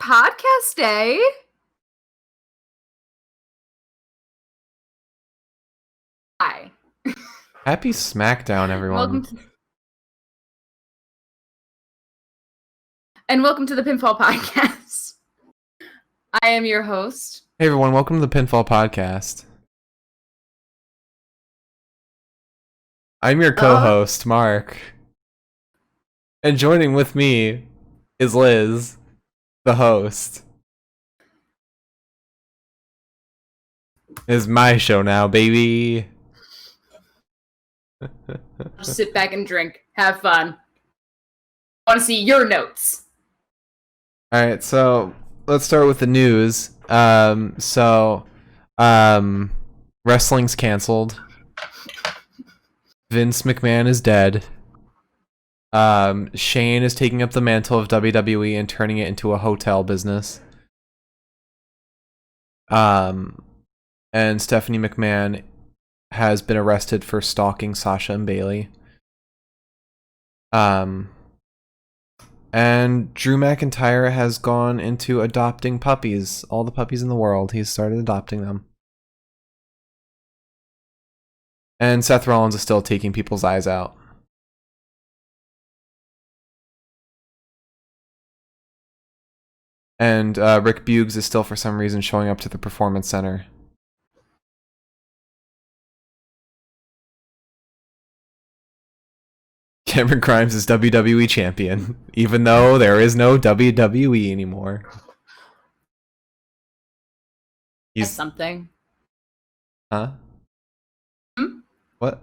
podcast day. Hi. Happy Smackdown, everyone. Welcome to the Pinfall podcast. I am your host. Hey everyone, welcome to the Pinfall podcast. I'm your co-host, Mark. And joining with me is Liz, the host. It's my show now, baby. Just sit back and drink. Have fun. I want to see your notes. Alright, so let's start with the news. Wrestling's canceled. Vince McMahon is dead. Shane is taking up the mantle of WWE and turning it into a hotel business. And Stephanie McMahon has been arrested for stalking Sasha and Bailey. And Drew McIntyre has gone into adopting puppies. All the puppies in the world, he's started adopting them. And Seth Rollins is still taking people's eyes out. And Rick Buggs is still, for some reason, showing up to the Performance Center. Cameron Grimes is WWE champion, even though there is no WWE anymore. He's something. Huh? What?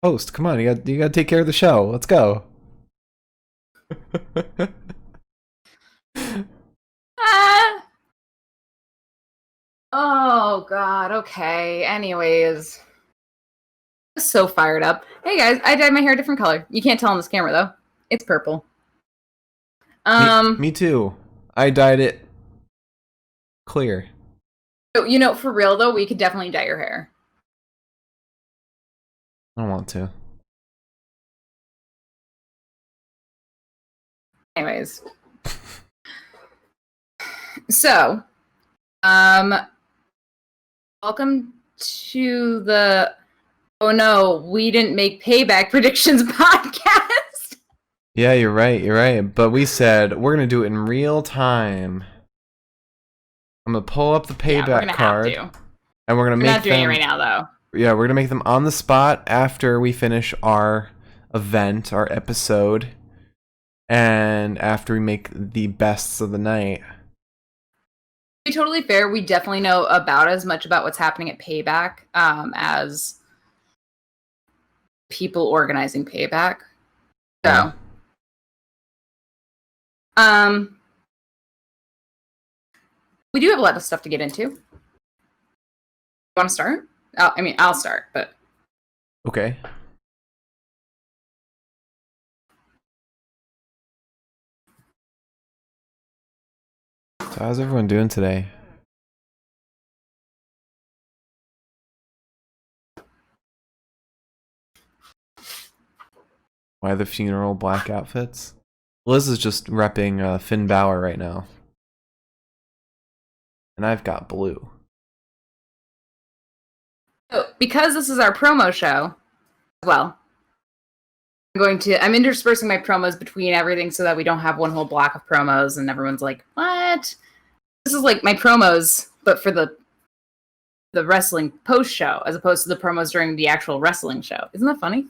Host, come on, you gotta take care of the show. Let's go. Oh god, okay. Anyways. So fired up. Hey guys, I dyed my hair a different color. You can't tell on this camera though. It's purple. Me too. I dyed it clear. You know, for real though, we could definitely dye your hair. I don't want to. Anyways. So, welcome to the oh no, we didn't make Payback predictions podcast. Yeah, you're right. But we said we're gonna do it in real time. I'm gonna pull up the Payback card, and we're gonna make them. We're not doing it right now, though. Yeah, we're gonna make them on the spot after we finish our event, our episode, and after we make the bests of the night. To be totally fair, we definitely know about as much about what's happening at Payback as people organizing Payback. So, we do have a lot of stuff to get into. You want to start? I'll start, but... Okay. So how's everyone doing today? Why the funeral black outfits? Liz is just repping Finn Balor right now. And I've got blue. So, because this is our promo show, well, I'm interspersing my promos between everything so that we don't have one whole block of promos and everyone's like, what? This is like my promos, but for the wrestling post-show, as opposed to the promos during the actual wrestling show. Isn't that funny?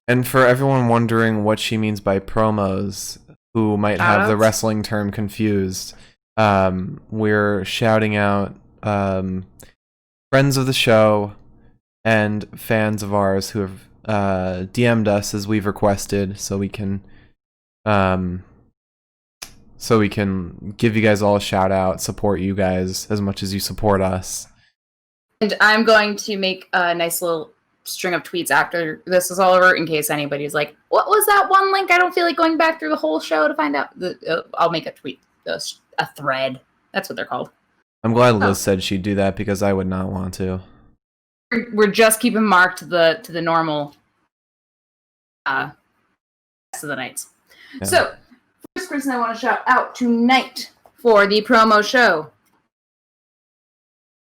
And for everyone wondering what she means by promos, who might have the wrestling term confused, we're shouting out friends of the show and fans of ours who have DM'd us as we've requested, so we can give you guys all a shout out, support you guys as much as you support us. And I'm going to make a nice little string of tweets after this is all over in case anybody's like, what was that one link? I don't feel like going back through the whole show to find out. I'll make a tweet, a thread. That's what they're called. I'm glad Liz said she'd do that because I would not want to. We're just keeping Mark to the normal rest of the nights. Yeah. So First person I want to shout out tonight for the promo show.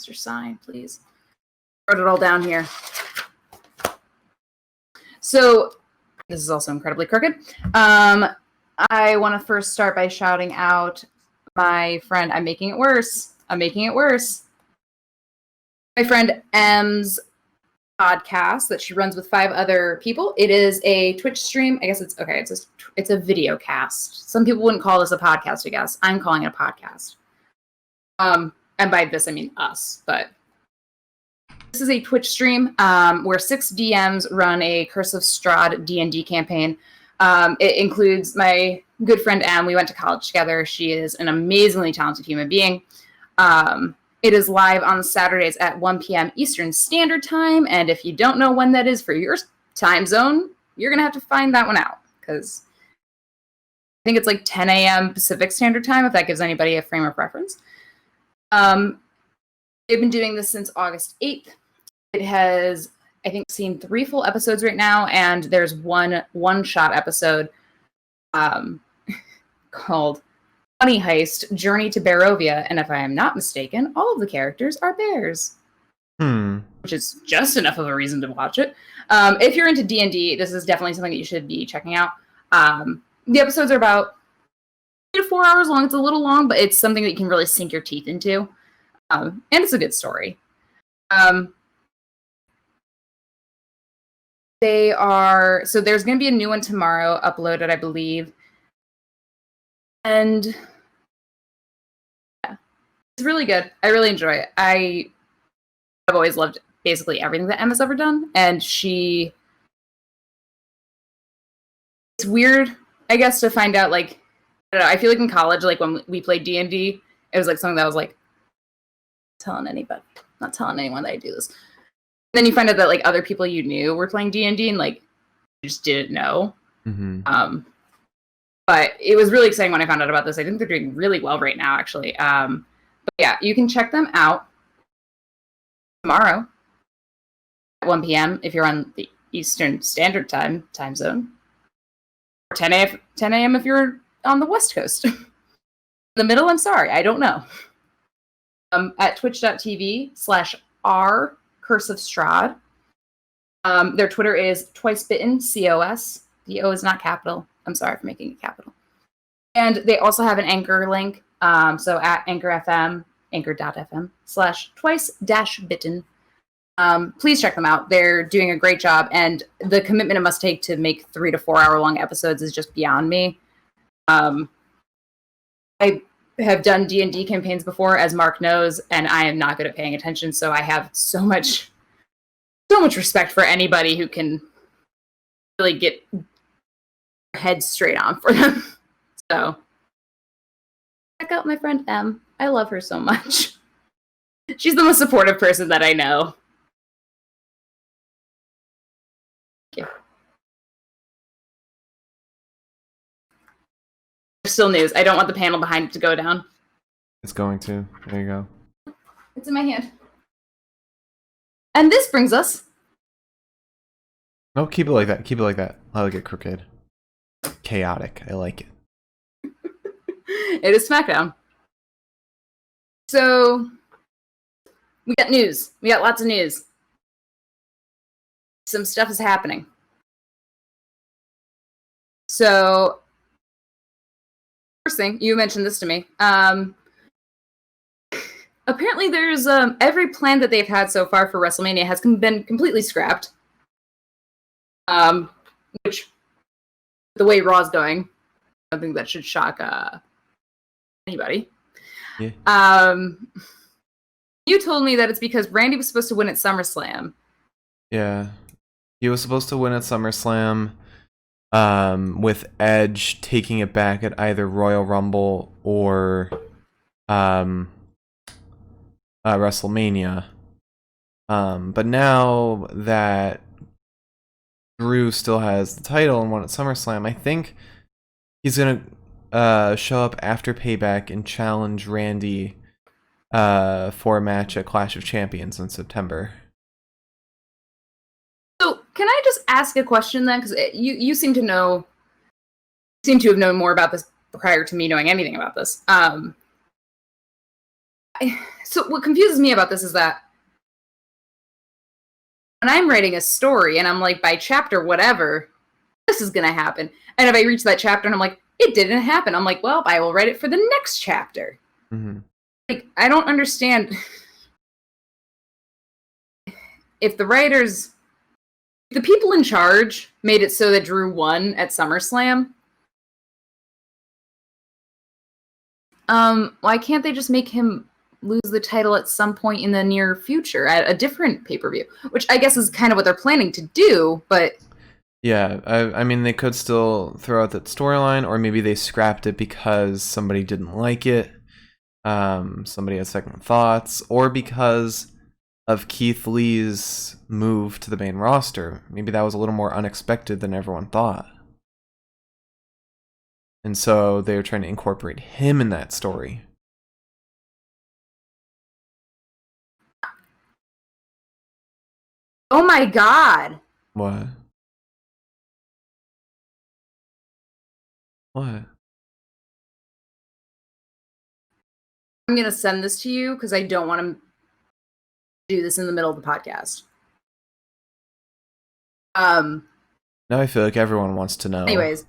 Mr. Sign, please. Wrote it all down here. So, this is also incredibly crooked. I want to first start by shouting out my friend. I'm making it worse. My friend M's podcast that she runs with 5 other people. It is a Twitch stream. I guess it's okay. It's a video cast. Some people wouldn't call this a podcast, I guess. I'm calling it a podcast. And by this I mean us, but this is a Twitch stream where 6 DMs run a Curse of Strahd D&D campaign. It includes my good friend Em. We went to college together. She is an amazingly talented human being. It is live on Saturdays at 1 p.m. Eastern Standard Time, and if you don't know when that is for your time zone, you're going to have to find that one out, because I think it's like 10 a.m. Pacific Standard Time, if that gives anybody a frame of reference. They've been doing this since August 8th. It has, I think, seen 3 full episodes right now, and there's one-shot episode called Money Heist, Journey to Barovia, and if I am not mistaken, all of the characters are bears. Which is just enough of a reason to watch it. If you're into D&D, this is definitely something that you should be checking out. The episodes are about 3 to 4 hours long. It's a little long, but it's something that you can really sink your teeth into. And it's a good story. So there's going to be a new one tomorrow uploaded, I believe. And yeah, it's really good. I really enjoy it. I've always loved basically everything that Emma's ever done. And it's weird, I guess, to find out, like, I don't know, I feel like in college, like when we played D&D, it was like something that was like, not telling anyone that I do this. And then you find out that like other people you knew were playing D&D and like you just didn't know. Mm-hmm. But it was really exciting when I found out about this. I think they're doing really well right now, actually. But yeah, you can check them out tomorrow at 1 p.m. if you're on the Eastern Standard Time zone. Or 10 a.m. if you're on the West Coast. In the middle, I'm sorry, I don't know. At twitch.tv/r Curse of Strahd. Their Twitter is twicebitten, COS. The O is not capital. I'm sorry for making it capital. And they also have an Anchor link. So at anchor.fm/twice-bitten. Please check them out. They're doing a great job. And the commitment it must take to make 3 to 4 hour long episodes is just beyond me. I have done D&D campaigns before, as Mark knows, and I am not good at paying attention. So I have so much respect for anybody who can really get head straight on for them. So check out my friend Em. I love her so much. She's the most supportive person that I know. Thank you. There's still news. I don't want the panel behind it to go down. It's going to. There you go. It's in my hand. And this brings us... No, keep it like that. Keep it like that. I like it crooked. Chaotic. I like it. It is Smackdown. So, we got news. We got lots of news. Some stuff is happening. So, first thing, you mentioned this to me. Apparently there's every plan that they've had so far for WrestleMania has been completely scrapped. Which, the way Raw's going, I don't think that should shock anybody. Yeah. You told me that it's because Randy was supposed to win at SummerSlam. Yeah. He was supposed to win at SummerSlam, with Edge taking it back at either Royal Rumble or WrestleMania. But now that Drew still has the title and won at SummerSlam, I think he's going to show up after Payback and challenge Randy for a match at Clash of Champions in September. So, can I just ask a question then? Because you seem to have known more about this prior to me knowing anything about this. So what confuses me about this is that when I'm writing a story and I'm like, by chapter whatever, this is going to happen. And if I reach that chapter and I'm like, it didn't happen, I'm like, well, I will write it for the next chapter. Mm-hmm. Like, I don't understand if the writers, if the people in charge made it so that Drew won at SummerSlam, why can't they just make him lose the title at some point in the near future at a different pay-per-view? Which I guess is kind of what they're planning to do, but... Yeah, I mean, they could still throw out that storyline, or maybe they scrapped it because somebody didn't like it, somebody had second thoughts, or because of Keith Lee's move to the main roster. Maybe that was a little more unexpected than everyone thought. And so they were trying to incorporate him in that story. Oh my god! What? What? I'm gonna send this to you because I don't want to do this in the middle of the podcast. Now I feel like everyone wants to know. Anyways.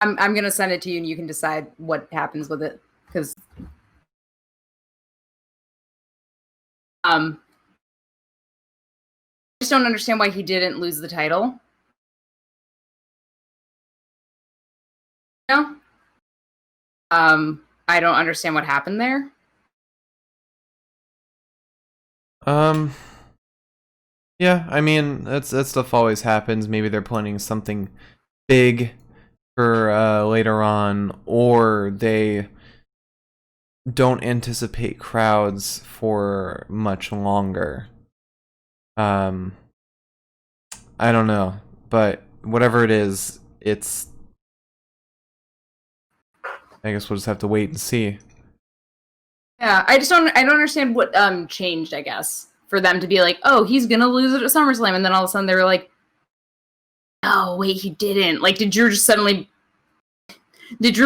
I'm gonna send it to you and you can decide what happens with it. Because I just don't understand why he didn't lose the title. No. I don't understand what happened there. Yeah, I mean, that stuff always happens. Maybe they're planning something big for later on, or they don't anticipate crowds for much longer. I don't know, but whatever it is, it's... I guess we'll just have to wait and see. Yeah, I don't understand what changed, I guess, for them to be like, oh, he's gonna lose it at SummerSlam, and then all of a sudden they were like, oh, wait, he didn't. Like, did Drew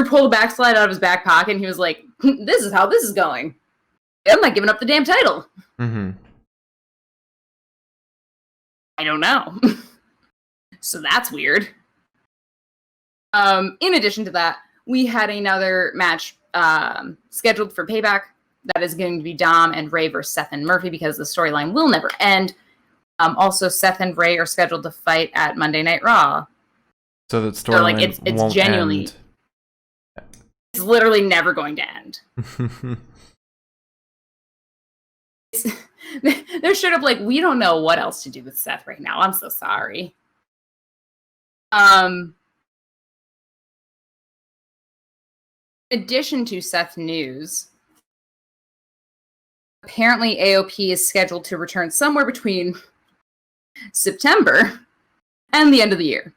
pull the backslide out of his back pocket and he was like, this is how this is going. I'm not giving up the damn title. Mm-hmm. I don't know. So that's weird. In addition to that, we had another match scheduled for Payback. That is going to be Dom and Ray versus Seth and Murphy because the storyline will never end. Also, Seth and Ray are scheduled to fight at Monday Night Raw. So that storyline it's won't genuinely end. It's literally never going to end. They're straight up like, we don't know what else to do with Seth right now. I'm so sorry. In addition to Seth news, apparently AOP is scheduled to return somewhere between September and the end of the year.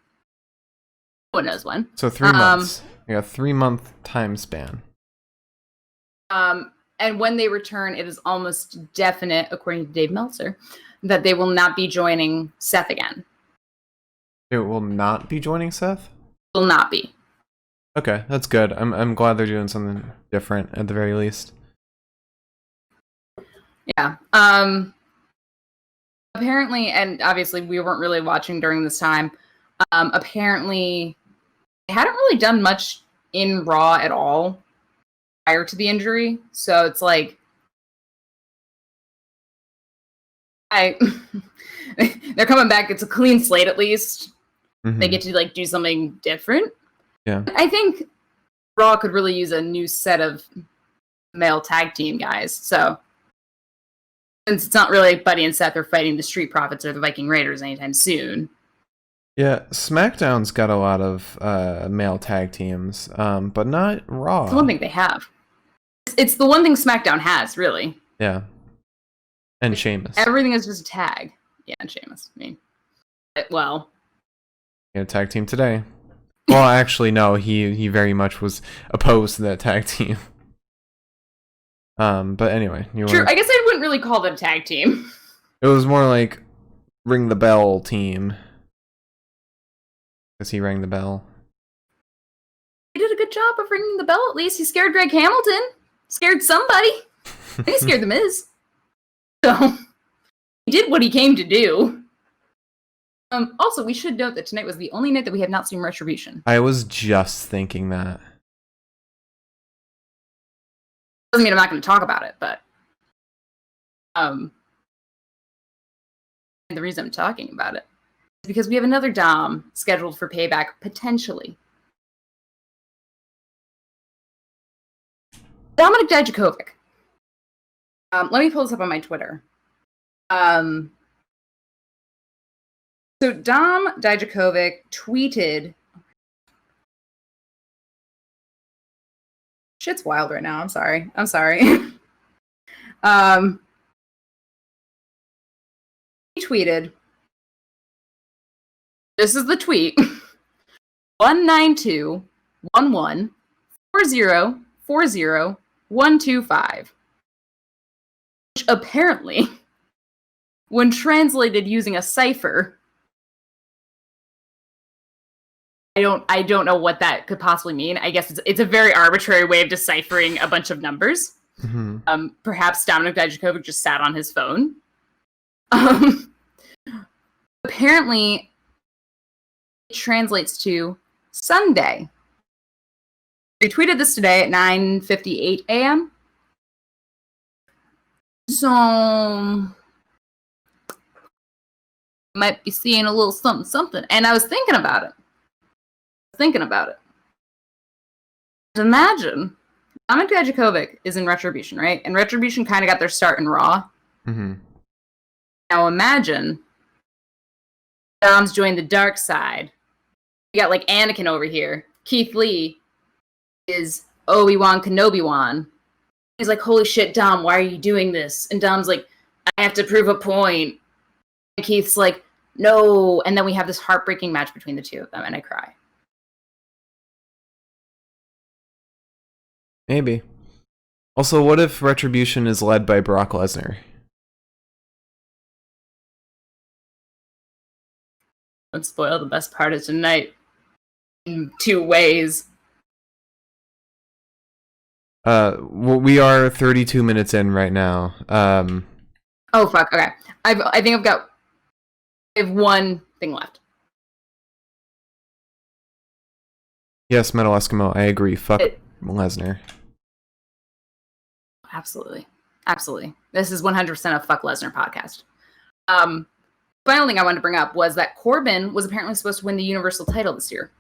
No one knows when. So 3 months. We got a 3-month time span. And when they return, it is almost definite, according to Dave Meltzer, that they will not be joining Seth again. It will not be joining Seth? Will not be. Okay, that's good. I'm glad they're doing something different at the very least. Yeah. Apparently, and obviously we weren't really watching during this time, apparently they hadn't really done much in Raw at all prior to the injury. So it's like, they're coming back. It's a clean slate at least. Mm-hmm. They get to like do something different. Yeah. I think Raw could really use a new set of male tag team guys. So since it's not really like Buddy and Seth are fighting the Street Profits or the Viking Raiders anytime soon. Yeah, SmackDown's got a lot of male tag teams, but not Raw. It's the one thing they have. It's the one thing SmackDown has, really. Yeah. And Sheamus. Everything is just a tag. Yeah, and Sheamus. I mean, well. Yeah, tag team today. Well, actually, no. He very much was opposed to that tag team. But anyway, True. I guess I wouldn't really call them tag team. It was more like ring the bell team. because he rang the bell. He did a good job of ringing the bell, at least. He scared Greg Hamilton. Scared somebody. He scared The Miz. So, he did what he came to do. Also, we should note that tonight was the only night that we have not seen Retribution. I was just thinking that. Doesn't mean I'm not going to talk about it, but the reason I'm talking about it is because we have another Dom scheduled for Payback, potentially. Dominik Dijakovic. Let me pull this up on my Twitter. So Dom Dijakovic tweeted... Shit's wild right now. I'm sorry. He tweeted, this is the tweet, 192.11.40.40.125, which apparently, when translated using a cipher, I don't know what that could possibly mean. I guess it's a very arbitrary way of deciphering a bunch of numbers. Mm-hmm. Perhaps Dominik Dijakovic just sat on his phone. Apparently, it translates to Sunday. We tweeted this today at 9:58 a.m. So, might be seeing a little something. And I was thinking about it. Imagine Dominik Dijakovic is in Retribution, right? And Retribution kind of got their start in Raw. Mm-hmm. Now imagine Dom's joined the dark side. You got like Anakin over here. Keith Lee is Obi-Wan Kenobi-Wan. He's like, holy shit, Dom, why are you doing this? And Dom's like, I have to prove a point. And Keith's like, no. And then we have this heartbreaking match between the two of them, and I cry. Maybe. Also, what if Retribution is led by Brock Lesnar? Don't spoil the best part of tonight in two ways. We are 32 minutes in right now. Oh fuck. Okay. I think I have one thing left. Yes, Metal Eskimo. I agree. Fuck Lesnar. Absolutely. This is 100% a fuck Lesnar podcast. Final thing I wanted to bring up was that Corbin was apparently supposed to win the Universal title this year.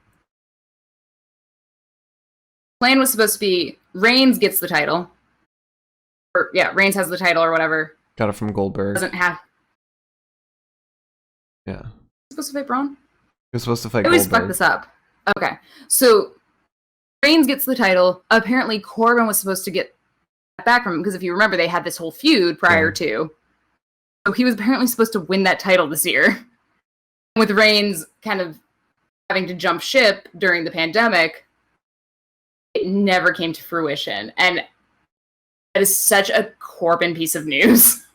Plan was supposed to be Reigns gets the title. Or, yeah, Reigns has the title or whatever. Got it from Goldberg. Doesn't have... Yeah. Supposed to fight Braun? He was supposed to fight I always Goldberg. fuck this up. Okay. So, Reigns gets the title. Apparently, Corbin was supposed to get back from him, because if you remember, they had this whole feud prior to. So he was apparently supposed to win that title this year. With Reigns kind of having to jump ship during the pandemic, it never came to fruition. And that is such a Corbin piece of news.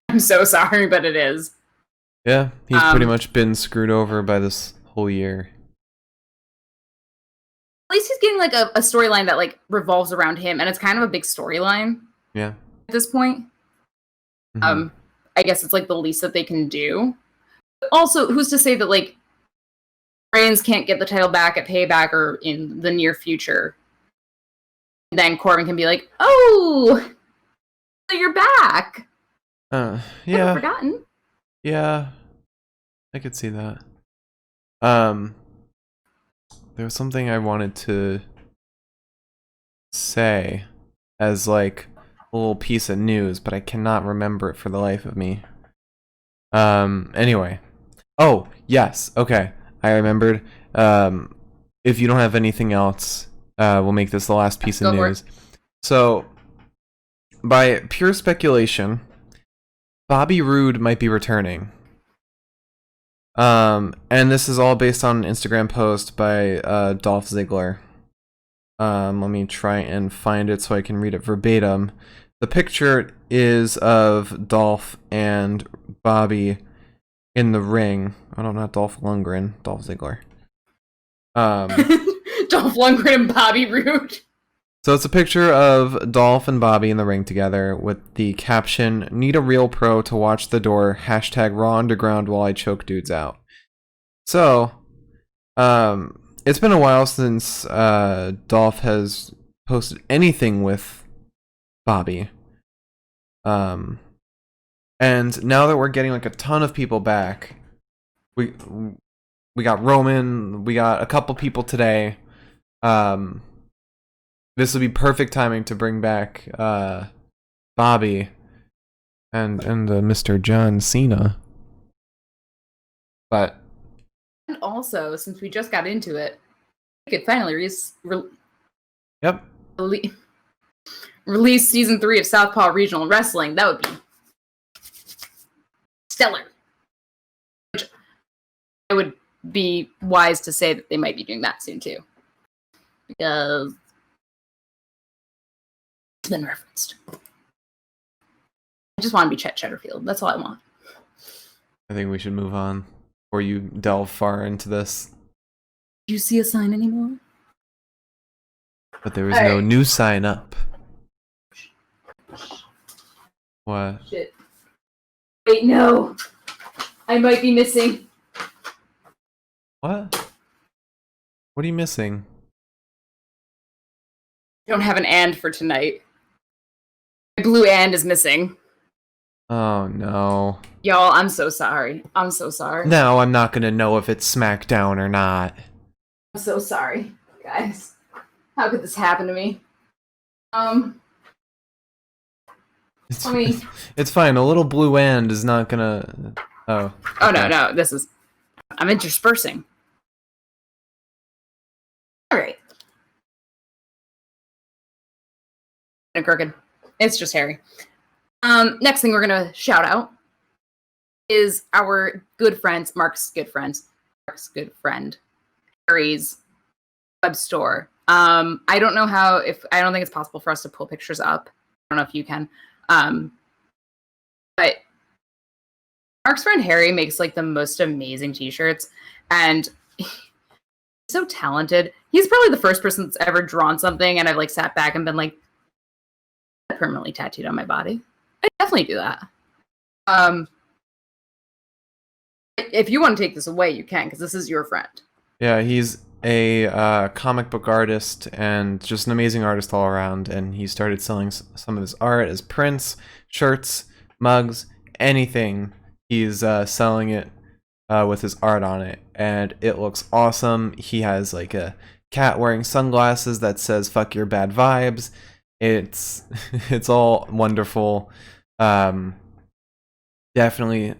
I'm so sorry, but it is. Yeah, he's pretty much been screwed over by this whole year. At least he's getting like a storyline that like revolves around him, and it's kind of a big storyline. Yeah. At this point. Mm-hmm. I guess it's like the least that they can do. But also, who's to say that like Reigns can't get the title back at Payback or in the near future? And then Corbin can be like, "Oh, so you're back." Yeah. Never forgotten. Yeah. I could see that. There was something I wanted to say as like a little piece of news, but I cannot remember it for the life of me. Anyway. Oh, yes. Okay. I remembered. If you don't have anything else, we'll make this the last piece of news. So, by pure speculation, Bobby Roode might be returning. And this is all based on an Instagram post by Dolph Ziggler. Let me try and find it so I can read it verbatim. The picture is of Dolph and Bobby in the ring. Oh no, not Dolph Lundgren, Dolph Ziggler. Dolph Lundgren and Bobby Roode. So it's a picture of Dolph and Bobby in the ring together with the caption, "Need a real pro to watch the door, hashtag Raw Underground while I choke dudes out." So, it's been a while since Dolph has posted anything with Bobby. And now that we're getting like a ton of people back, we got Roman, we got a couple people today. This would be perfect timing to bring back Bobby and Mr. John Cena. But And also, since we just got into it, we could finally release season 3 of Southpaw Regional Wrestling. That would be stellar. Which I would be wise to say that they might be doing that soon too, because it's been referenced. I just want to be Chet Cheddarfield. That's all I want. I think we should move on before you delve far into this. Do you see a sign anymore? But there is no new sign up. What? Shit. Wait, no. I might be missing. What? What are you missing? I don't have an and for tonight. My blue and is missing. Oh no. Y'all, I'm so sorry. I'm so sorry. Now I'm not gonna know if it's Smackdown or not. I'm so sorry, guys. How could this happen to me? It's fine. A little blue and is not gonna. Oh. Oh no, this is. I'm interspersing. All right. And crooked. It's just Harry. Next thing we're gonna shout out is our good friends, Mark's good friend, Harry's web store. I don't know how. I don't think it's possible for us to pull pictures up. I don't know if you can. But Mark's friend Harry makes like the most amazing t-shirts, and he's so talented. He's probably the first person that's ever drawn something, and I've like sat back and been like, permanently tattooed on my body. I definitely do that. If you want to take this away, you can, because this is your friend. Yeah, he's a comic book artist and just an amazing artist all around, and he started selling some of his art as prints, shirts, mugs, anything. He's selling it with his art on it, and it looks awesome. He has like a cat wearing sunglasses that says "fuck your bad vibes." It's all wonderful. Definitely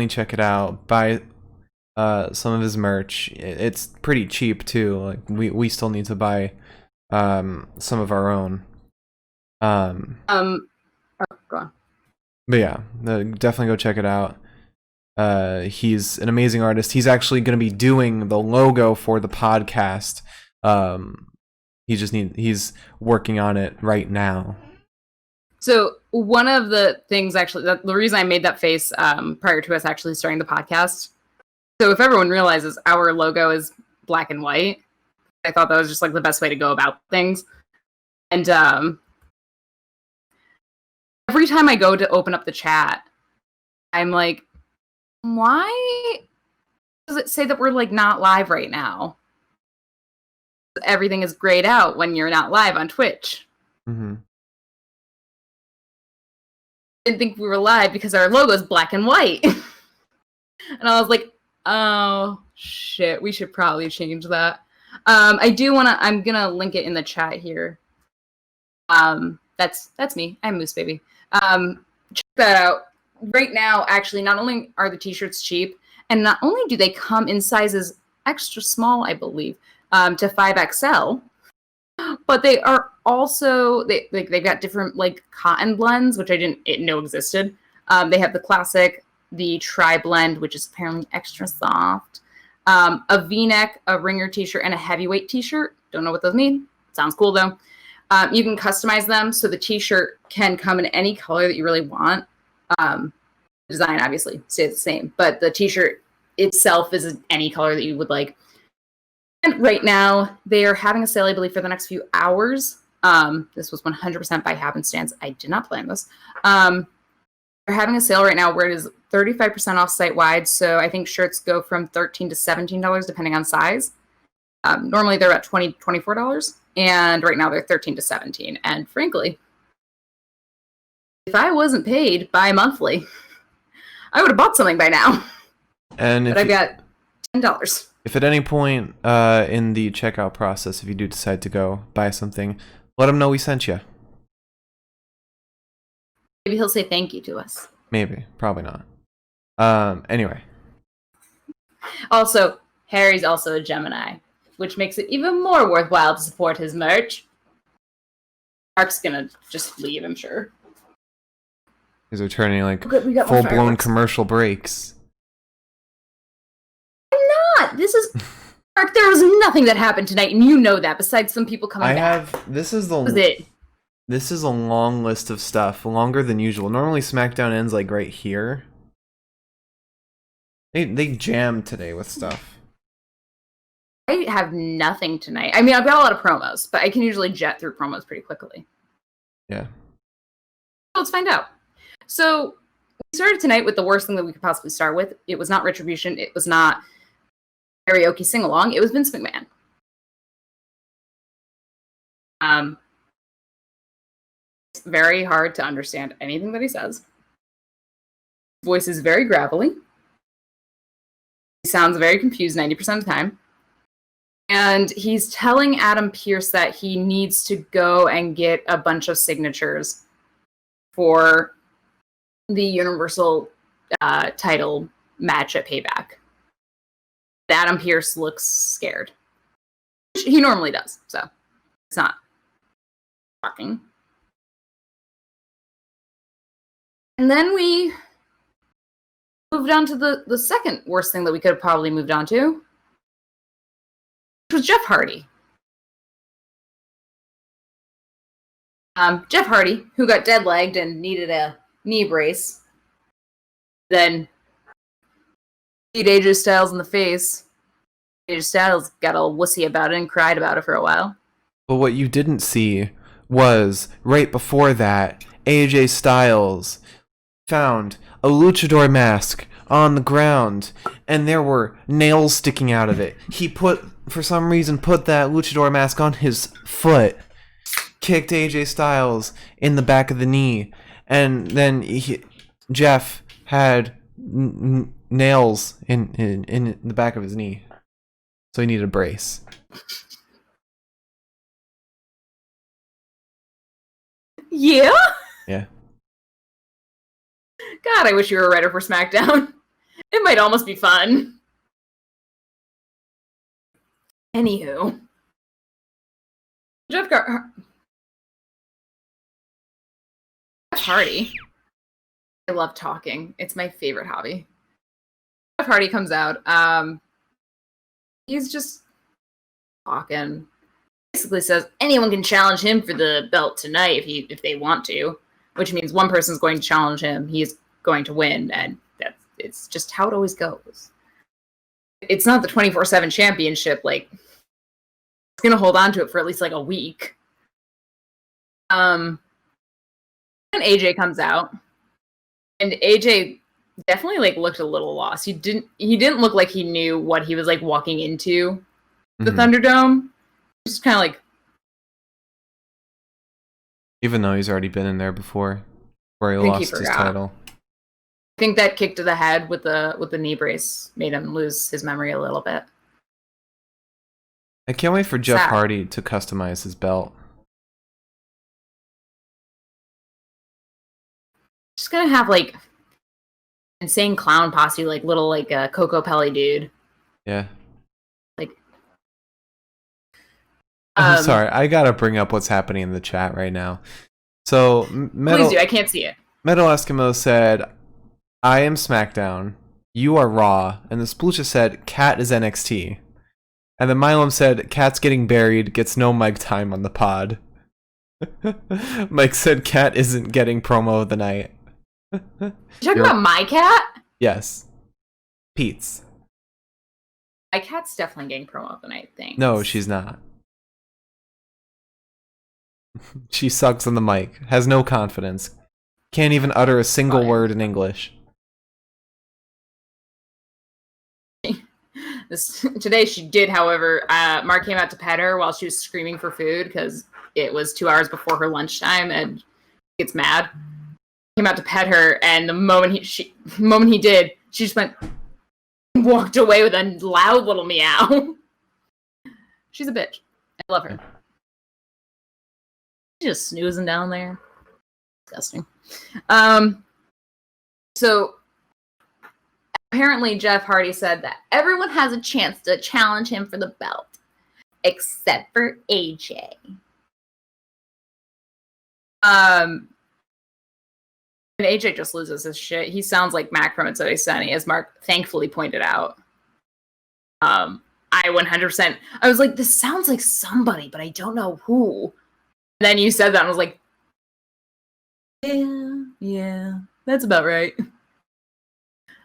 check it out. Buy some of his merch. It's pretty cheap too. Like we still need to buy some of our own. Oh, go on. But yeah, definitely go check it out. He's an amazing artist. He's actually going to be doing the logo for the podcast. He's working on it right now. So one of the things, actually, the reason I made that face prior to us actually starting the podcast. So if everyone realizes our logo is black and white, I thought that was just like the best way to go about things. And every time I go to open up the chat, I'm like, why does it say that we're like not live right now? Everything is grayed out when you're not live on Twitch. Mm-hmm. Didn't think we were live because our logo is black and white. And I was like, oh shit, we should probably change that. I'm gonna link it in the chat here. That's me. I'm Moose Baby. Check that out. Right now, actually, not only are the t-shirts cheap, and not only do they come in sizes extra small, I believe, to 5XL, but they are also they've got different like cotton blends, which I didn't know existed. They have the classic, the tri blend, which is apparently extra soft, a V-neck, a ringer t-shirt, and a heavyweight t-shirt. Don't know what those mean. Sounds cool though. You can customize them, so the t-shirt can come in any color that you really want. The design obviously stays the same, but the t-shirt itself is any color that you would like. And right now, they are having a sale, I believe, for the next few hours. This was 100% by happenstance. I did not plan this. They're having a sale right now where it is 35% off site-wide. So I think shirts go from $13 to $17, depending on size. Normally, they're at $20, $24. And right now, they're $13 to $17. And frankly, if I wasn't paid bi-monthly, I would have bought something by now. And but I've got $10. If at any point in the checkout process, if you do decide to go buy something, let him know we sent you. Maybe he'll say thank you to us. Maybe. Probably not. Anyway. Also, Harry's also a Gemini, which makes it even more worthwhile to support his merch. Mark's gonna just leave, I'm sure. He's returning like Okay, full-blown commercial breaks. I'm not! This is... Mark, there was nothing that happened tonight, and you know that, besides some people coming back. This is the... That was it. This is a long list of stuff, longer than usual. Normally Smackdown ends like right here. They jammed today with stuff. I have nothing tonight. I mean, I've got a lot of promos, but I can usually jet through promos pretty quickly. Yeah. Let's find out. So, we started tonight with the worst thing that we could possibly start with. It was not Retribution. It was not karaoke sing-along. It was Vince McMahon. It's very hard to understand anything that he says. His voice is very gravelly. He sounds very confused 90% of the time. And he's telling Adam Pearce that he needs to go and get a bunch of signatures for the Universal title match at Payback. Adam Pearce looks scared. Which he normally does, so it's not shocking. And then we moved on to the second worst thing that we could have probably moved on to, which was Jeff Hardy. Jeff Hardy, who got dead-legged and needed a knee brace, then beat AJ Styles in the face. AJ Styles got all wussy about it and cried about it for a while. But what you didn't see was, right before that, AJ Styles found a luchador mask on the ground, and there were nails sticking out of it. He for some reason, put that luchador mask on his foot, kicked AJ Styles in the back of the knee, and then Jeff had nails in the back of his knee, so he needed a brace. Yeah? Yeah. God, I wish you were a writer for Smackdown. It might almost be fun. Anywho. Jeff Hardy. I love talking. It's my favorite hobby. Jeff Hardy comes out. He's just talking. Basically says anyone can challenge him for the belt tonight if they want to, which means one person's going to challenge him. He's going to win, and it's just how it always goes. It's not the 24/7 championship. Like, it's gonna hold on to it for at least like a week. And AJ comes out, and AJ definitely like looked a little lost. He didn't look like he knew what he was like walking into the Thunderdome. Just kind of like, even though he's already been in there before, where he lost his title. I think that kick to the head with the knee brace made him lose his memory a little bit. I can't wait for Jeff Hardy to customize his belt. Just gonna have like insane clown posse, like little like a Coco Pelli dude. Yeah. Like. I'm sorry, I gotta bring up what's happening in the chat right now. So, please do. I can't see it. Metal Eskimo said, "I am SmackDown. You are Raw." And the Splucha said, "Cat is NXT." And then Milam said, "Cat's getting buried. Gets no mic time on the pod." Mike said, "Cat isn't getting promo of the night." You talking about my cat? Yes. Pete's. My cat's definitely getting promo of the night, thanks. No, she's not. She sucks on the mic. Has no confidence. Can't even utter a single word in English. Today she did, however. Mark came out to pet her while she was screaming for food because it was 2 hours before her lunchtime, and she gets mad. Came out to pet her, and the moment he did, she just walked away with a loud little meow. She's a bitch. I love her. She's just snoozing down there. Disgusting. So apparently Jeff Hardy said that everyone has a chance to challenge him for the belt, except for AJ. And AJ just loses his shit. He sounds like Mac from It's Always Sunny, as Mark thankfully pointed out. I 100%. I was like, this sounds like somebody, but I don't know who. And then you said that, and I was like, yeah, that's about right.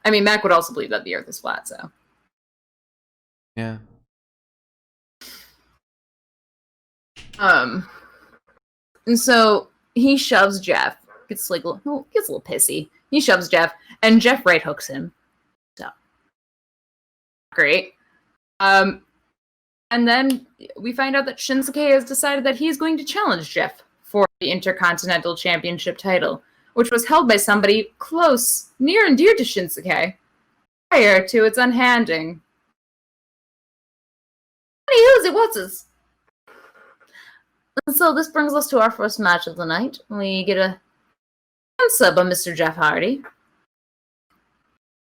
I mean, Mac would also believe that the Earth is flat, so. Yeah. And so he shoves Jeff. Gets a little pissy. He shoves Jeff, and Jeff right hooks him. So great. And then we find out that Shinsuke has decided that he's going to challenge Jeff for the Intercontinental Championship title, which was held by somebody close, near and dear to Shinsuke, prior to its unhanding. It was. And so this brings us to our first match of the night. We get a sub on Mr. Jeff Hardy.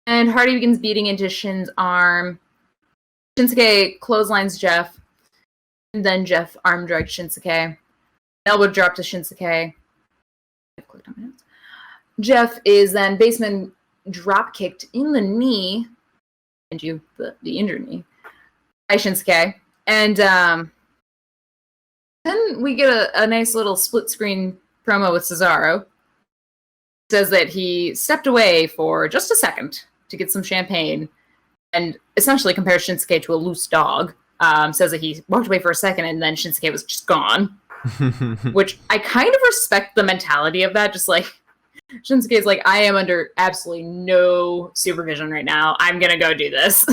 And Hardy begins beating into Shin's arm. Shinsuke clotheslines Jeff. And then Jeff arm drags Shinsuke. Elbow drop to Shinsuke. Jeff is then basement drop kicked in the knee. And the injured knee. By Shinsuke. And then we get a nice little split screen promo with Cesaro. Says that he stepped away for just a second to get some champagne and essentially compares Shinsuke to a loose dog. Says that he walked away for a second and then Shinsuke was just gone. Which I kind of respect the mentality of that. Just like, Shinsuke's like, I am under absolutely no supervision right now. I'm going to go do this.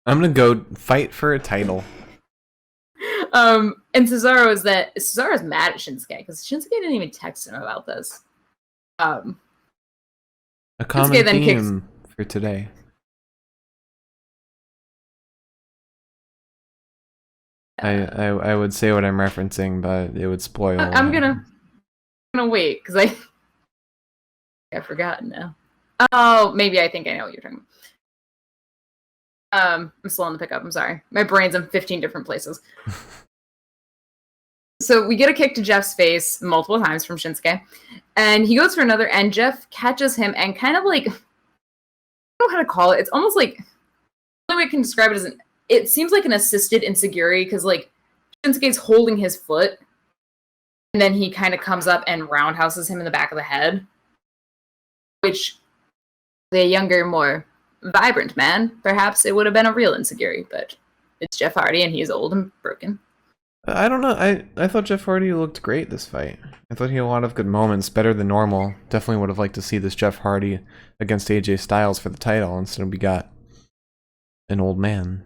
I'm going to go fight for a title. And Cesaro's mad at Shinsuke because Shinsuke didn't even text him about this. A common theme for today. I would say what I'm referencing, but it would spoil. I'm gonna wait because I've forgotten now. Oh, maybe I think I know what you're talking about. I'm slow on the pickup. I'm sorry. My brain's in 15 different places. So we get a kick to Jeff's face multiple times from Shinsuke. And he goes for another, and Jeff catches him and kind of like, I don't know how to call it. It's almost like, the only way I can describe it is, it seems like an assisted enziguri, because like, Shinsuke's holding his foot, and then he kind of comes up and roundhouses him in the back of the head. Which, the younger, more vibrant man, perhaps it would have been a real enziguri, but it's Jeff Hardy, and he's old and broken. I don't know. I thought Jeff Hardy looked great this fight. I thought he had a lot of good moments, better than normal. Definitely would have liked to see this Jeff Hardy against AJ Styles for the title. Instead, we got an old man.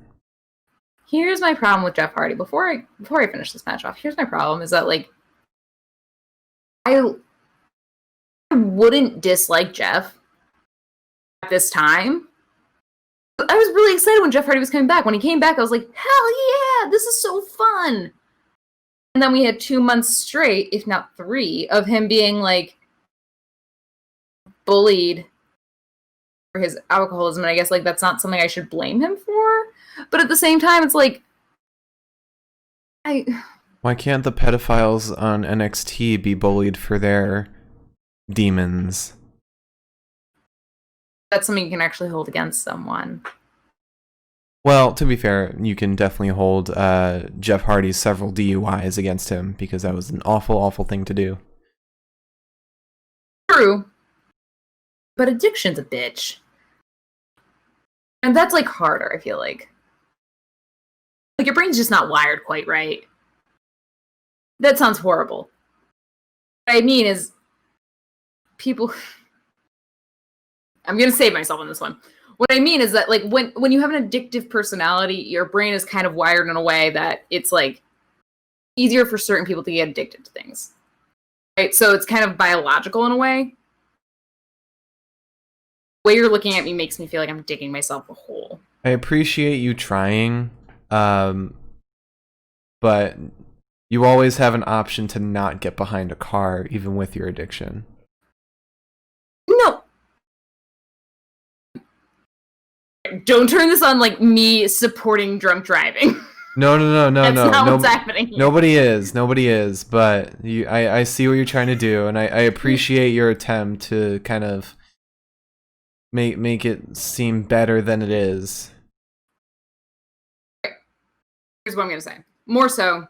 Here's my problem with Jeff Hardy. Before I finish this match off, here's my problem: is that like I wouldn't dislike Jeff at this time. I was really excited when Jeff Hardy was coming back. When he came back, I was like, hell yeah, this is so fun. And then we had 2 months straight, if not 3, of him being like bullied for his alcoholism. And I guess like that's not something I should blame him for. But at the same time, it's like why can't the pedophiles on NXT be bullied for their demons? That's something you can actually hold against someone. Well, to be fair, you can definitely hold Jeff Hardy's several DUIs against him, because that was an awful, awful thing to do. True. But addiction's a bitch. And that's like harder, I feel like. Like, your brain's just not wired quite right. That sounds horrible. What I mean is, people... I'm going to save myself on this one. What I mean is that, like, when you have an addictive personality, your brain is kind of wired in a way that it's, like, easier for certain people to get addicted to things. Right? So it's kind of biological in a way. The way you're looking at me makes me feel like I'm digging myself a hole. I appreciate you trying, but you always have an option to not get behind a car, even with your addiction. No. Don't turn this on like me supporting drunk driving. No. That's not what's happening here. Nobody is, but I see what you're trying to do, and I appreciate your attempt to kind of make it seem better than it is. Here's what I'm going to say. More so,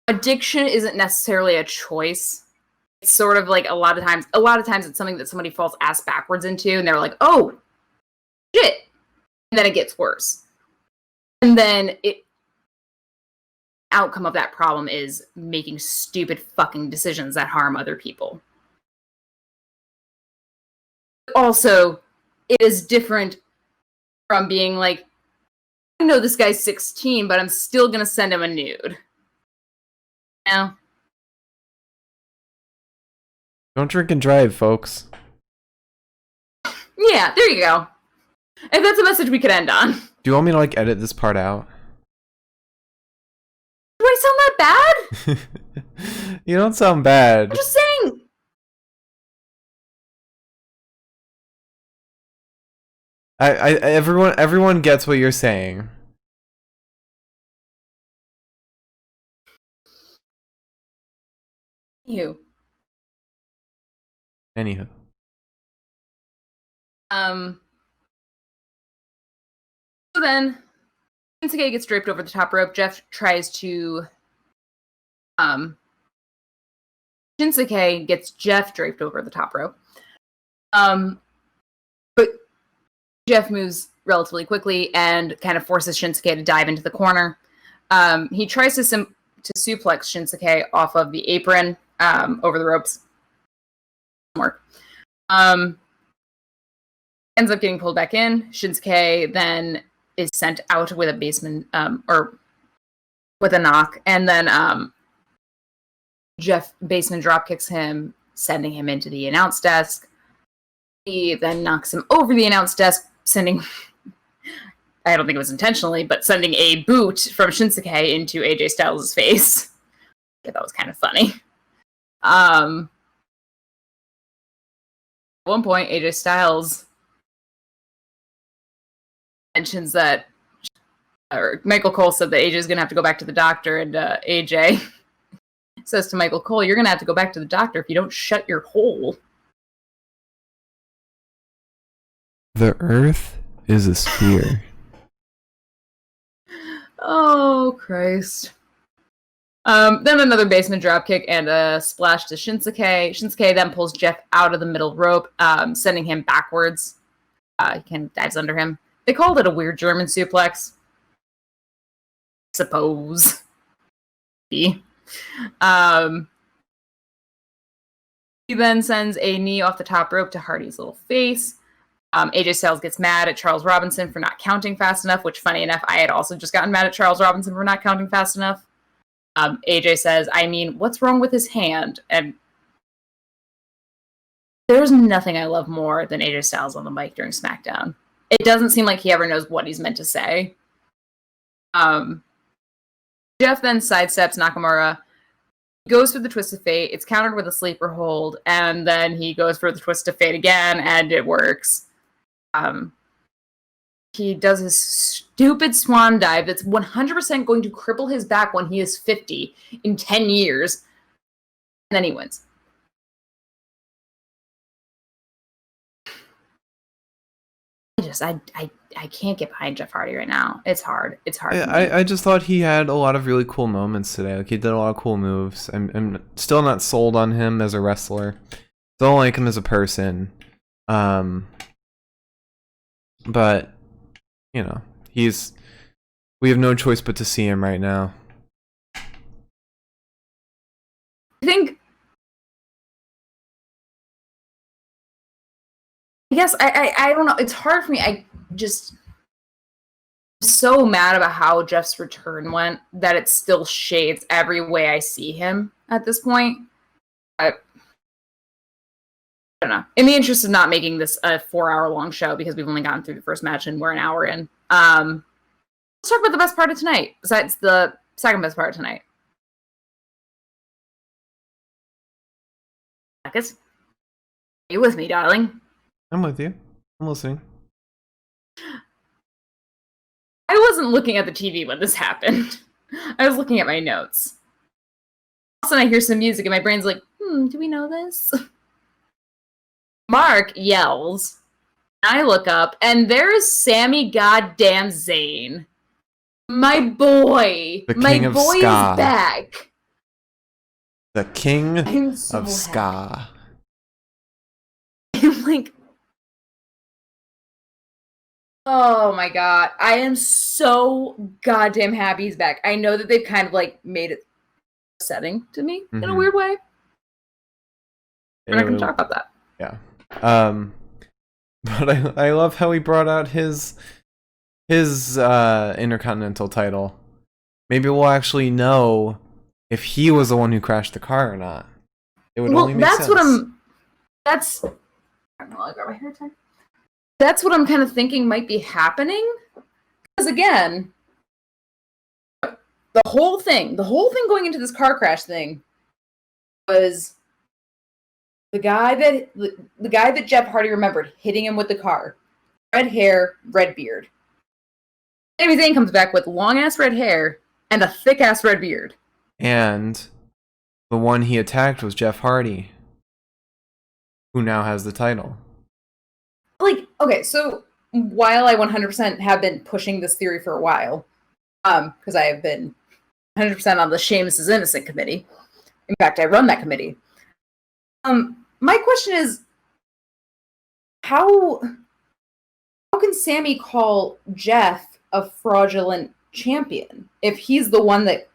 addiction isn't necessarily a choice. It's sort of like a lot of times it's something that somebody falls ass backwards into, and they're like, oh, shit. And then it gets worse. And then outcome of that problem is making stupid fucking decisions that harm other people. Also, it is different from being like, I know this guy's 16, but I'm still gonna send him a nude. No. Don't drink and drive, folks. Yeah, there you go. If that's a message we could end on. Do you want me to, like, edit this part out? Do I sound that bad? You don't sound bad. I'm just saying. Everyone gets what you're saying. You. Anywho. So then, Shinsuke gets draped over the top rope. Jeff tries to, Shinsuke gets Jeff draped over the top rope. But Jeff moves relatively quickly and kind of forces Shinsuke to dive into the corner. He tries to suplex Shinsuke off of the apron, over the ropes. Work. Ends up getting pulled back in. Shinsuke then is sent out with a basement, or with a knock, and then Jeff basement drop kicks him, sending him into the announce desk. He then knocks him over the announce desk, sending, I don't think it was intentionally, but sending a boot from Shinsuke into AJ Styles' face. I thought that was kind of funny. At one point, AJ Styles mentions that, or Michael Cole said that AJ is going to have to go back to the doctor, and AJ says to Michael Cole, "You're going to have to go back to the doctor if you don't shut your hole." The Earth is a sphere. Oh, Christ. Then another basement dropkick and a splash to Shinsuke. Shinsuke then pulls Jeff out of the middle rope, sending him backwards. He kind of dives under him. They called it a weird German suplex. Suppose. He then sends a knee off the top rope to Hardy's little face. AJ Styles gets mad at Charles Robinson for not counting fast enough, which, funny enough, I had also just gotten mad at Charles Robinson for not counting fast enough. AJ says, I mean, what's wrong with his hand? And there's nothing I love more than AJ Styles on the mic during SmackDown. It doesn't seem like he ever knows what he's meant to say. Jeff then sidesteps Nakamura, goes for the twist of fate. It's countered with a sleeper hold, and then he goes for the twist of fate again, and it works. He does his stupid swan dive that's 100% going to cripple his back when he is 50 in 10 years, and then he wins. I can't get behind Jeff Hardy right now. It's hard. It's hard. I just thought he had a lot of really cool moments today. Like, he did a lot of cool moves. I'm still not sold on him as a wrestler. Don't like him as a person. But you know, we We have no choice but to see him right now. I guess I don't know. It's hard for me. I'm so mad about how Jeff's return went that it still shades every way I see him at this point. I don't know. In the interest of not making this a 4-hour-long show, because we've only gotten through the first match and we're an hour in, let's talk about the best part of tonight, besides the second best part of tonight. Marcus, are you with me, darling? I'm with you. I'm listening. I wasn't looking at the TV when this happened. I was looking at my notes. All of a sudden I hear some music and my brain's like, do we know this? Mark yells. I look up and there's Sami goddamn Zayn. My boy. The my king of boy ska. is back. The king So of ska. I'm like, oh my god. I am so goddamn happy he's back. I know that they've kind of like made it upsetting to me in a weird way. We're not going to talk about that. Yeah. But I love how he brought out his Intercontinental title. Maybe we'll actually know if he was the one who crashed the car or not. It would only make sense. I don't know, I got my hair tied. That's what I'm kind of thinking might be happening. Because again, the whole thing going into this car crash thing was the guy that Jeff Hardy remembered hitting him with the car. Red hair, red beard. Sami Zayn comes back with long-ass red hair and a thick-ass red beard. And the one he attacked was Jeff Hardy, who now has the title. Like, okay, so while I 100% have been pushing this theory for a while, because I have been 100% on the Sheamus is Innocent committee. In fact, I run that committee. My question is, how can Sami call Jeff a fraudulent champion if he's the one that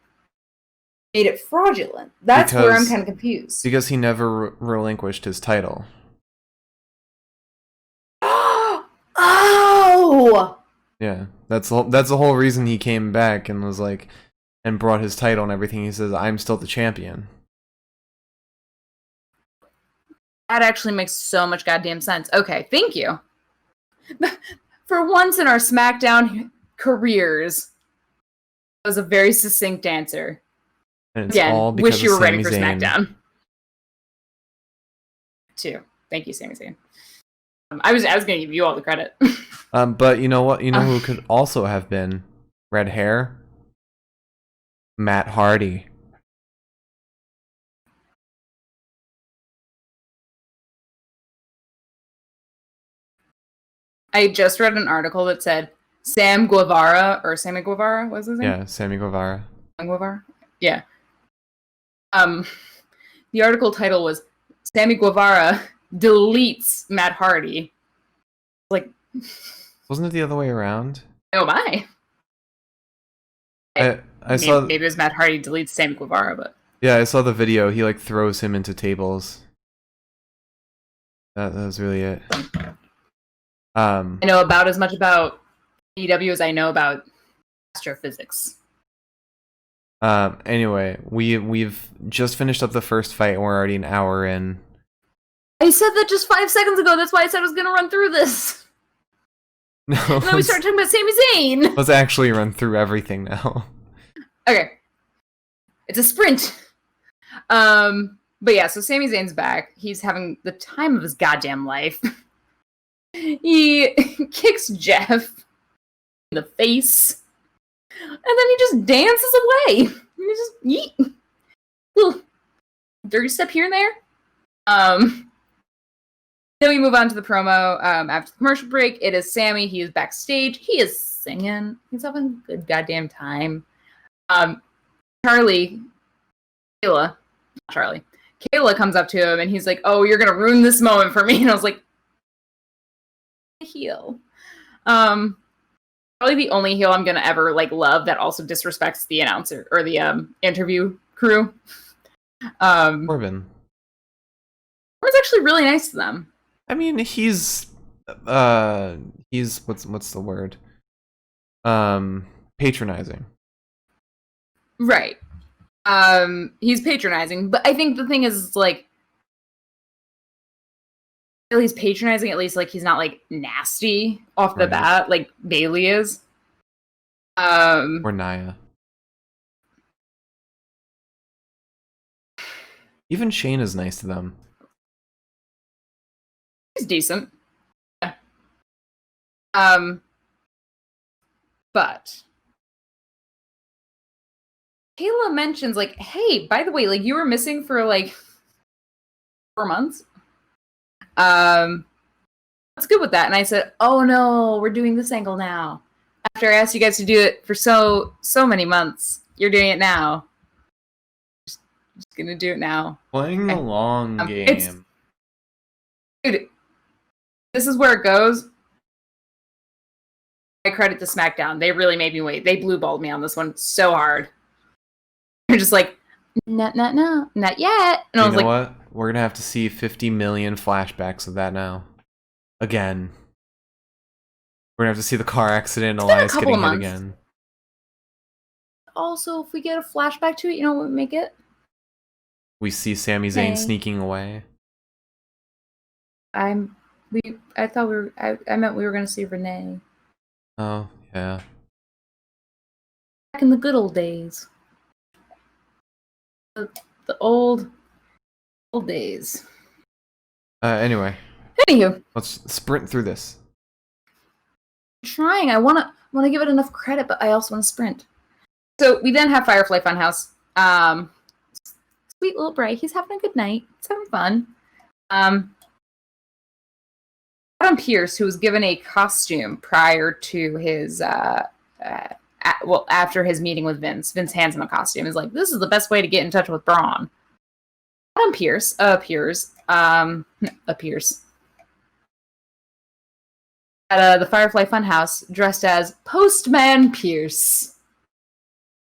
made it fraudulent? That's where I'm kind of confused. Because he never relinquished his title. Oh! Yeah, that's the whole reason he came back and was like, and brought his title and everything. He says, "I'm still the champion." That actually makes so much goddamn sense. Okay, thank you. For once in our SmackDown careers, that was a very succinct answer. And it's all because wish you were ready for Sami Zayn. SmackDown. Too. Thank you, Sami Zayn. I was going to give you all the credit. But you know what? You know who could also have been red hair? Matt Hardy. I just read an article that said Sammy Guevara, what was his name? Yeah, Sammy Guevara. Guevara? Yeah. The article title was Sammy Guevara deletes Matt Hardy. Like, wasn't it the other way around? Oh my. I saw maybe it was Matt Hardy deletes Sammy Guevara, but yeah, I saw the video. He like throws him into tables. That was really it. I know about as much about AEW as I know about astrophysics. Anyway, we've just finished up the first fight and we're already an hour in. I said that just 5 seconds ago. That's why I said I was going to run through this. No, and then we started talking about Sami Zayn. Let's actually run through everything now. Okay. It's a sprint. But yeah, so Sami Zayn's back. He's having the time of his goddamn life. He kicks Jeff in the face. And then he just dances away. He just yeet. Little dirty step here and there. Then we move on to the promo. After the commercial break, it is Sami. He is backstage. He is singing. He's having a good goddamn time. Kayla comes up to him and he's like, "Oh, you're gonna ruin this moment for me." And I was like, heel. probably the only heel I'm gonna ever like love that also disrespects the announcer or the interview crew. Corbin. Corbin's actually really nice to them. I mean, he's what's the word? Patronizing. Right. He's patronizing, but I think the thing is like he's patronizing, at least like he's not like nasty off the bat like Bailey is. Or Nia. Even Shane is nice to them. He's decent. Yeah. But Kayla mentions like, hey, by the way, like you were missing for like 4 months. What's good with that? And I said, oh no, we're doing this angle now. After I asked you guys to do it for so many months, you're doing it now. Just gonna do it now. Playing the long game. Dude, this is where it goes. I credit to Smackdown. They really made me wait. They blue balled me on this one so hard. You're just like, no, not yet. And I was like, what? We're gonna have to see 50 million flashbacks of that now. Again. We're gonna have to see the car accident, Elias getting hit again. Also, if we get a flashback to it, you know what would make it? We see Sami Zayn sneaking away. I thought I meant we were gonna see Renee. Oh, yeah. Back in the good old days. The old days. Anyway. Anywho. Let's sprint through this. I'm trying. I wanna give it enough credit, but I also want to sprint. So we then have Firefly Funhouse. Sweet little Bray. He's having a good night. He's having fun. Adam Pearce, who was given a costume prior to his after his meeting with Vince hands him a costume. Is like, this is the best way to get in touch with Braun. Adam Pearce appears at the Firefly Funhouse dressed as Postman Pierce.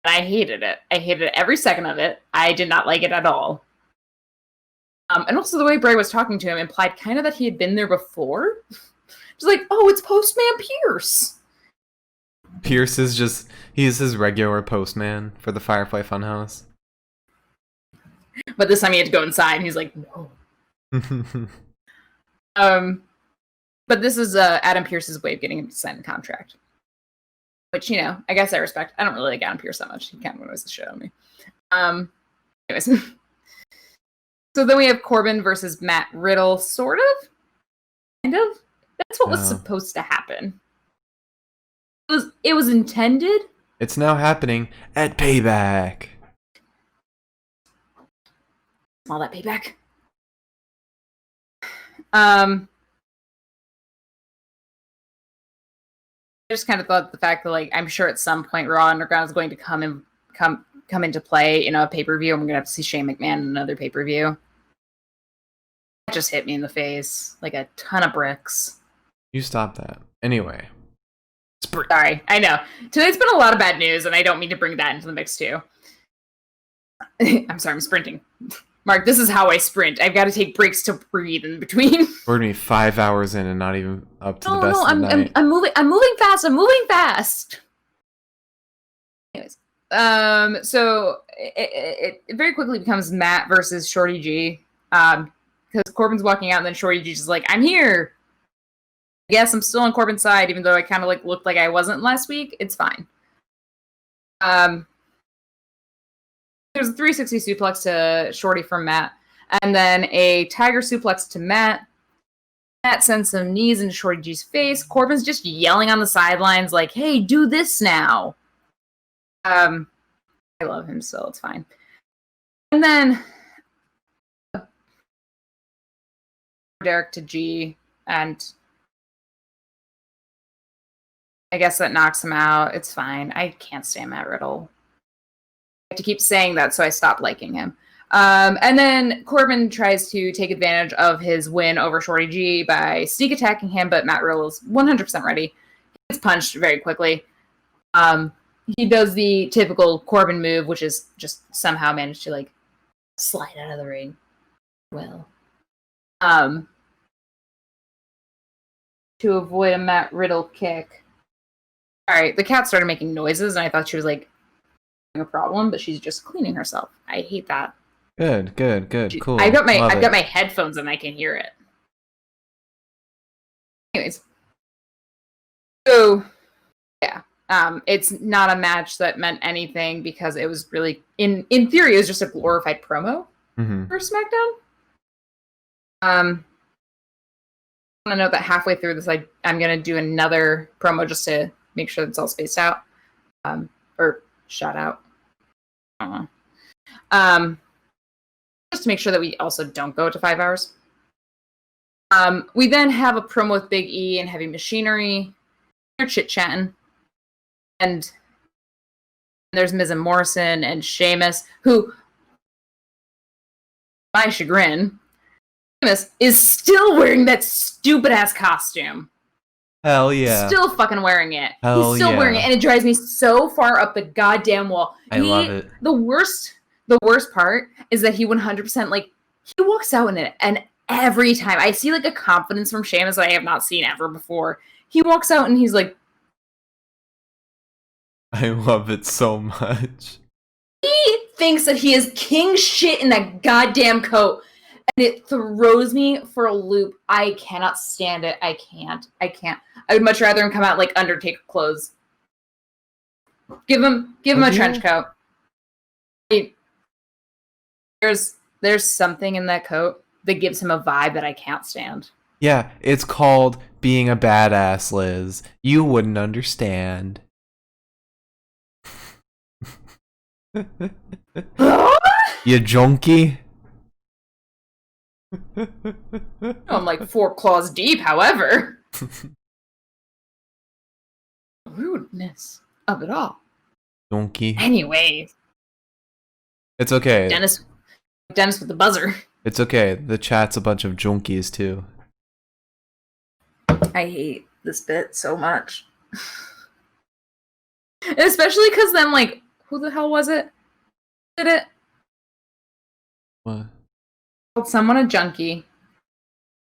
And I hated it. I hated every second of it. I did not like it at all. And also the way Bray was talking to him implied kind of that he had been there before. Just like, oh, it's Postman Pierce. Pierce is he's his regular postman for the Firefly Funhouse. But this time he had to go inside, and he's like, no. But this is Adam Pearce's way of getting him to sign the contract. Which, you know, I guess I respect. I don't really like Adam Pearce that much. He kind of annoys the shit out of me. Anyways. So then we have Corbin versus Matt Riddle, sort of? Kind of? That's what was supposed to happen. It was intended. It's now happening at Payback. All that Payback. I just kind of thought the fact that, like, I'm sure at some point Raw Underground is going to come into play in a pay-per-view, and we're going to have to see Shane McMahon in another pay-per-view. That just hit me in the face like a ton of bricks. You stop that. Anyway. Sorry, I know. Tonight's been a lot of bad news, and I don't mean to bring that into the mix, too. I'm sorry, I'm sprinting. Mark, this is how I sprint. I've got to take breaks to breathe in between. We're going to be 5 hours in and not even up to the best of the night. I'm moving fast. Anyways. So it very quickly becomes Matt versus Shorty G. Because Corbin's walking out, and then Shorty G's just like, I'm here. I guess I'm still on Corbin's side, even though I kind of like looked like I wasn't last week. It's fine. There's a 360 suplex to Shorty from Matt, and then a Tiger suplex to Matt. Matt sends some knees into Shorty G's face. Corbin's just yelling on the sidelines like, hey, do this now. I love him still. It's fine. And then Derek to G, and I guess that knocks him out. It's fine. I can't stand Matt Riddle. I have to keep saying that, so I stopped liking him. And then Corbin tries to take advantage of his win over Shorty G by sneak attacking him, but Matt Riddle is 100% ready. gets punched very quickly. He does the typical Corbin move, which is just somehow managed to like slide out of the ring. Well, to avoid a Matt Riddle kick. All right, the cat started making noises, and I thought she was like having a problem, but she's just cleaning herself. I hate that. Good, cool. I've got my headphones and I can hear it. Anyways, so yeah, it's not a match that meant anything because it was really in theory it was just a glorified promo for SmackDown. I want to note that halfway through this, I'm gonna do another promo just to make sure that it's all spaced out, or shot out. I don't know. Just to make sure that we also don't go to 5 hours. We then have a promo with Big E and Heavy Machinery. They're chit-chatting. And there's Miz and Morrison and Sheamus, who, by chagrin, Sheamus is still wearing that stupid-ass costume. Hell yeah. Still fucking wearing it. Hell He's still wearing it, and it drives me so far up the goddamn wall. I love it. The worst part is that he 100% like he walks out in it, and every time I see like a confidence from Sheamus that I have not seen ever before. He walks out and he's like, I love it so much. He thinks that he is king shit in that goddamn coat. And it throws me for a loop. I cannot stand it. I can't. I would much rather him come out like Undertaker clothes. Give him a trench coat. There's something in that coat that gives him a vibe that I can't stand. Yeah, it's called being a badass, Liz. You wouldn't understand. You junkie? I'm like 4 claws deep, however. Rudeness of it all. Junkie. Anyway. It's okay. Dennis with the buzzer. It's okay. The chat's a bunch of junkies too. I hate this bit so much. Especially because then, like, who the hell was it? Did it? What? Called someone a junkie. It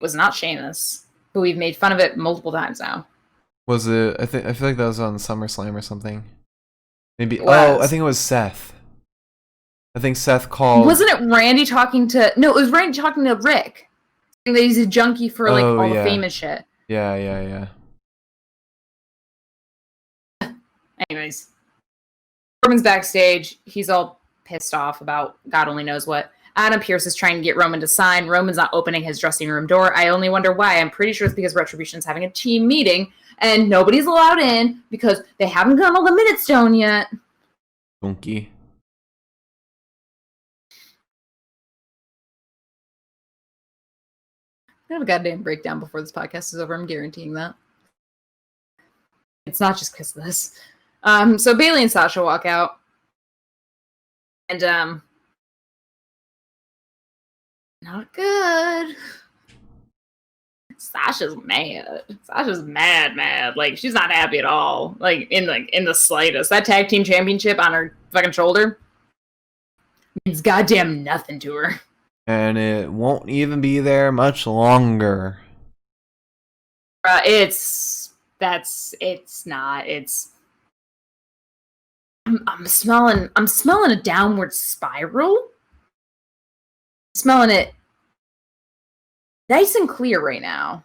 was not Sheamus, but we've made fun of it multiple times now. Was it? I feel like that was on SummerSlam or something. Maybe. Oh, I think it was Seth. I think Seth called. Wasn't it Randy talking to? No, it was Randy talking to Rick. Saying that he's a junkie for like all the famous shit. Yeah. Anyways, Roman's backstage. He's all pissed off about God only knows what. Adam Pearce is trying to get Roman to sign. Roman's not opening his dressing room door. I only wonder why. I'm pretty sure it's because Retribution's having a team meeting and nobody's allowed in because they haven't gotten all the minutes down yet. Donkey. I have a goddamn breakdown before this podcast is over. I'm guaranteeing that. It's not just because of this. So Bayley and Sasha walk out. And, not good. Sasha's mad. Sasha's mad. Like, she's not happy at all. Like, in the slightest. That tag team championship on her fucking shoulder means goddamn nothing to her. And it won't even be there much longer. I'm smelling a downward spiral. I'm smelling it nice and clear right now.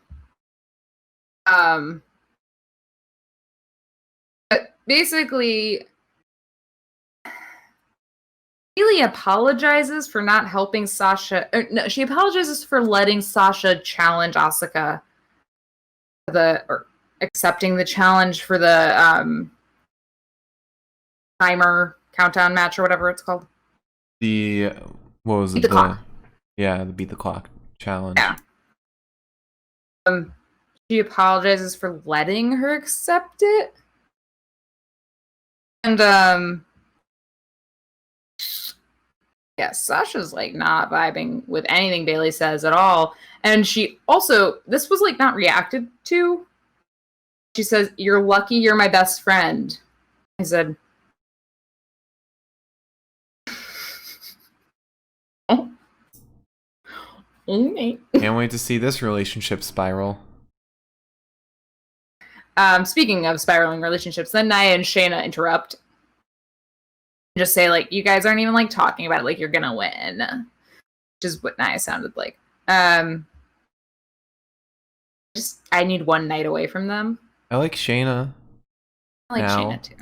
But basically, Bayley apologizes for not helping Sasha. No, she apologizes for letting Sasha challenge Asuka or accepting the challenge for the timer countdown match or whatever it's called. What was it? Beat the clock. Yeah, the beat the clock challenge. Yeah. She apologizes for letting her accept it. And yeah, Sasha's like not vibing with anything Bayley says at all. And she also, this was like not reacted to She says, "You're lucky you're my best friend." I said, "Oh, okay." Can't wait to see this relationship spiral. Speaking of spiraling relationships, then Nia and Shayna interrupt. Just say, like, you guys aren't even, like, talking about it like you're gonna win. Which is what Nia sounded like. I need one night away from them. I like Shayna. I like now. Shayna too.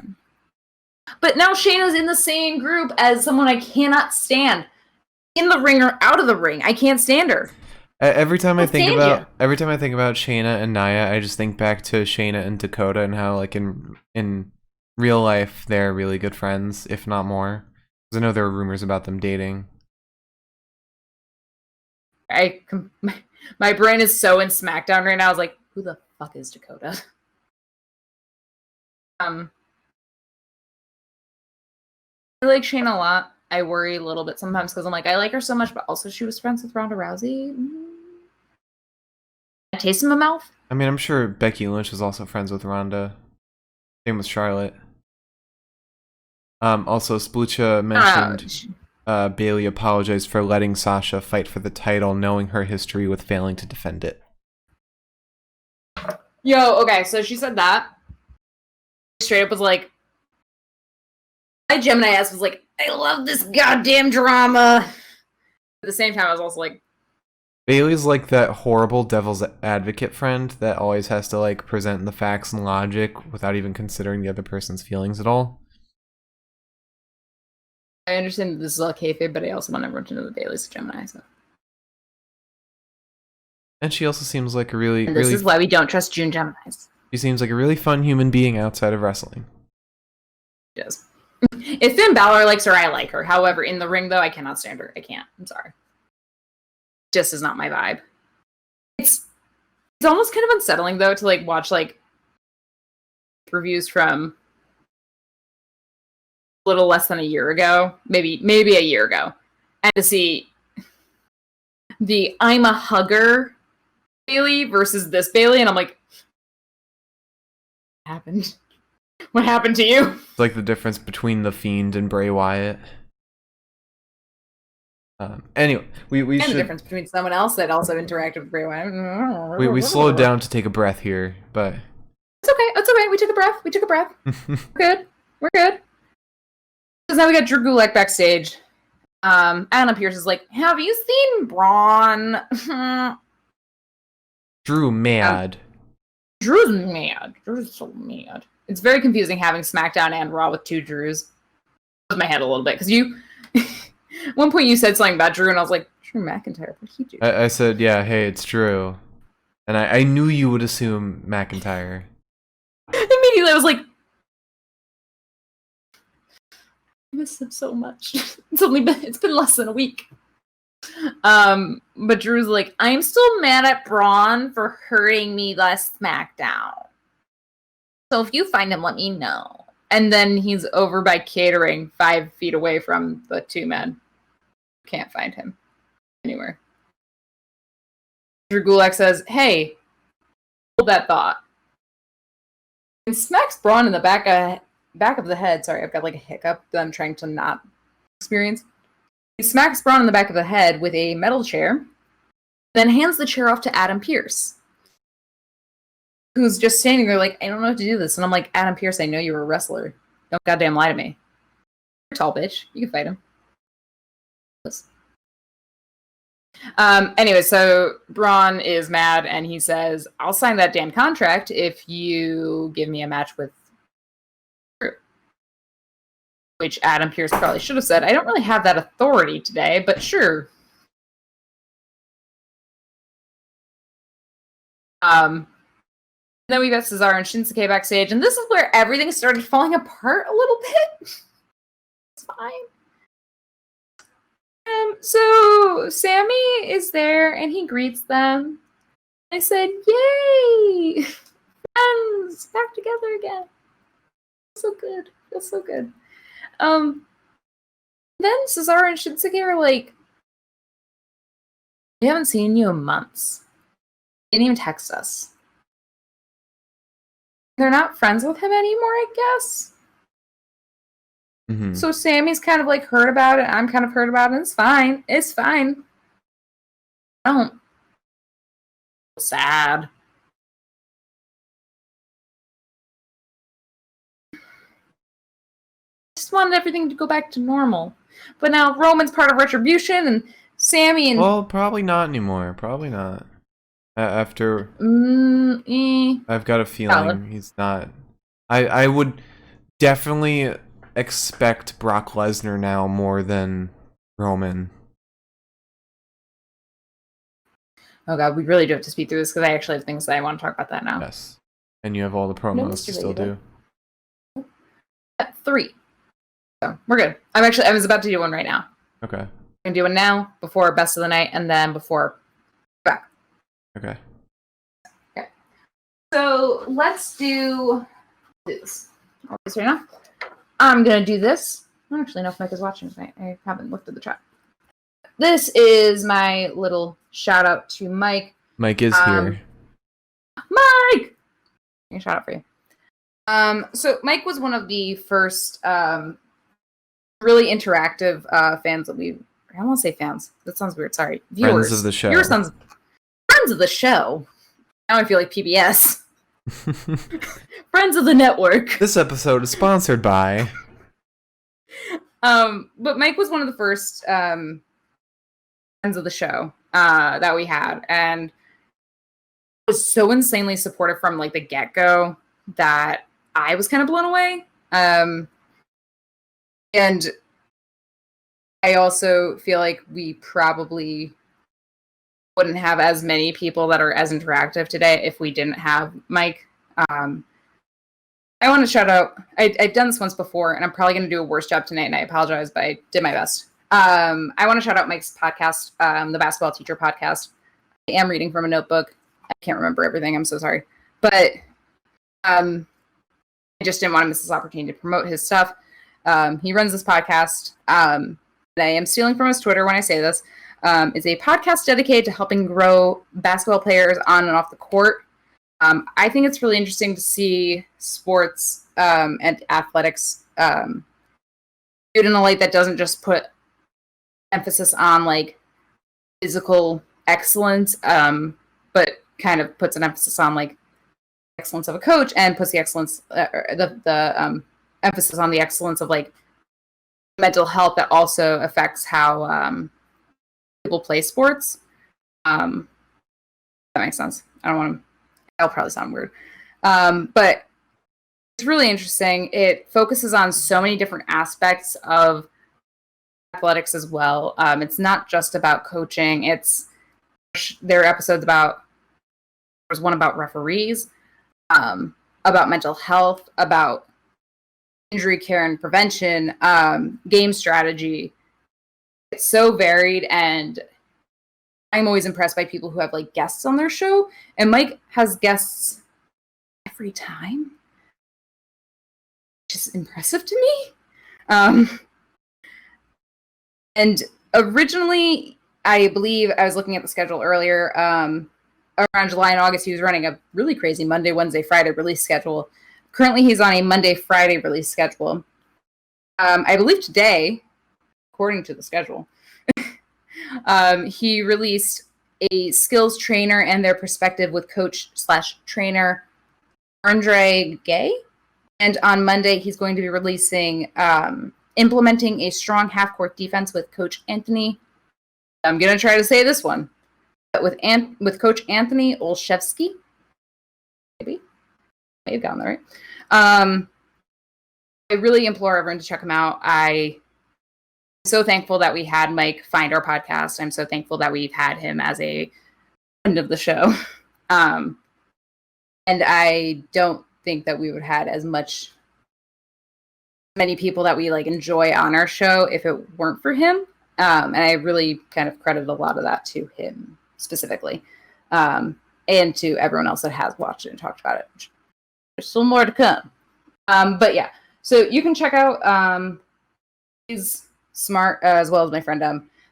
But now Shayna's in the same group as someone I cannot stand. In the ring or out of the ring. I can't stand her. Every time I think about Shayna and Nia, I just think back to Shayna and Dakota and how, like, in real life they're really good friends, if not more. Because I know there were rumors about them dating. My brain is so in Smackdown right now. I was like, who the fuck is Dakota? I like Shayna a lot. I worry a little bit sometimes because I'm like, I like her so much, but also she was friends with Ronda Rousey. A taste in my mouth. I mean, I'm sure Becky Lynch is also friends with Ronda. Same with Charlotte. Also, Splucha mentioned Bayley apologized for letting Sasha fight for the title, knowing her history with failing to defend it. Yo, okay, so she said that. Straight up was like, my Gemini ass was like, I love this goddamn drama. At the same time, I was also like, Bayley's like that horrible devil's advocate friend that always has to, like, present the facts and logic without even considering the other person's feelings at all. I understand that this is all kayfabe, but I also want everyone to know that Bayley's a Gemini. So. And she also seems like a really... And this is why we don't trust June Geminis. She seems like a really fun human being outside of wrestling. She does. If Finn Balor likes her, I like her. However, in the ring, though, I cannot stand her. I can't. I'm sorry. Just is not my vibe. It's almost kind of unsettling, though, to, like, watch, like, reviews from a little less than a year ago, maybe a year ago, and to see the I'm a hugger Bayley versus this Bayley, and I'm like, what happened? What happened to you? It's like the difference between The Fiend and Bray Wyatt. Anyway, we should... the difference between someone else that also interacted with Bray Wyatt. We slowed down to take a breath here, but... It's okay. It's okay. We took a breath. We're good. Because now we got Drew Gulak backstage. Adam Pearce is like, have you seen Braun? Drew mad. Drew's mad. Drew's so mad. It's very confusing having SmackDown and Raw with two Drews. It my head a little bit because you... At one point you said something about Drew and I was like, Drew McIntyre, what did he do? I said, yeah, hey, it's Drew. And I knew you would assume McIntyre. Immediately I was like, I miss him so much. It's been less than a week. But Drew's like, I'm still mad at Braun for hurting me last SmackDown. So if you find him, let me know. And then he's over by catering 5 feet away from the two men. Can't find him anywhere. Drew Gulak says, hey, hold that thought. And smacks Braun in the back of the head. Sorry, I've got like a hiccup that I'm trying to not experience. He smacks Braun in the back of the head with a metal chair, then hands the chair off to Adam Pearce, who's just standing there like, I don't know how to do this. And I'm like, Adam Pearce, I know you're a wrestler. Don't goddamn lie to me. You're a tall bitch. You can fight him. Anyway, so Braun is mad and he says, I'll sign that damn contract if you give me a match with Drew. Which Adam Pearce probably should have said, I don't really have that authority today, but sure. Then we got Cesaro and Shinsuke backstage, and this is where everything started falling apart a little bit. It's fine. So Sammy is there, and he greets them. I said, yay! Friends! Back together again. So good. Feels so good. Then Cesaro and Shinsuke are like, we haven't seen you in months. You didn't even text us. they're not friends with him anymore, I guess. Mm-hmm. So Sammy's kind of like heard about it. I'm kind of heard about it. It's fine. It's fine. I don't feel sad. Just wanted everything to go back to normal. But now Roman's part of Retribution, and Sammy and... Well, probably not anymore. Probably not. After... I've got a feeling he's not... I would definitely expect Brock Lesnar now more than Roman. Oh god, we really do have to speed through this because I actually have things that I want to talk about that now. Yes. And you have all the promos to still do. 3. So we're good. I was about to do one right now. Okay. I'm gonna do one now before Best of the Night and then before back. Okay. Okay. So let's do this. I'll do this right now. I'm gonna do this. I don't actually know if Mike is watching tonight. I haven't looked at the chat. This is my little shout out to Mike. Mike is here. Mike! A shout out for you. So Mike was one of the first really interactive fans that we... I don't want to say fans. That sounds weird. Sorry. Viewers. Friends of the show. Friends of the show. Now I feel like PBS. Friends of the network. This episode is sponsored by... But Mike was one of the first friends of the show that we had, and was so insanely supportive from like the get-go that I was kind of blown away. And I also feel like we probably wouldn't have as many people that are as interactive today if we didn't have Mike. I want to shout out, I've done this once before, and I'm probably going to do a worse job tonight, and I apologize, but I did my best. I want to shout out Mike's podcast, the Basketball Teacher Podcast. I am reading from a notebook. I can't remember everything. I'm so sorry. But I just didn't want to miss this opportunity to promote his stuff. He runs this podcast. I am stealing from his Twitter when I say this. It's a podcast dedicated to helping grow basketball players on and off the court. I think it's really interesting to see sports and athletics viewed in a light that doesn't just put emphasis on like physical excellence, but kind of puts an emphasis on like excellence of a coach and puts the excellence, the emphasis on the excellence of like mental health that also affects how people play sports. That makes sense. I don't want to. That'll probably sound weird. But it's really interesting. It focuses on so many different aspects of athletics as well. It's not just about coaching. There are episodes about, there's one about referees, about mental health, about injury care and prevention, game strategy. It's so varied, and I'm always impressed by people who have like guests on their show, and Mike has guests every time, which is impressive to me. And originally, I believe I was looking at the schedule earlier, around July and August, he was running a really crazy Monday, Wednesday, Friday release schedule. Currently, he's on a Monday, Friday release schedule. I believe today, according to the schedule, he released a skills trainer and their perspective with coach/trainer Andre Gay. And on Monday, he's going to be releasing implementing a strong half-court defense with Coach Anthony. I'm going to try to say this one. But with Coach Anthony Olszewski. Maybe. May have gotten that right. I really implore everyone to check him out. I'm so thankful that we had Mike find our podcast. I'm so thankful that we've had him as a friend of the show. And I don't think that we would have had many people that we like enjoy on our show if it weren't for him. And I really kind of credit a lot of that to him specifically. And to everyone else that has watched it and talked about it. There's still more to come. But yeah, so you can check out he's smart as well as my friend.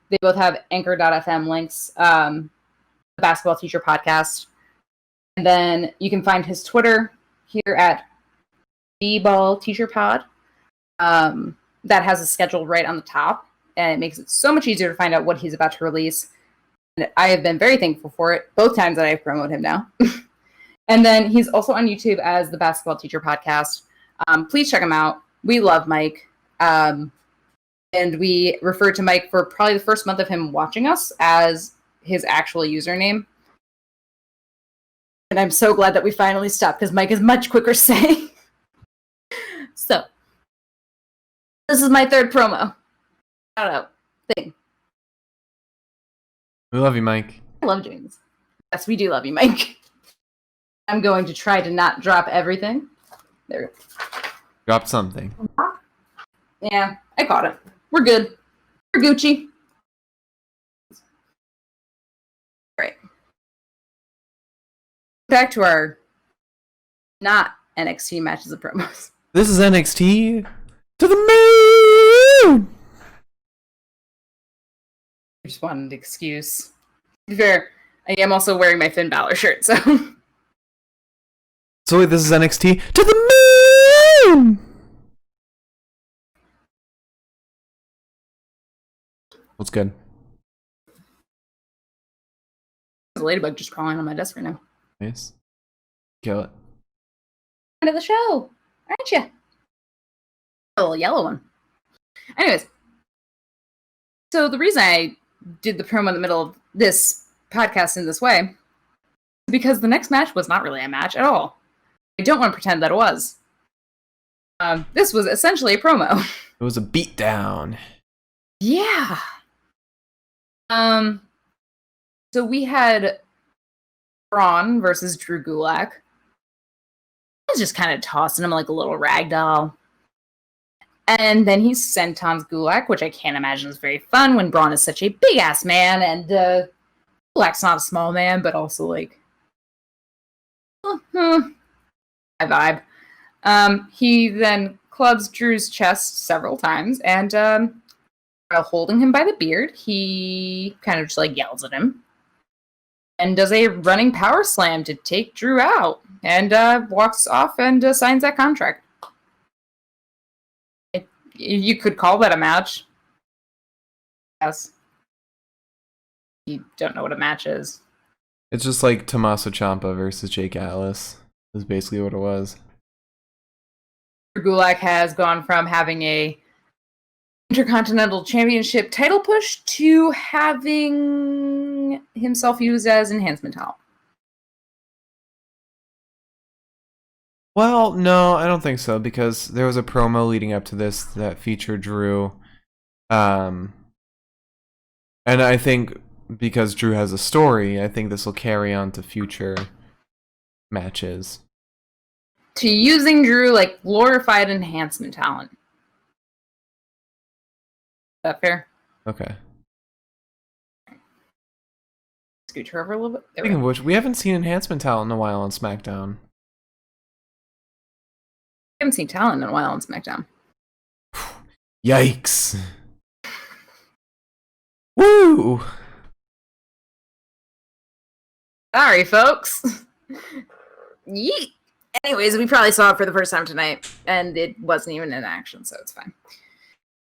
They both have anchor.fm links, the Basketball Teacher Podcast. And then you can find his Twitter here at D-Ball Teacher Pod that has a schedule right on the top, and it makes it so much easier to find out what he's about to release. And I have been very thankful for it both times that I've promoted him now. And then he's also on YouTube as the Basketball Teacher Podcast. Please check him out. We love Mike. And we refer to Mike for probably the first month of him watching us as his actual username. And I'm so glad that we finally stopped because Mike is much quicker saying. So, this is my third promo. Shout out thing. We love you, Mike. I love doing this. Yes, we do love you, Mike. I'm going to try to not drop everything. There we go. Dropped something. Yeah, I caught it. We're good. We're Gucci. All right. Back to our not NXT matches of promos. This is NXT to the moon! I just wanted an excuse. To be fair, I am also wearing my Finn Balor shirt, so... So wait, this is NXT to the moon! What's good? There's a ladybug just crawling on my desk right now. Nice. Kill it. End of the show, aren't you? A little yellow one. Anyways, so the reason I did the promo in the middle of this podcast in this way is because the next match was not really a match at all. I don't want to pretend that it was. This was essentially a promo. It was a beatdown. Yeah. So we had Braun versus Drew Gulak. I was just kind of tossing him like a little rag doll. And then he sentons Gulak, which I can't imagine is very fun when Braun is such a big-ass man, and Gulak's not a small man, but also, like, I vibe. He then clubs Drew's chest several times, and while holding him by the beard, he kind of just, like, yells at him. And does a running power slam to take Drew out. And walks off and signs that contract. You could call that a match. Yes. You don't know what a match is. It's just like Tommaso Ciampa versus Jake Atlas. Is basically what it was. Gulak has gone from having a Intercontinental Championship title push to having himself used as enhancement talent. Well, no, I don't think so, because there was a promo leading up to this that featured Drew. And I think because Drew has a story, I think this will carry on to future matches. To using Drew like glorified enhancement talent. Is that fair? Okay. Scoot her over a little bit. There we Speaking go. of which, we haven't seen enhancement talent in a while on Smackdown. I haven't seen talent in a while on SmackDown. Yikes. Woo! Sorry, folks. Yeet. Anyways, we probably saw it for the first time tonight, and it wasn't even in action, so it's fine.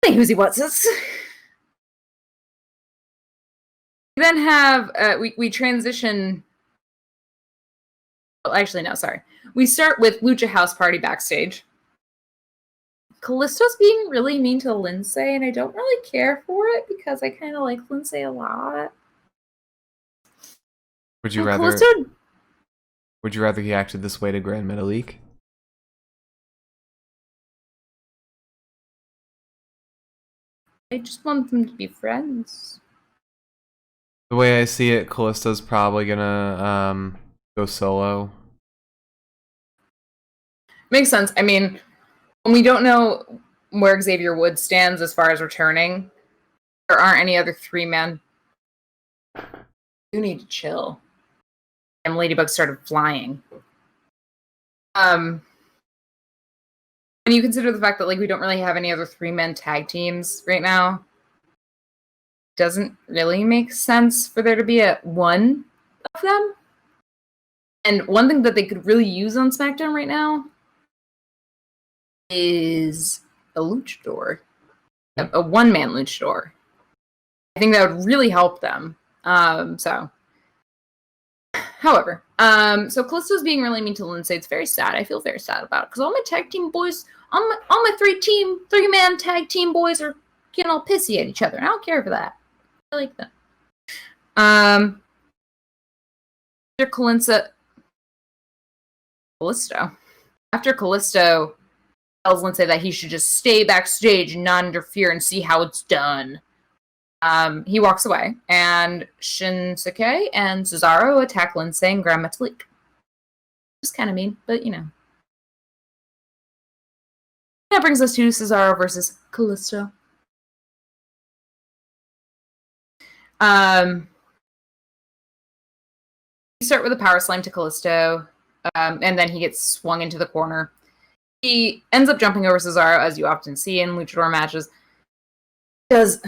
Hey, who's he what's this? We then have we transition. Well, actually, no, sorry. We start with Lucha House Party backstage. Callisto's being really mean to Lindsay, and I don't really care for it because I kind of like Lindsay a lot. Would you rather he acted this way to Grand Metalik? I just want them to be friends. The way I see it, Callisto's probably gonna go solo. Makes sense. I mean, when we don't know where Xavier Woods stands as far as returning, there aren't any other three men. You need to chill. And Ladybug started flying. When you consider the fact that like we don't really have any other three-man tag teams right now, doesn't really make sense for there to be one of them. And one thing that they could really use on SmackDown right now is a luchador, a one-man luchador. I think that would really help them. However, so Callisto's being really mean to Lindsay. It's very sad. I feel very sad about it because all my tag team boys, all my three-man tag team boys are getting all pissy at each other. I don't care for that. I like that. After Callisto tells Lindsay that he should just stay backstage and not interfere and see how it's done. He walks away, and Shinsuke and Cesaro attack Lindsay and grab Metalik. Just kind of mean, but you know. That brings us to Cesaro versus Callisto. We start with a power slam to Callisto, and then he gets swung into the corner. He ends up jumping over Cesaro, as you often see in luchador matches. He does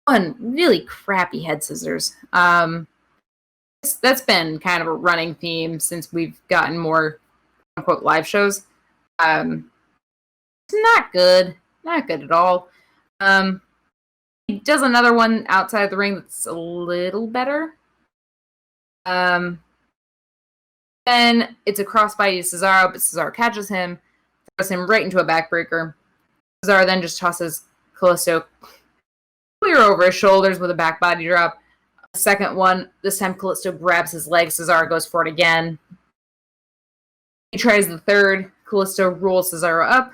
one really crappy head scissors. That's been kind of a running theme since we've gotten more quote-unquote live shows. It's not good. Not good at all. He does another one outside the ring that's a little better. Then it's a crossbody to Cesaro, but Cesaro catches him, throws him right into a backbreaker. Cesaro then just tosses Callisto clear over his shoulders with a back body drop. A second one, this time Callisto grabs his leg. Cesaro goes for it again. He tries the third. Callisto rolls Cesaro up.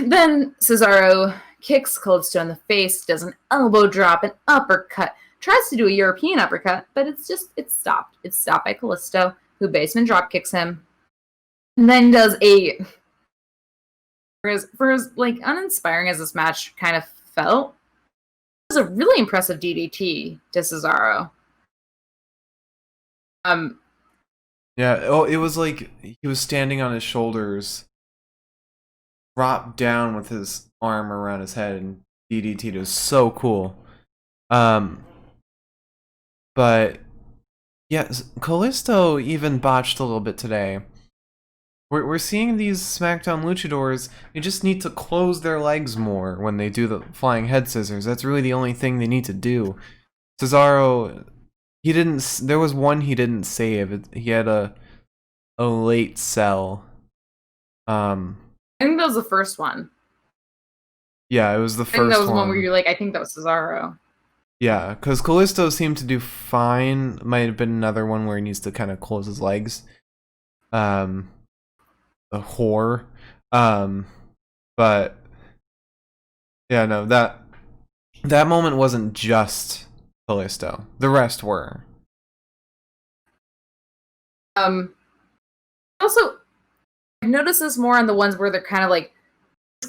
Then Cesaro kicks Callisto in the face, does an elbow drop, an uppercut. Tries to do a European uppercut, but it's stopped. It's stopped by Callisto, who basement drop kicks him. And then does for as like uninspiring as this match kind of felt, it was a really impressive DDT to Cesaro. Yeah, it was like he was standing on his shoulders, dropped down with his arm around his head, and DDT. It was so cool. But yes, Callisto even botched a little bit today. We're seeing these SmackDown luchadors, they just need to close their legs more when they do the flying head scissors. That's really the only thing they need to do. Cesaro, there was one he didn't save. He had a late sell. I think that was the first one. Yeah, it was the first one. I think that was one where you're like, I think that was Cesaro. Yeah, because Callisto seemed to do fine. Might have been another one where he needs to kind of close his legs. A whore. But yeah, no, that moment wasn't just Callisto. The rest were. Also, I've noticed this more on the ones where they're kind of like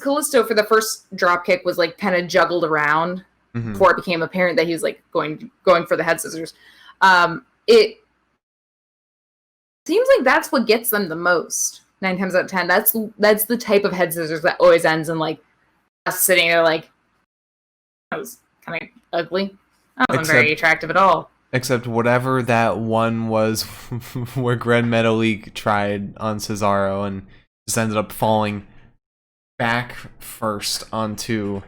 Callisto for the first drop kick was like kind of juggled around before it became apparent that he was like going for the head scissors. It seems like that's what gets them the most. 9 times out of 10, that's the type of head scissors that always ends in like us sitting there like that was kind of ugly. That wasn't very attractive at all. Except whatever that one was where Grand Metalik tried on Cesaro and just ended up falling back first onto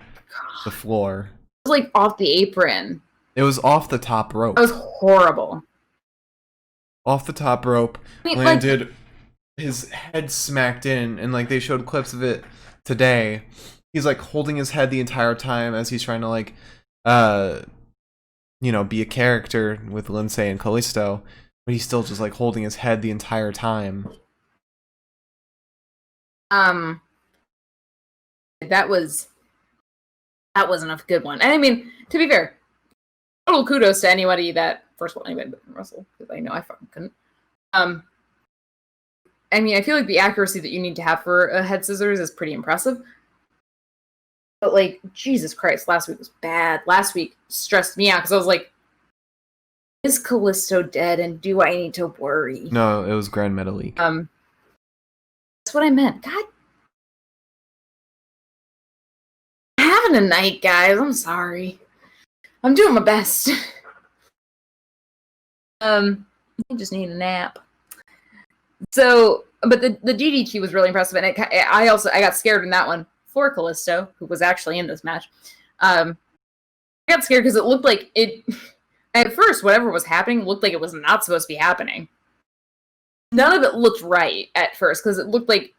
the floor. It was like off the apron. It was off the top rope. It was horrible. Off the top rope, landed, his head smacked in, and like they showed clips of it today. He's like holding his head the entire time as he's trying to like be a character with Lindsay and Callisto, but he's still just like holding his head the entire time. That wasn't a good one. And I mean, to be fair, total kudos to anybody that first of all anybody but Russell, because I know I fucking couldn't. I mean, I feel like the accuracy that you need to have for a head scissors is pretty impressive. But like, Jesus Christ, last week was bad. Last week stressed me out because I was like, is Callisto dead and do I need to worry? No, it was Grand Metalik. That's what I meant. God. I'm having a night, guys. I'm sorry. I'm doing my best. I just need a nap. So, but the DDT was really impressive, and I got scared in that one for Kalisto, who was actually in this match. I got scared because it looked like it. At first, whatever was happening looked like it was not supposed to be happening. None of it looked right at first because it looked like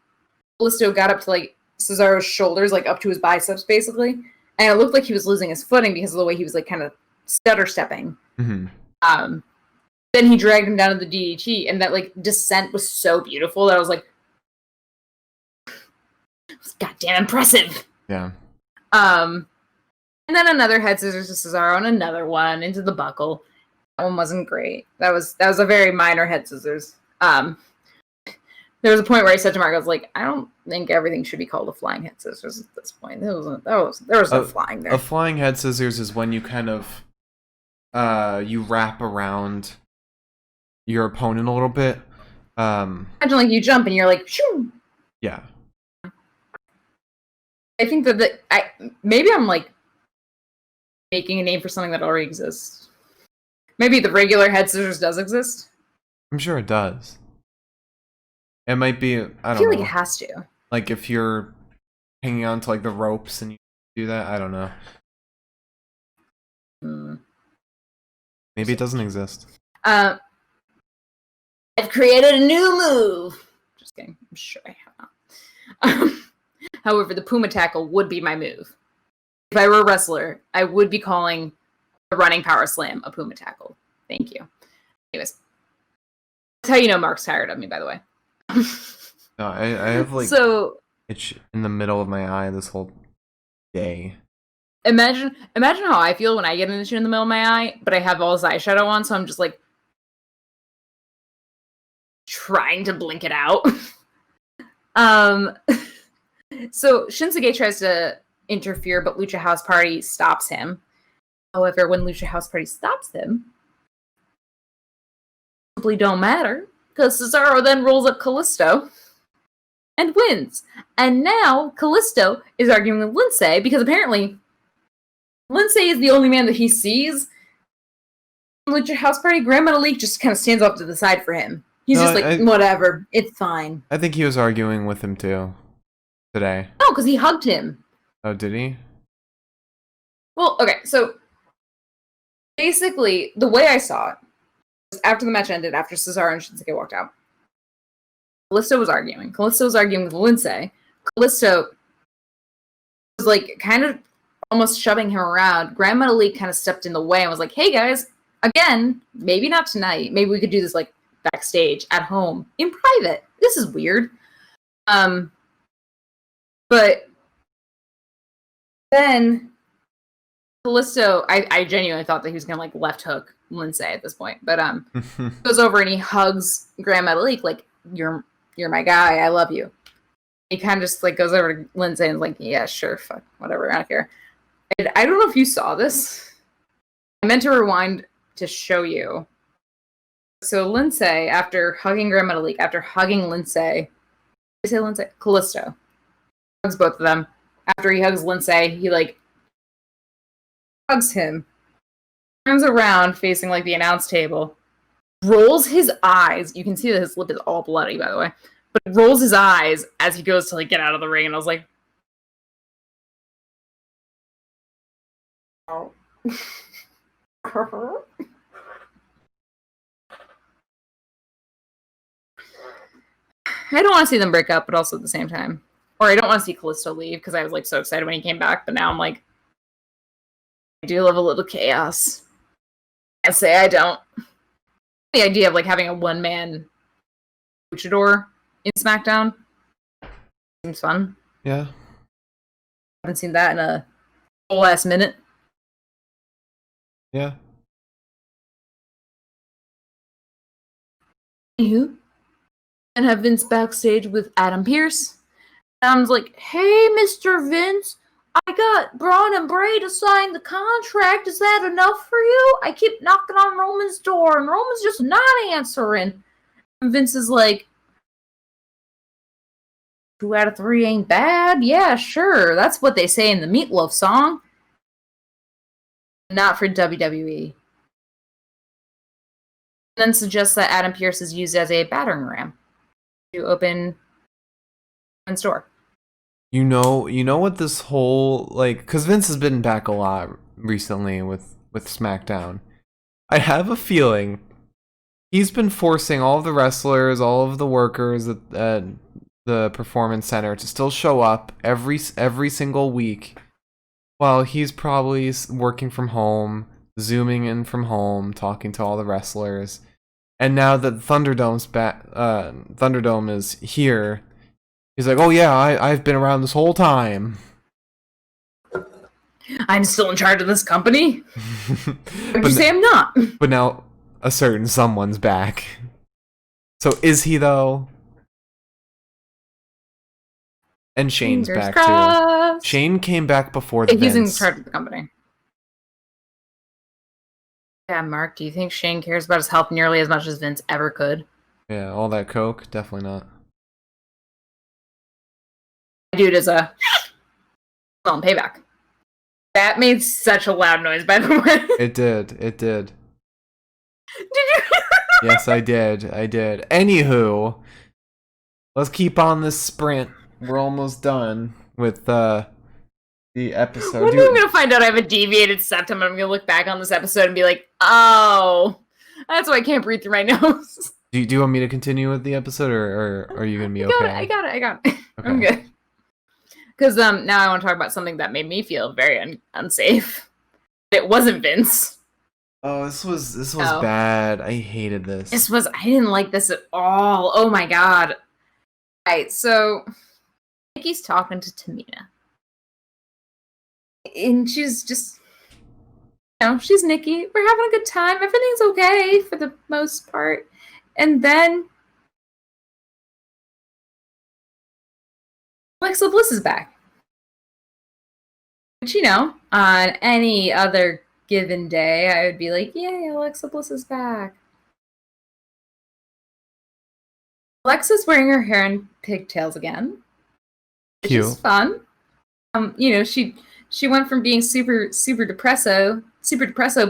Kalisto got up to like Cesaro's shoulders, like up to his biceps, basically, and it looked like he was losing his footing because of the way he was like kind of stutter stepping. Mm-hmm. Then he dragged him down to the DDT, and that like descent was so beautiful that I was like, "Goddamn impressive!" Yeah. And then another head scissors to Cesaro, and another one into the buckle. That one wasn't great. That was a very minor head scissors. There was a point where I said to Mark, I was like, I don't think everything should be called a flying head scissors at this point. There was no flying there. A flying head scissors is when you kind of you wrap around your opponent a little bit. Imagine like you jump and you're like, shoo. Yeah. I think that maybe I'm like making a name for something that already exists. Maybe the regular head scissors does exist. I'm sure it does. It might be. I feel know. Like it has to. Like if you're hanging on to like the ropes and you do that, I don't know. Maybe it doesn't exist. I've created a new move. Just kidding. I'm sure I have not. However, the Puma tackle would be my move. If I were a wrestler, I would be calling a running power slam a Puma tackle. Thank you. Anyways, that's how you know Mark's tired of me, by the way. No, I have like itch in the middle of my eye this whole day. Imagine how I feel when I get an itch in the middle of my eye, but I have all this eyeshadow on, so I'm just like trying to blink it out. So Shinsuke tries to interfere, but Lucha House Party stops him. However, when Lucha House Party stops him, simply don't matter, because Cesaro then rolls up Kalisto and wins. And now Kalisto is arguing with Lindsay because apparently Lindsay is the only man that he sees. Lucha House Party, Grand Metalik just kind of stands off to the side for him. He's just like, whatever, it's fine. I think he was arguing with him too today. No, because he hugged him. Oh, did he? Well, okay, so basically, the way I saw it was after the match ended, after Cesaro and Shinsuke walked out, Kalisto was arguing. Kalisto was arguing with Lindsay. Kalisto was like kind of almost shoving him around. Grand Metalik kind of stepped in the way and was like, hey guys, again, maybe not tonight. Maybe we could do this like backstage at home in private. This is weird. But then Kalisto, I genuinely thought that he was gonna like left hook Lindsay at this point, but goes over and he hugs Grand Metalik like, you're my guy, I love you. He kind of just like goes over to Lindsay and is like, yeah, sure, fuck, whatever, I don't care. And I don't know if you saw this. I meant to rewind to show you. So Lindsay, after hugging Grand Metalik, after hugging Lindsay, I say Lindsay, Kalisto hugs both of them. After he hugs Lindsay, he like hugs him, turns around facing like the announce table, rolls his eyes. You can see that his lip is all bloody, by the way, but rolls his eyes as he goes to like get out of the ring. And I was like, oh. I don't want to see them break up, but also at the same time. Or I don't want to see Kalisto leave, because I was like so excited when he came back, but now I'm like, I do love a little chaos. I say I don't. The idea of like having a one-man luchador in Smackdown seems fun. Yeah. Haven't seen that in a whole ass minute. Yeah. Anywho, and have Vince backstage with Adam Pearce. Adam's like, hey, Mr. Vince, I got Braun and Bray to sign the contract. Is that enough for you? I keep knocking on Roman's door, and Roman's just not answering. And Vince is like, 2 out of 3 ain't bad. Yeah, sure. That's what they say in the Meatloaf song. Not for WWE. then suggests that Adam Pearce is used as a battering ram to open a store. You know what this whole, like, because Vince has been back a lot recently with Smackdown. I have a feeling he's been forcing all of the wrestlers, all of the workers at the performance center to still show up every single week, while he's probably working from home, zooming in from home, talking to all the wrestlers. And now that Thunderdome is here, he's like, "Oh yeah, I've been around this whole time. I'm still in charge of this company." Would you say I'm not? But now a certain someone's back. So is he though? And Shane's Fingers back crossed. too. Shane came back before He's Vince. in charge of the company. Yeah, Mark, do you think Shane cares about his health nearly as much as Vince ever could? Yeah, all that coke, definitely not. Dude is a well, Payback. That made such a loud noise, by the way. It did. Did you? Yes, I did. Anywho, let's keep on this sprint. We're almost done with the episode. When am I gonna find out I have a deviated septum? I'm gonna look back on this episode and be like, "Oh, that's why I can't breathe through my nose." Do you want me to continue with the episode, or are you gonna be okay? I got it. Okay. I'm good. Because now I want to talk about something that made me feel very unsafe. It wasn't Vince. Oh, this was bad. I hated this. I didn't like this at all. Oh my god. Alright, so Nikki's talking to Tamina. And she's just, she's Nikki. We're having a good time. Everything's okay for the most part. And then Alexa Bliss is back. Which, on any other given day, I would be like, yay, Alexa Bliss is back. Alexa's wearing her hair in pigtails again. Which is fun. She went from being super depresso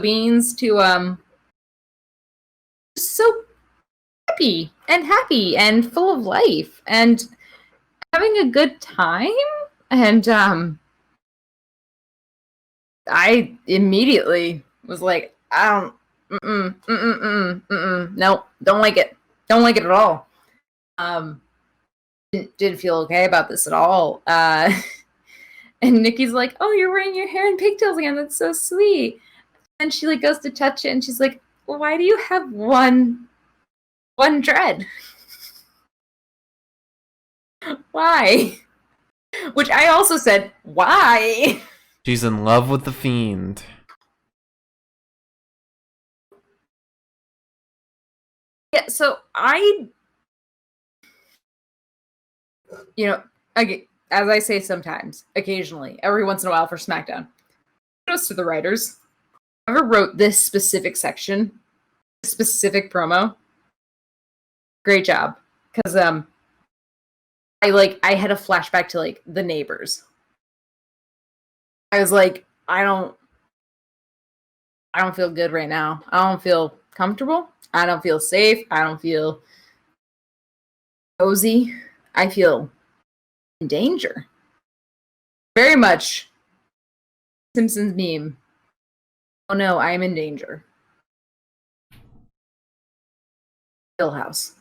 beans to so happy and full of life and having a good time. And I immediately was like, nope, don't like it at all. Didn't feel okay about this at all. And Nikki's like, "Oh, you're wearing your hair in pigtails again. That's so sweet." And she goes to touch it, and she's like, well, "Why do you have one dread?" Why? Which I also said, why? She's in love with the Fiend. Yeah, so as I say sometimes, occasionally, every once in a while for SmackDown, kudos to the writers. Whoever wrote this specific section, this specific promo, great job. Because I had a flashback to the Neighbors. I was like, I don't feel good right now. I don't feel comfortable. I don't feel safe. I don't feel cozy. I feel in danger. Very much Simpsons meme. Oh no, I am in danger. Millhouse.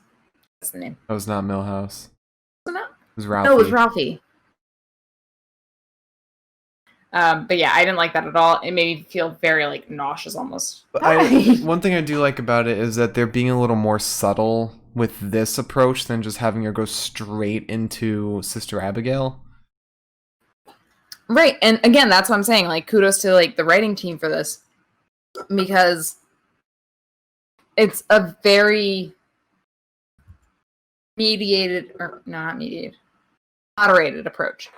That's the name. That was not Millhouse. Was it not? It was Ralphie. No, it was Ralphie. But yeah, I didn't like that at all. It made me feel very nauseous almost. But one thing I do like about it is that they're being a little more subtle with this approach than just having her go straight into Sister Abigail. Right, and again, that's what I'm saying. Kudos to the writing team for this, because it's a very moderated approach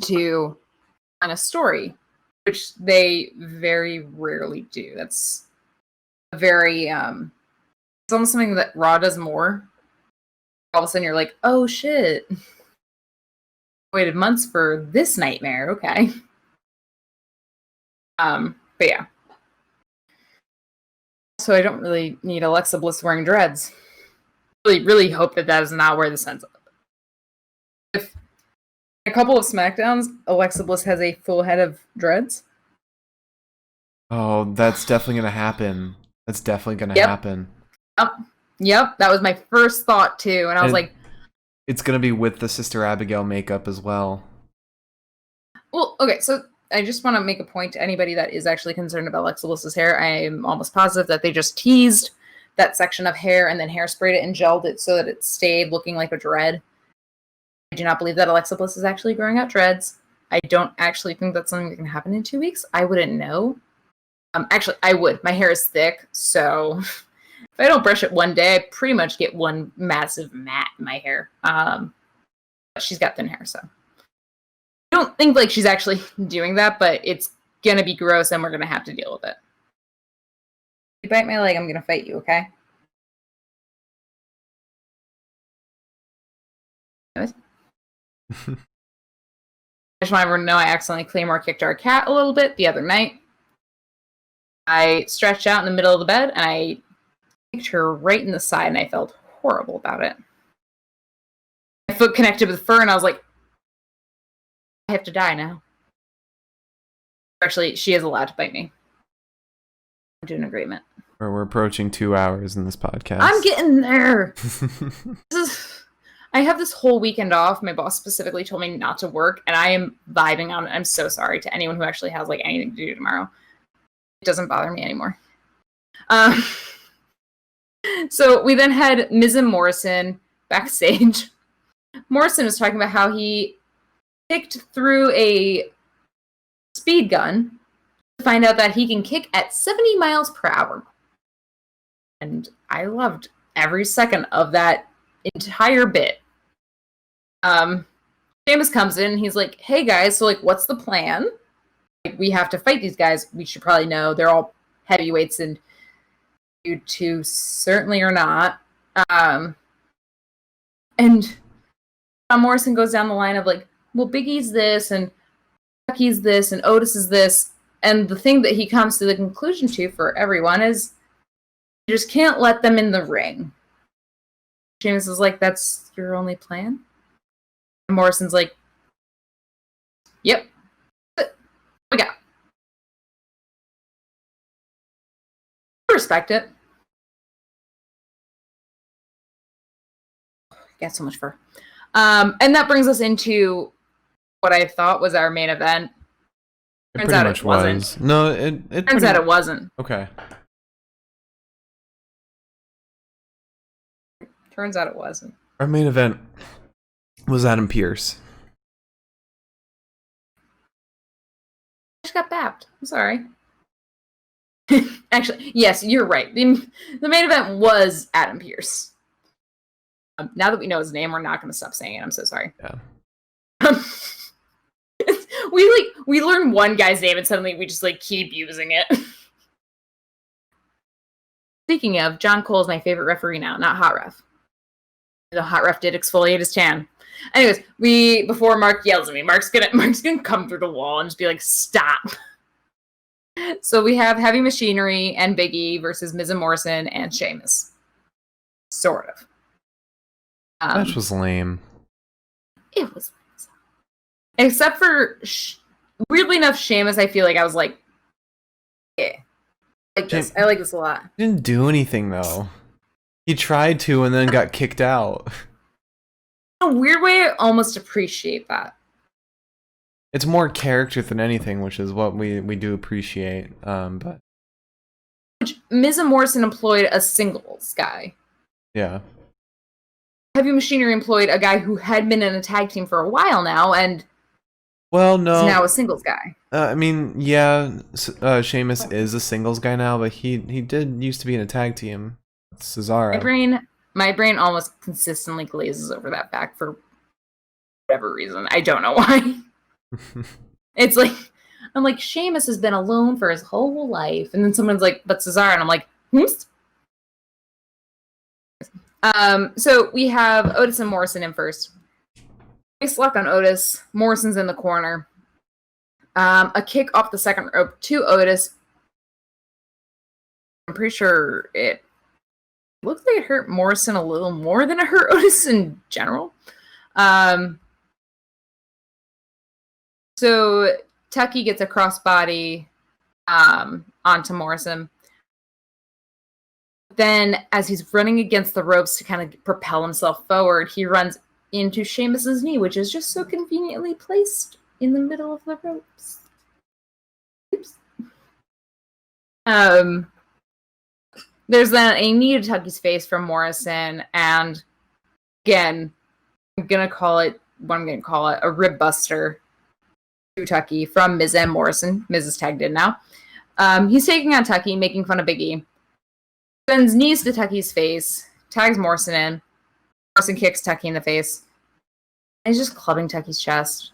to on a story, which they very rarely do. That's a very it's almost something that Raw does more. All of a sudden you're like, oh shit, waited months for this nightmare. Okay. But yeah, So I don't really need Alexa Bliss wearing dreads. Really hope that is not where this ends up. If a couple of Smackdowns, Alexa Bliss has a full head of dreads. Oh, that's definitely gonna happen. That's definitely gonna happen. Yep, that was my first thought too, and I was like, it's gonna be with the Sister Abigail makeup as well. Well, okay, so I just want to make a point to anybody that is actually concerned about Alexa Bliss's hair. I am almost positive that they just teased that section of hair and then hairsprayed it and gelled it so that it stayed looking like a dread. I do not believe that Alexa Bliss is actually growing out dreads. I don't actually think that's something that can happen in 2 weeks. I wouldn't know. Actually, I would. My hair is thick, so if I don't brush it one day, I pretty much get one massive mat in my hair. But she's got thin hair, so I don't think like she's actually doing that, but it's gonna be gross and we're gonna have to deal with it. If you bite my leg, I'm gonna fight you, okay? I just want everyone to know I accidentally Claymore kicked our cat a little bit the other night. I stretched out in the middle of the bed and I kicked her right in the side and I felt horrible about it. My foot connected with fur and I was like, I have to die now. Actually, she is allowed to bite me. I'm doing an agreement. We're approaching 2 hours in this podcast. I'm getting there. I have this whole weekend off. My boss specifically told me not to work, and I am vibing on it. I'm so sorry to anyone who actually has like anything to do tomorrow. It doesn't bother me anymore. So we then had Miz and Morrison backstage. Morrison was talking about how he kicked through a speed gun to find out that he can kick at 70 miles per hour. And I loved every second of that entire bit. Sheamus comes in and he's like, hey guys, so like what's the plan? Like, we have to fight these guys. We should probably know they're all heavyweights and you two certainly are not. And John Morrison goes down the line of like, well, Big E's this and Becky's this and Otis is this. And the thing that he comes to the conclusion to for everyone is you just can't let them in the ring. Sheamus is like, that's your only plan? And Morrison's like, yep. We got. I respect it. Got so much fur. And that brings us into what I thought was our main event. Turns out it wasn't. No, it turns out it wasn't. Okay. Turns out it wasn't. Our main event was Adam Pearce. I just got bapped. I'm sorry. Actually, yes, you're right. The main event was Adam Pearce. Now that we know his name, we're not going to stop saying it. I'm so sorry. Yeah. We learn one guy's name and suddenly we just like keep using it. Speaking of, John Cole is my favorite referee now, not Hot Ref. The Hot Ref did exfoliate his tan. Anyways, before Mark yells at me, Mark's gonna come through the wall and just be like, stop. So we have Heavy Machinery and Big E versus Miz and Morrison and Sheamus. Sort of. That was lame. It was lame. Except for, weirdly enough, Sheamus, I feel like I was like, yeah. I like this. I like this a lot. He didn't do anything, though. He tried to and then got kicked out. In a weird way, I almost appreciate that. It's more character than anything, which is what we do appreciate. But Miz and Morrison employed a singles guy. Yeah. Heavy Machinery employed a guy who had been in a tag team for a while now, and well, no, is now a singles guy. I mean, yeah, Sheamus is a singles guy now, but he did used to be in a tag team. Cesaro. My brain almost consistently glazes over that fact for whatever reason. I don't know why. It's like, I'm like, Sheamus has been alone for his whole life. And then someone's like, but Cesaro. And I'm like, So we have Otis and Morrison in first. Nice luck on Otis. Morrison's in the corner. A kick off the second rope to Otis. I'm pretty sure it looks like it hurt Morrison a little more than it hurt Otis in general. So Tucky gets a crossbody onto Morrison. Then, as he's running against the ropes to kind of propel himself forward, he runs into Sheamus's knee, which is just so conveniently placed in the middle of the ropes. Oops. There's then a knee to Tucky's face from Morrison, and again, I'm gonna call it a rib buster to Tucky from Miz and Morrison. Miz is tagged in now. He's taking on Tucky, making fun of Big E. Sends knees to Tucky's face, tags Morrison in. Morrison kicks Tucky in the face. And he's just clubbing Tucky's chest.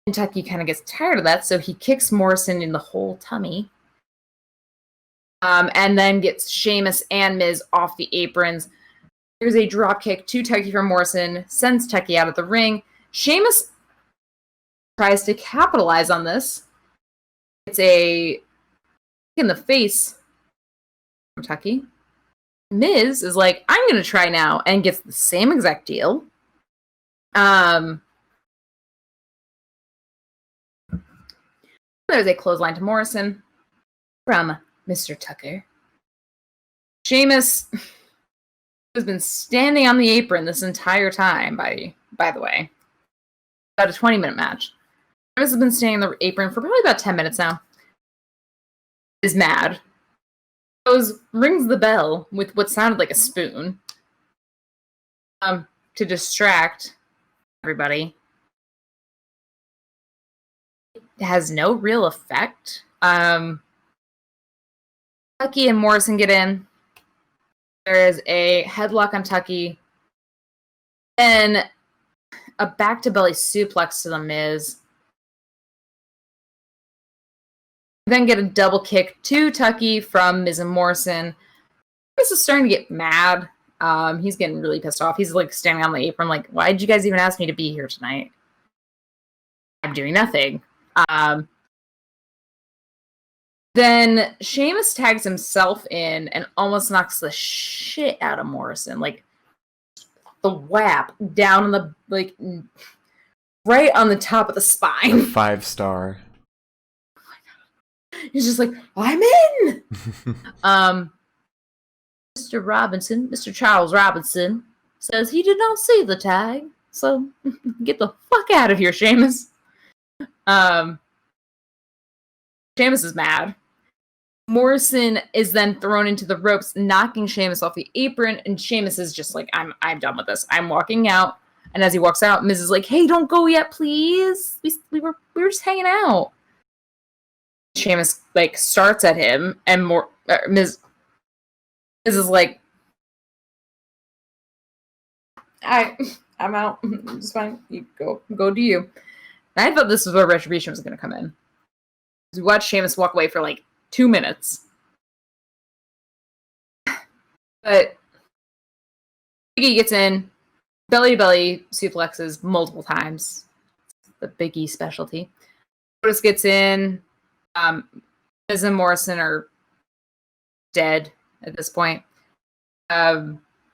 And Tucky kind of gets tired of that, so he kicks Morrison in the whole tummy. And then gets Sheamus and Miz off the aprons. There's a drop kick to Tucky from Morrison, sends Tucky out of the ring. Sheamus tries to capitalize on this. It's a kick in the face from Tucky. Miz is like, I'm going to try now, and gets the same exact deal. There's a clothesline to Morrison from Mr. Tucker. Sheamus has been standing on the apron this entire time, by the way. About a 20-minute match. Sheamus has been standing on the apron for probably about 10 minutes now. Is mad. Rings the bell with what sounded like a spoon. To distract everybody. It has no real effect. Tucky and Morrison get in. There is a headlock on Tucky. Then a back-to-belly suplex to the Miz. Then get a double kick to Tucky from Miz and Morrison. Miz is starting to get mad. He's getting really pissed off. He's like standing on the apron like, why did you guys even ask me to be here tonight? I'm doing nothing. Then Sheamus tags himself in and almost knocks the shit out of Morrison. Like, the whap down on the, like, right on the top of the spine. 5-star. He's just like, I'm in! Mr. Robinson, Mr. Charles Robinson, says he did not see the tag. So, get the fuck out of here, Sheamus. Sheamus is mad. Morrison is then thrown into the ropes, knocking Sheamus off the apron, and Sheamus is just like, I'm done with this. I'm walking out. And as he walks out, Miz is like, hey, don't go yet, please. We were just hanging out. Sheamus like starts at him, and Miz is like, I'm out. It's fine. You go do you. And I thought this was where Retribution was going to come in. We watched Sheamus walk away for like 2 minutes. But Big E gets in, belly-to-belly suplexes multiple times. The Big E specialty. Otis gets in. Miz and Morrison are dead at this point.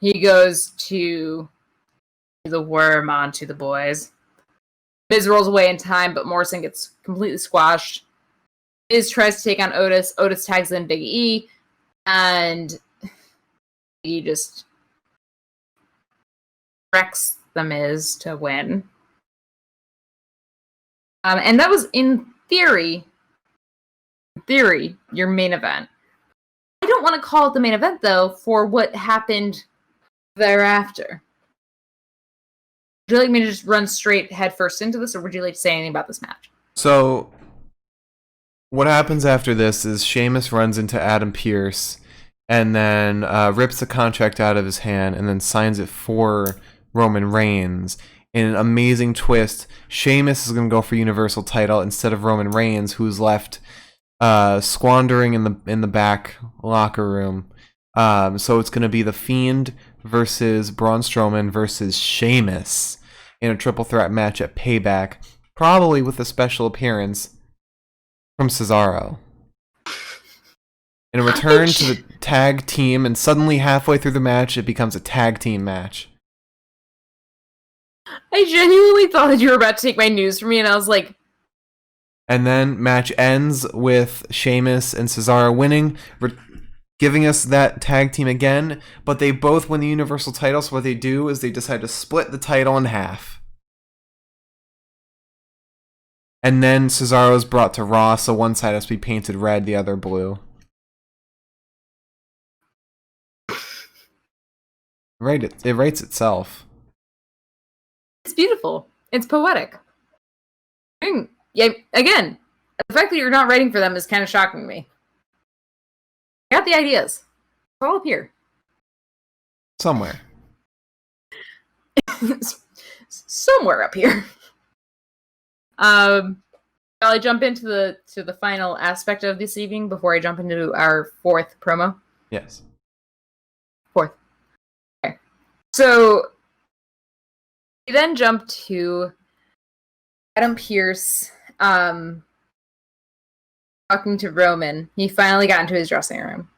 He goes to the worm onto the boys. Miz rolls away in time, but Morrison gets completely squashed. Miz tries to take on Otis. Otis tags in Big E, and he just wrecks the Miz to win. And that was, in theory, your main event. I don't want to call it the main event, though, for what happened thereafter. Would you like me to just run straight headfirst into this, or would you like to say anything about this match? So, what happens after this is Sheamus runs into Adam Pearce and then rips the contract out of his hand and then signs it for Roman Reigns. In an amazing twist, Sheamus is going to go for Universal title instead of Roman Reigns, who's left squandering in the back locker room. So it's going to be The Fiend versus Braun Strowman versus Sheamus in a triple threat match at Payback, probably with a special appearance from Cesaro. and a return to the tag team, and suddenly halfway through the match, it becomes a tag team match. I genuinely thought that you were about to take my news from me, and I was like... And then match ends with Sheamus and Cesaro winning, giving us that tag team again, but they both win the Universal title, so what they do is they decide to split the title in half. And then Cesaro is brought to Raw, so one side has to be painted red, the other blue. Right, it writes itself. It's beautiful. It's poetic. Yeah, again, the fact that you're not writing for them is kind of shocking to me. I got the ideas. It's all up here. Somewhere. Somewhere up here. Shall I jump into the final aspect of this evening before I jump into our fourth promo? Yes. Fourth. Okay. So we then jump to Adam Pearce talking to Roman. He finally got into his dressing room,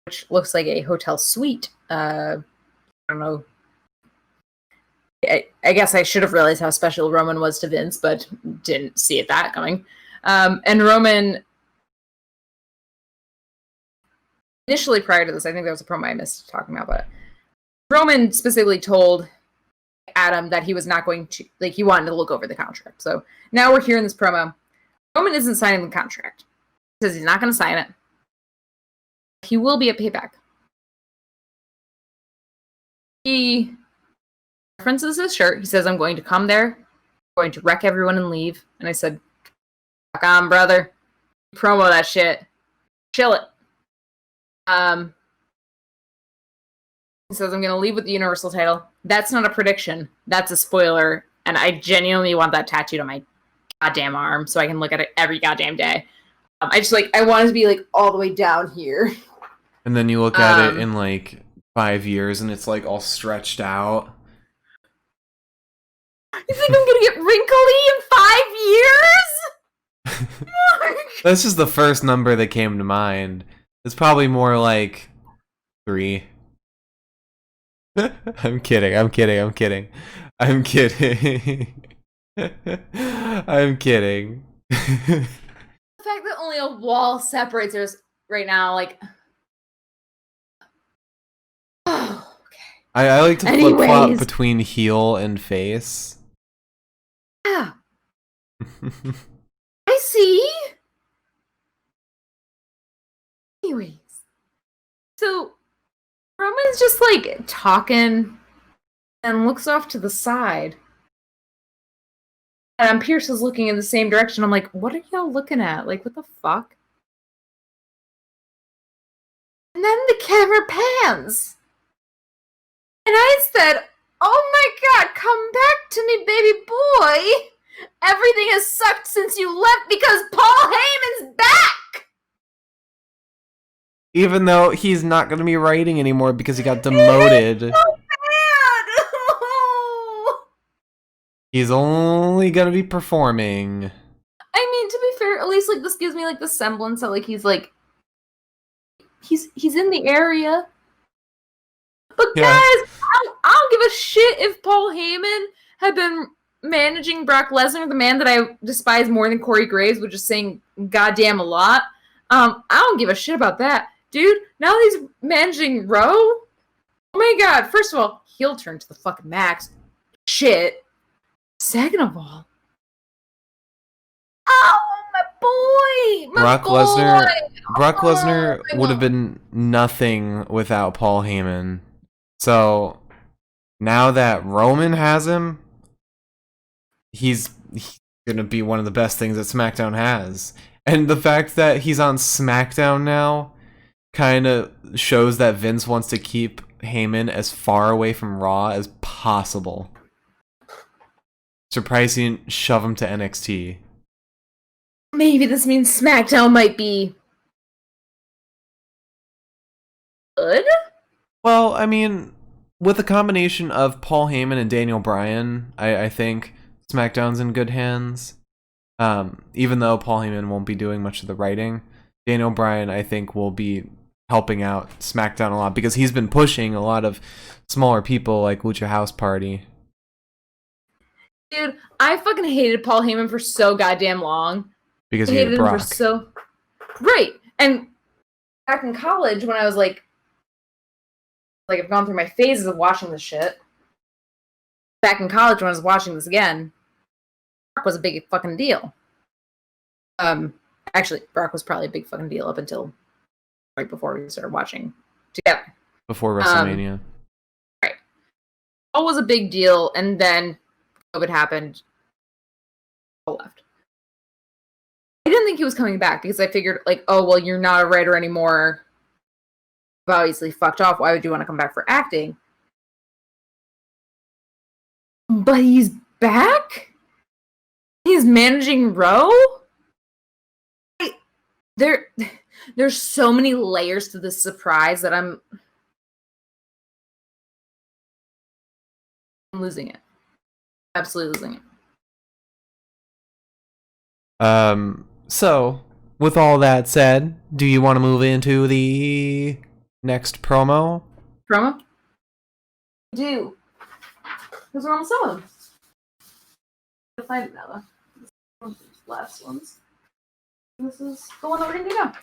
which looks like a hotel suite. I don't know. I guess I should have realized how special Roman was to Vince, but didn't see it that coming. And Roman, initially prior to this, I think there was a promo I missed talking about, but Roman specifically told Adam that he was not going to, like, he wanted to look over the contract. So now we're here in this promo. Roman isn't signing the contract. He says he's not going to sign it. He will be at Payback. He references his shirt. He says, I'm going to come there, I'm going to wreck everyone and leave. And I said, fuck on, brother. Promo that shit. Chill it. He says, I'm going to leave with the Universal title. That's not a prediction. That's a spoiler. And I genuinely want that tattooed on my goddamn arm so I can look at it every goddamn day. I just, like, I want it to be, like, all the way down here. And then you look at it in, like, 5 years and it's, like, all stretched out. You think I'm gonna get wrinkly in 5 years? That's just the first number that came to mind. It's probably more like 3. I'm kidding. I'm kidding. I'm kidding. I'm kidding. I'm kidding. The fact that only a wall separates us right now, like... Oh, okay. I like to flip-flop between heel and face. Yeah. I see. Anyways. So, Roman's just, like, talking and looks off to the side. And Pierce is looking in the same direction. I'm like, what are y'all looking at? Like, what the fuck? And then the camera pans. And I said, oh my god, come back to me, baby boy. Everything has sucked since you left because Paul Heyman's back. Even though he's not going to be writing anymore because he got demoted. So bad. He's only going to be performing. I mean, to be fair, at least, like, this gives me, like, the semblance that, like, he's in the area. But Yeah. guys, I don't give a shit if Paul Heyman had been managing Brock Lesnar, the man that I despise more than Corey Graves, which is saying goddamn a lot. I don't give a shit about that. Dude, now he's managing Raw? Oh my god, first of all, he'll turn to the fucking max. Shit. Second of all, oh, my boy! Brock Lesnar would have been nothing without Paul Heyman. So now that Roman has him, he's gonna be one of the best things that SmackDown has. And the fact that he's on SmackDown now kind of shows that Vince wants to keep Heyman as far away from Raw as possible. Surprising, shove him to NXT. Maybe this means SmackDown might be good? Well, I mean, with a combination of Paul Heyman and Daniel Bryan, I think SmackDown's in good hands. Even though Paul Heyman won't be doing much of the writing. Daniel Bryan, I think, will be helping out SmackDown a lot because he's been pushing a lot of smaller people like Lucha House Party. Dude, I fucking hated Paul Heyman for so goddamn long. Because I you hated hated him Brock. for so... Right. And back in college when I was like I've gone through my phases of watching this shit. Back in college when I was watching this again, Brock was a big fucking deal. Actually, Brock was probably a big fucking deal up until right before we started watching together. Before WrestleMania. Right. All was a big deal, and then COVID happened. All left. I didn't think he was coming back because I figured, like, oh, well, you're not a writer anymore. You've obviously fucked off. Why would you want to come back for acting? But he's back? He's managing Raw? There's so many layers to this surprise that I'm losing it. Absolutely losing it. So, with all that said, do you want to move into the next promo? Promo? I do. Because we're almost done with them. I'll find it now, though. These last ones. This is the one that we're going to do now.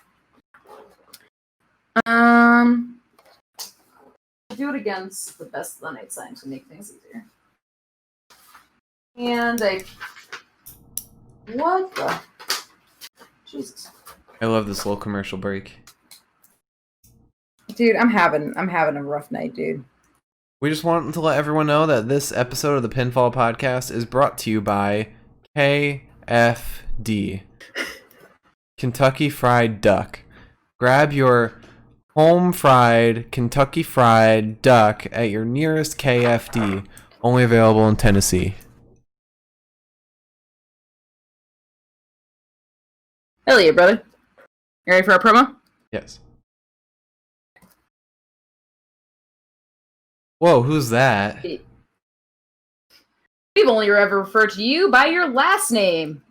Do it against the best of the night sign to make things easier. And what the? Jesus. I love this little commercial break. Dude, I'm having a rough night, dude. We just want to let everyone know that this episode of the Pinfall Podcast is brought to you by KFD. Kentucky Fried Duck. Grab your home fried Kentucky Fried Duck at your nearest KFD. Only available in Tennessee. Hell yeah, brother. You ready for our promo? Yes. Whoa, who's that? We've only ever referred to you by your last name.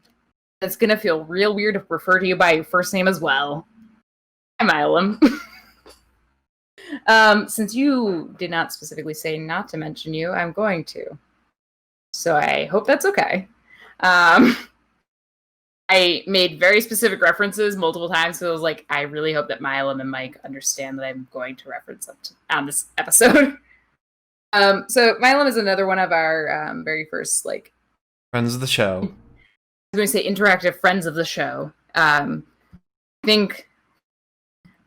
It's gonna feel real weird to refer to you by your first name as well. Hi, Milam. Since you did not specifically say not to mention you, I'm going to. So I hope that's okay. I made very specific references multiple times, so I was like, I really hope that Milam and Mike understand that I'm going to reference them on this episode. So Milam is another one of our very first, like... Friends of the show. I was going to say interactive friends of the show. I think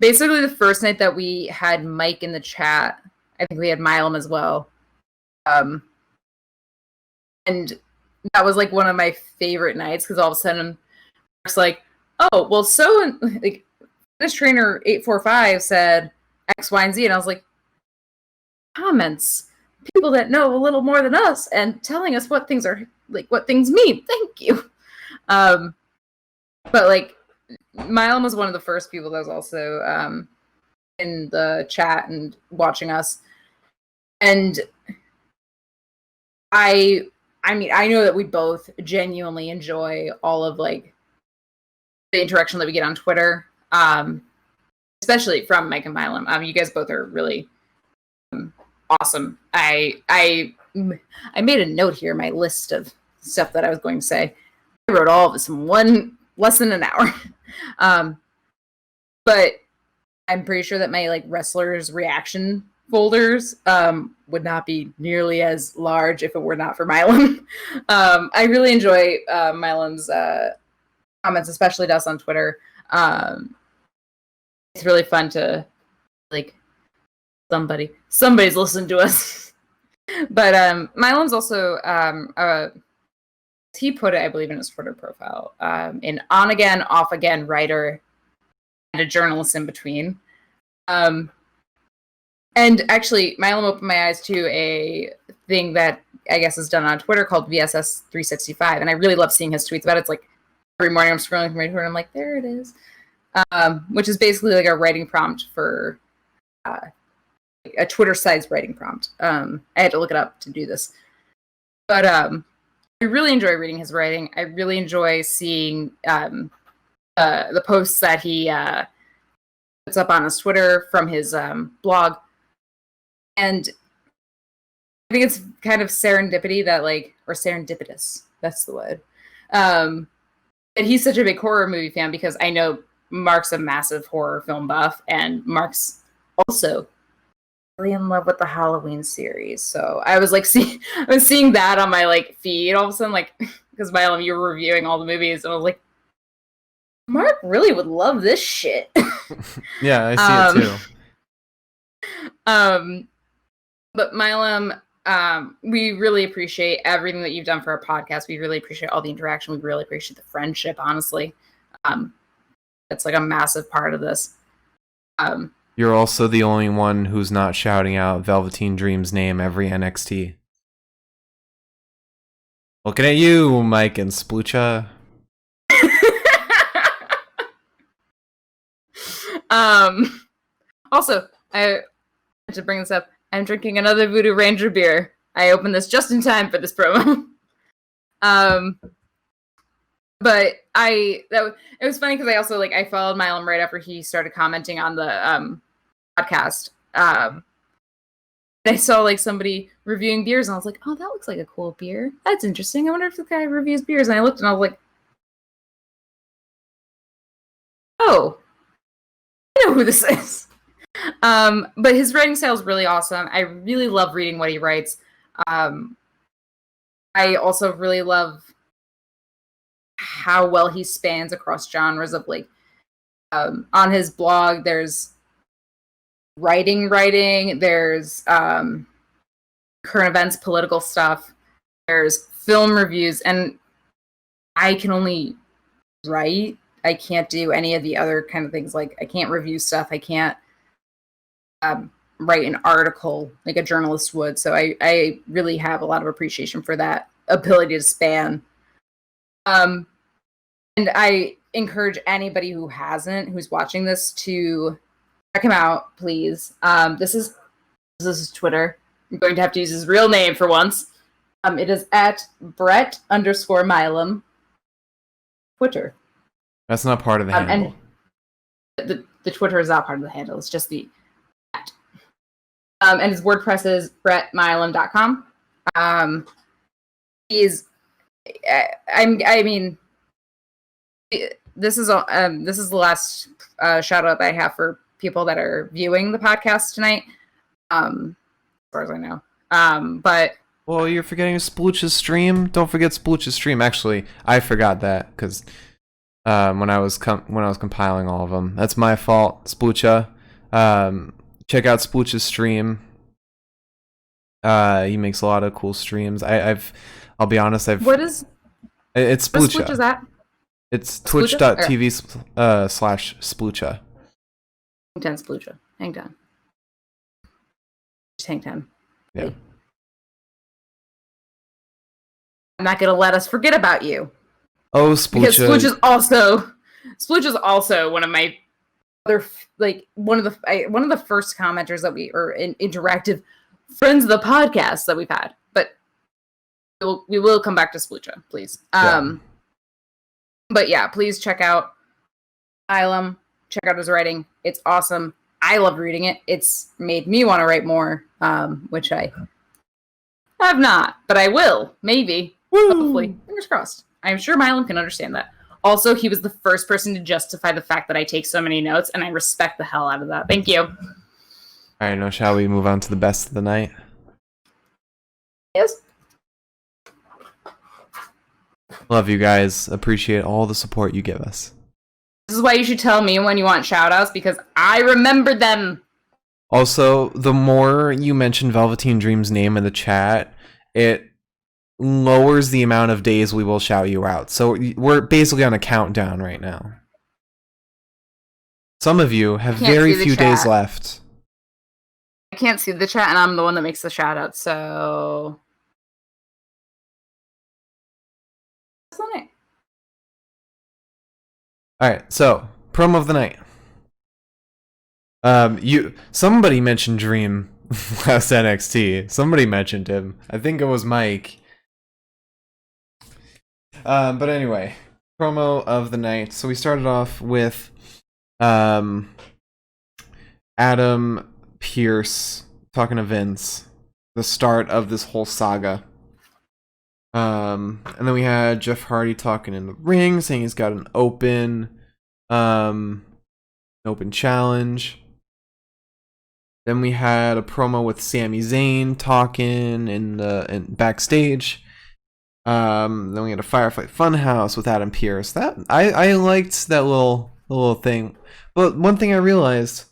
basically the first night that we had Mike in the chat, I think we had Milam as well. And that was like one of my favorite nights because all of a sudden it's like, oh, well, so like this trainer 845 said X, Y, and Z, and I was like, comments, people that know a little more than us and telling us what things are like, what things mean. Thank you. But like, Milam was one of the first people that was also in the chat and watching us, and I mean, I know that we both genuinely enjoy all of like the interaction that we get on Twitter, especially from Mike and Milam. You guys both are really awesome. I made a note here, my list of stuff that I was going to say. I wrote all of this in less than an hour. But I'm pretty sure that my like wrestlers reaction folders would not be nearly as large if it were not for Milam. I really enjoy Milam's comments, especially to us on Twitter. It's really fun to like somebody's listening to us. But Milam's also he put it, I believe, in his Twitter profile, an on again, off again writer and a journalist in between. And actually, Milam opened my eyes to a thing that I guess is done on Twitter called VSS 365, and I really love seeing his tweets about it. It's like every morning I'm scrolling through my Twitter and I'm like, there it is. Which is basically like a writing prompt for a Twitter-sized writing prompt. I had to look it up to do this. But I really enjoy reading his writing. I really enjoy seeing the posts that he puts up on his Twitter from his blog. And I think it's kind of serendipity that or serendipitous, that's the word. And he's such a big horror movie fan because I know Mark's a massive horror film buff, and Mark's also really in love with the Halloween series. So I was I was seeing that on my feed all of a sudden, because Mylum, you were reviewing all the movies, and I was like, Mark really would love this shit. Yeah, I see it too. But Mylum, we really appreciate everything that you've done for our podcast. We really appreciate all the interaction. We really appreciate the friendship, honestly. It's a massive part of this. You're also the only one who's not shouting out Velveteen Dream's name every NXT. Looking at you, Mike and Splucha. Also, I had to bring this up. I'm drinking another Voodoo Ranger beer. I opened this just in time for this promo. But it was funny because I also I followed Mylum right after he started commenting on the podcast. I saw somebody reviewing beers, and I was like, oh, that looks like a cool beer. That's interesting. I wonder if the guy reviews beers. And I looked, and I was like, oh, I know who this is. But his writing style is really awesome. I really love reading what he writes. I also really love how well he spans across genres of on his blog, there's writing, there's current events, political stuff, there's film reviews, and I can only write. I can't do any of the other kind of things. I can't review stuff. I can't write an article like a journalist would. So I really have a lot of appreciation for that ability to span. And I encourage anybody who's watching this to check him out, please. This is Twitter. I'm going to have to use his real name for once. It is at Brett_Mylum. Twitter. That's not part of the handle. And the Twitter is not part of the handle. It's just the at. And his WordPress is brettmylum.com. He's, I mean, this is the last shout out I have for people that are viewing the podcast tonight. As far as I know. But well, you're forgetting Splooch's stream. Don't forget Splooch's stream. Actually, I forgot that because when I was compiling all of them, that's my fault. Sploocha, check out Splooch's stream. He makes a lot of cool streams. I'll be honest. What is? It's Sploocha. What is that? It's twitch.tv/Sploocha. Hang down, Sploocha. Hang down. Just hang down. Yeah. I'm not gonna let us forget about you. Oh, Sploocha. Because Splooch is also one of my other one of the first commenters that we or interactive friends of the podcast that we've had. But we will come back to Sploocha, please. Yeah. But yeah, please check out Ilum. Check out his writing. It's awesome. I love reading it. It's made me want to write more, which I have not, but I will, maybe. Woo! Hopefully. Fingers crossed. I'm sure Mylum can understand that. Also, he was the first person to justify the fact that I take so many notes, and I respect the hell out of that. Thank you. All right, now shall we move on to the best of the night? Yes. Love you guys. Appreciate all the support you give us. This is why you should tell me when you want shout-outs, because I remember them. Also, the more you mention Velveteen Dream's name in the chat, it lowers the amount of days we will shout you out. So we're basically on a countdown right now. Some of you have very few days left. I can't see the chat, and I'm the one that makes the shout-out, so... Alright, so, promo of the night. Somebody mentioned Dream last NXT. Somebody mentioned him. I think it was Mike. But anyway, promo of the night. So we started off with Adam Pierce talking to Vince, the start of this whole saga. And then we had Jeff Hardy talking in the ring, saying he's got an open challenge. Then we had a promo with Sami Zayn talking in backstage. Then we had a Firefly Funhouse with Adam Pierce. That I liked that little thing. But one thing I realized,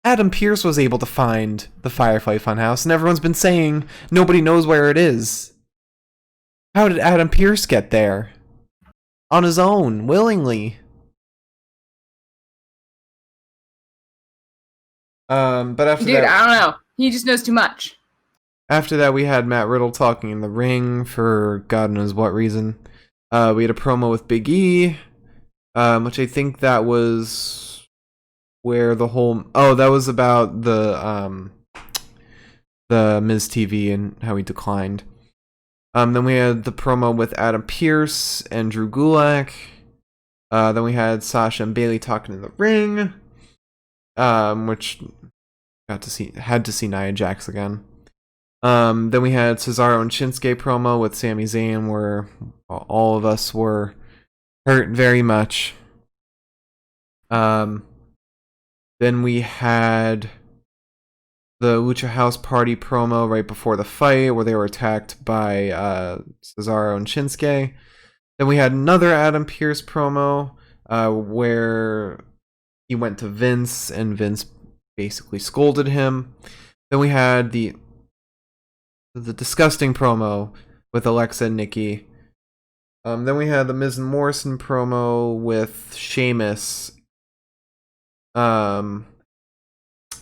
Adam Pierce was able to find the Firefly Funhouse, and everyone's been saying nobody knows where it is. How did Adam Pierce get there? On his own, willingly. But after Dude, that, I don't know. He just knows too much. after that, we had Matt Riddle talking in the ring for God knows what reason. We had a promo with Big E, which I think that was where the whole that was about the Miz TV and how he declined. Then we had the promo with Adam Pierce and Drew Gulak. Then we had Sasha and Bayley talking in the ring, which had to see Nia Jax again. Then we had Cesaro and Shinsuke promo with Sami Zayn, where all of us were hurt very much. Then we had the Lucha House Party promo right before the fight, where they were attacked by Cesaro and Shinsuke. Then we had another Adam Pierce promo, where he went to Vince, and Vince basically scolded him. Then we had the disgusting promo with Alexa and Nikki. Then we had the Miz and Morrison promo with Sheamus. And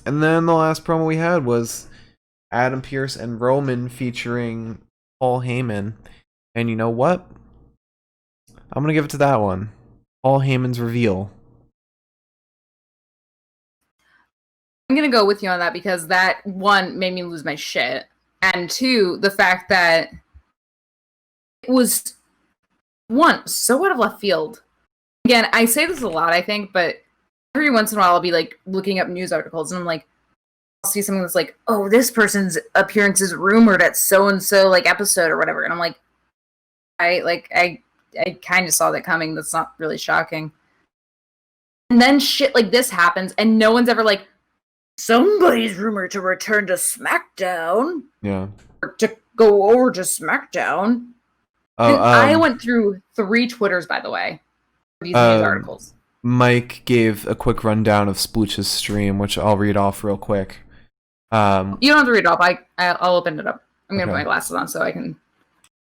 then the last promo we had was Adam Pierce and Roman featuring Paul Heyman. And you know what? I'm going to give it to that one. Paul Heyman's reveal. I'm going to go with you on that because that, one, made me lose my shit. And two, the fact that it was, one, so out of left field. Again, I say this a lot, I think, but every once in a while I'll be like looking up news articles and I'm like, I'll see something that's like, oh, this person's appearance is rumored at so-and-so like episode or whatever. And I'm like, I kind of saw that coming. That's not really shocking. And then shit like this happens and no one's ever like, somebody's rumored to return to SmackDown. Yeah. Or to go over to SmackDown. Oh, I went through 3 Twitters, by the way, for these news articles. Mike gave a quick rundown of Splooch's stream, which I'll read off real quick. You don't have to read it off. I'll open it up. I'm going to put my glasses on so I can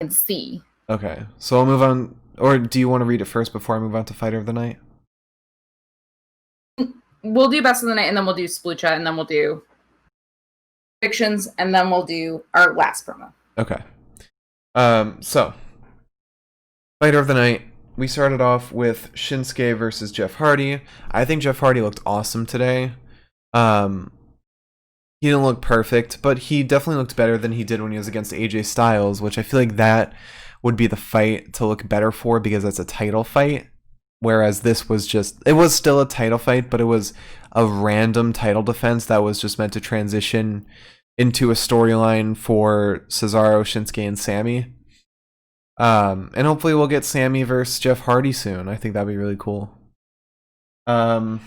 see. Okay. So I'll move on. Or do you want to read it first before I move on to Fighter of the Night? We'll do Best of the Night, and then we'll do Splucha, and then we'll do Predictions, and then we'll do our last promo. Okay. So, Fighter of the Night. We started off with Shinsuke versus Jeff Hardy. I think Jeff Hardy looked awesome today. He didn't look perfect, but he definitely looked better than he did when he was against AJ Styles, which I feel like that would be the fight to look better for because that's a title fight. Whereas this was it was still a title fight, but it was a random title defense that was just meant to transition into a storyline for Cesaro, Shinsuke, and Sammy. And hopefully we'll get Sammy versus Jeff Hardy soon. I think that'd be really cool. Then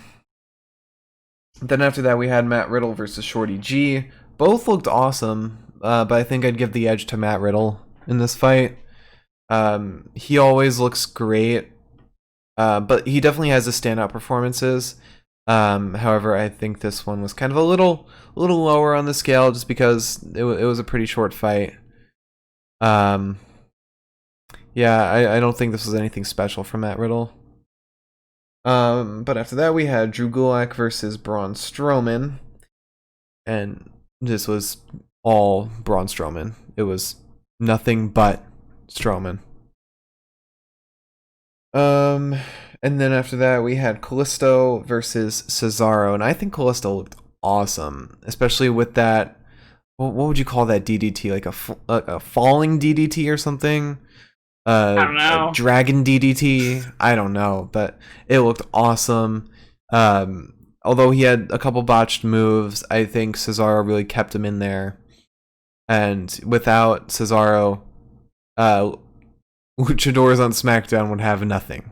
after that, we had Matt Riddle versus Shorty G. Both looked awesome, but I think I'd give the edge to Matt Riddle in this fight. He always looks great. But he definitely has his standout performances. However, I think this one was kind of a little lower on the scale just because it was a pretty short fight. Yeah, I don't think this was anything special from Matt Riddle. But after that, we had Drew Gulak versus Braun Strowman. And this was all Braun Strowman. It was nothing but Strowman. And then after that, we had Kalisto versus Cesaro, and I think Kalisto looked awesome, especially with that. What would you call that DDT? Like a falling DDT or something? I don't a know. dragon DDT. I don't know, but it looked awesome. Although he had a couple botched moves, I think Cesaro really kept him in there. And without Cesaro, luchadors on SmackDown would have nothing.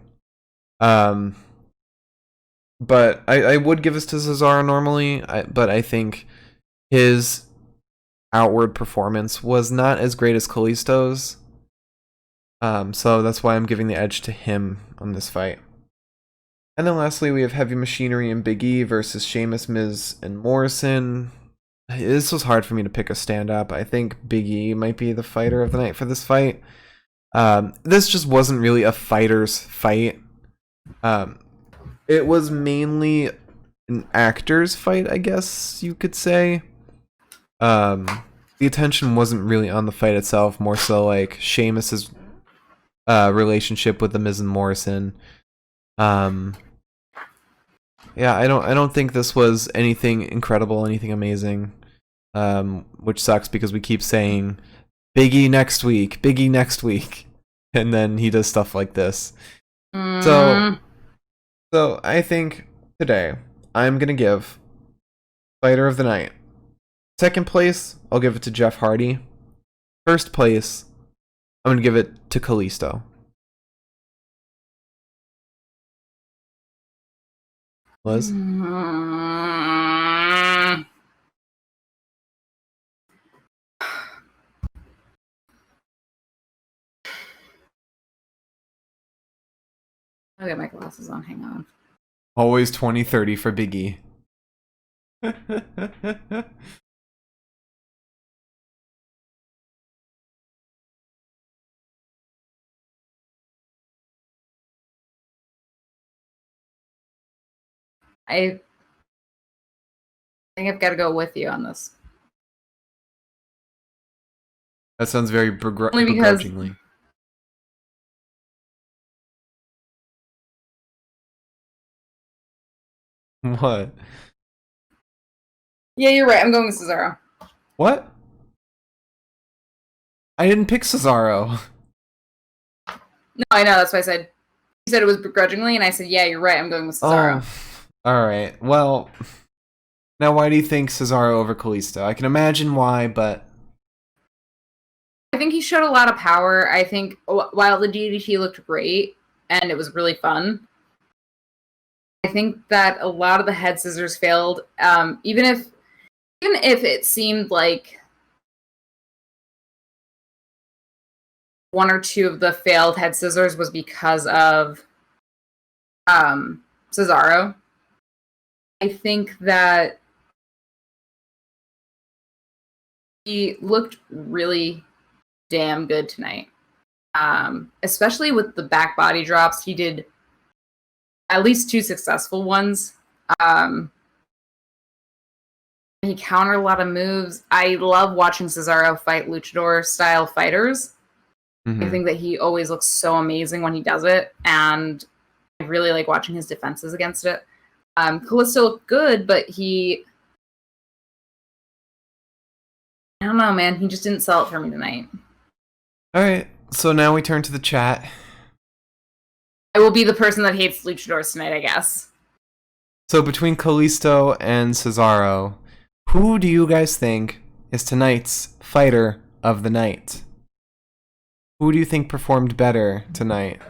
But I would give this to Cesaro normally, but I think his outward performance was not as great as Kalisto's. So that's why I'm giving the edge to him on this fight. And then lastly, we have Heavy Machinery and Big E versus Sheamus, Miz, and Morrison. This was hard for me to pick a stand-up. I think Big E might be the fighter of the night for this fight. This just wasn't really a fighter's fight. It was mainly an actor's fight, I guess you could say. The attention wasn't really on the fight itself, more so like Sheamus's relationship with the Miz and Morrison. Yeah, I don't think this was anything incredible, anything amazing. Which sucks because we keep saying Big E next week, and then he does stuff like this. So I think today I'm gonna give Fighter of the Night. Second place, I'll give it to Jeff Hardy. First place, I'm gonna give it to Kalisto. Liz? I'll get my glasses on. Hang on. Always 20-30 for Big E. I think I've got to go with you on this. That sounds very Only because begrudgingly. What? Yeah, you're right. I'm going with Cesaro. What? I didn't pick Cesaro. No, I know. That's why I said. You said it was begrudgingly, and I said, yeah, you're right. I'm going with Cesaro. Oh, alright. Well, now why do you think Cesaro over Kalisto? I can imagine why, but... I think he showed a lot of power. I think while the DDT looked great, and it was really fun, I think that a lot of the head scissors failed. Even if it seemed like one or two of the failed head scissors was because of Cesaro, I think that he looked really damn good tonight. Especially with the back body drops. He did at least 2 successful ones. He countered a lot of moves. I love watching Cesaro fight luchador style fighters. Mm-hmm. I think that he always looks so amazing when he does it, and I really like watching his defenses against it. Kalisto looked good, but I don't know, man. He just didn't sell it for me tonight. Alright, so now we turn to the chat. I will be the person that hates luchadors tonight, I guess. So between Kalisto and Cesaro, who do you guys think is tonight's fighter of the night? Who do you think performed better tonight?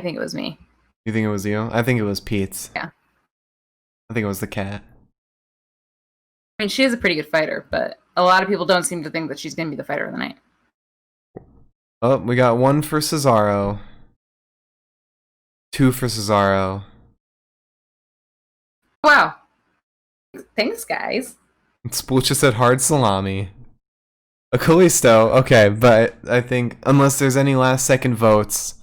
I think it was me. You think it was you? I think it was Pete's. Yeah. I think it was the cat. I mean, she is a pretty good fighter, but a lot of people don't seem to think that she's going to be the fighter of the night. Oh, we got 1 for Cesaro. 2 for Cesaro. Wow. Thanks, guys. Spoocha said hard salami. A Kalisto, okay, but I think unless there's any last second votes,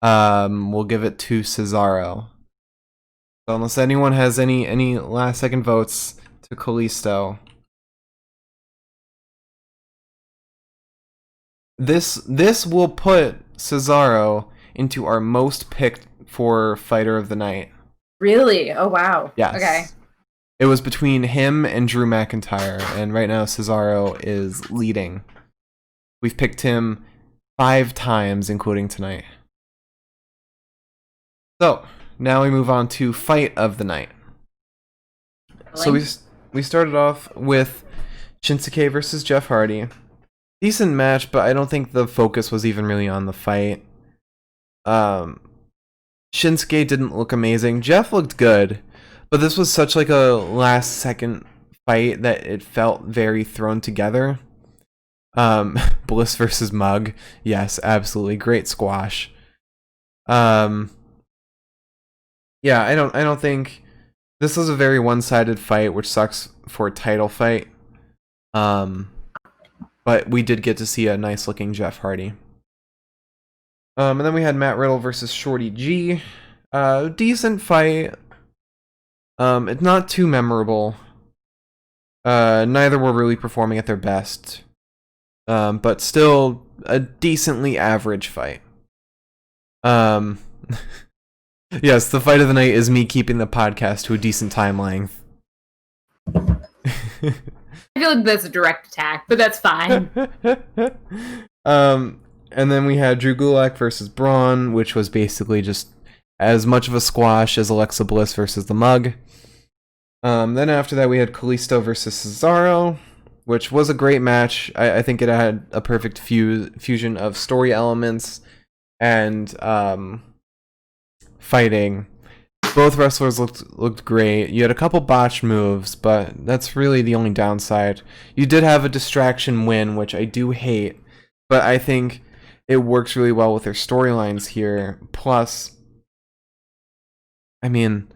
we'll give it to Cesaro. So unless anyone has any last second votes to Kalisto. This will put Cesaro into our most picked for fighter of the night. Really? Oh, wow. Yes. Okay. It was between him and Drew McIntyre, and right now Cesaro is leading. We've picked him 5 times, including tonight. So, now we move on to Fight of the Night. So we started off with Shinsuke versus Jeff Hardy. Decent match, but I don't think the focus was even really on the fight. Shinsuke didn't look amazing. Jeff looked good, but this was such like a last second fight that it felt very thrown together. Bliss versus Mug. Yes, absolutely. Great squash. Yeah, I don't think this was a very one-sided fight, which sucks for a title fight. But we did get to see a nice looking Jeff Hardy. And then we had Matt Riddle versus Shorty G. Decent fight. It's not too memorable. Neither were really performing at their best. But still a decently average fight. Yes, the fight of the night is me keeping the podcast to a decent time length. I feel like that's a direct attack, but that's fine. And then we had Drew Gulak versus Braun, which was basically just as much of a squash as Alexa Bliss versus the Mug. Then after that we had Kalisto versus Cesaro, which was a great match. I think it had a perfect fusion of story elements and fighting. Both wrestlers looked great. You had a couple botched moves, but that's really the only downside. You did have a distraction win, which I do hate, but I think it works really well with their storylines here. Plus, I mean,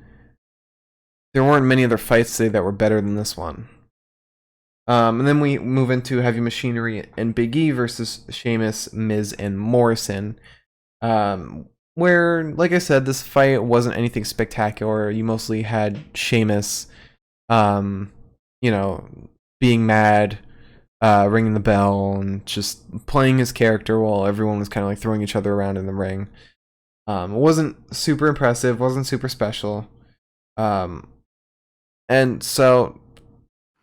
there weren't many other fights today that were better than this one. And then we move into Heavy Machinery and Big E versus Sheamus, Miz, and Morrison. Where, like I said, this fight wasn't anything spectacular. You mostly had Sheamus, being mad, ringing the bell, and just playing his character while everyone was kind of like throwing each other around in the ring. It wasn't super impressive, wasn't super special. And so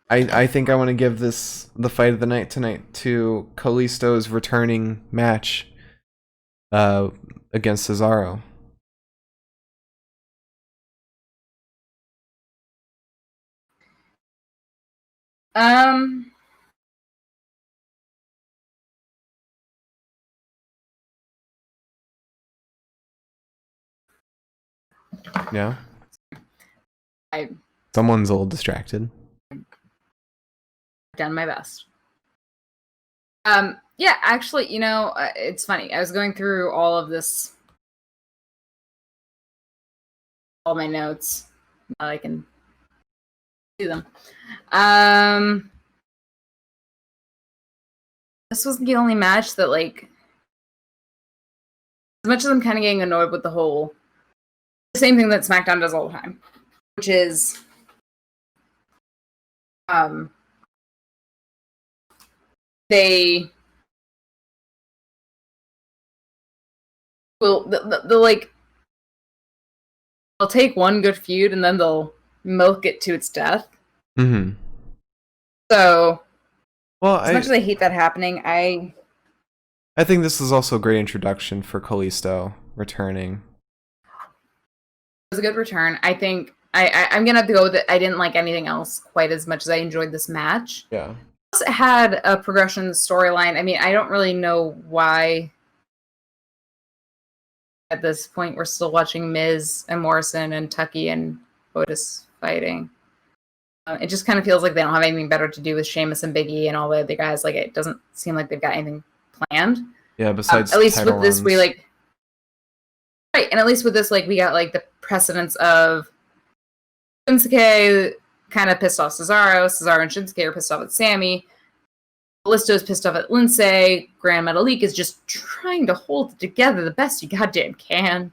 I think I want to give the fight of the night tonight to Kalisto's returning match against Cesaro. Yeah. Someone's a little distracted. Done my best. Yeah, actually, it's funny. I was going through all of this, all my notes. Now I can do them. This was the only match that, like, as much as I'm kind of getting annoyed with the same thing that SmackDown does all the time, which is, they will, they'll take one good feud and then they'll milk it to its death. Mm-hmm. So, well, as much as I hate that happening, I think this is also a great introduction for Kalisto returning. It was a good return. I think I'm gonna have to go with it. I didn't like anything else quite as much as I enjoyed this match. Yeah. It had a progression storyline. I mean, I don't really know why at this point we're still watching Miz and Morrison and Tucky and Otis fighting. It just kind of feels like they don't have anything better to do with Sheamus and Big E and all the other guys. Like, it doesn't seem like they've got anything planned. Yeah, besides at least with title this, runs. we right, and at least with this, like, we got like the precedence of Shinsuke kind of pissed off Cesaro. Cesaro and Shinsuke are pissed off at Sammy. Kalisto's pissed off at Lindsay. Grand Metalik is just trying to hold it together the best he goddamn can.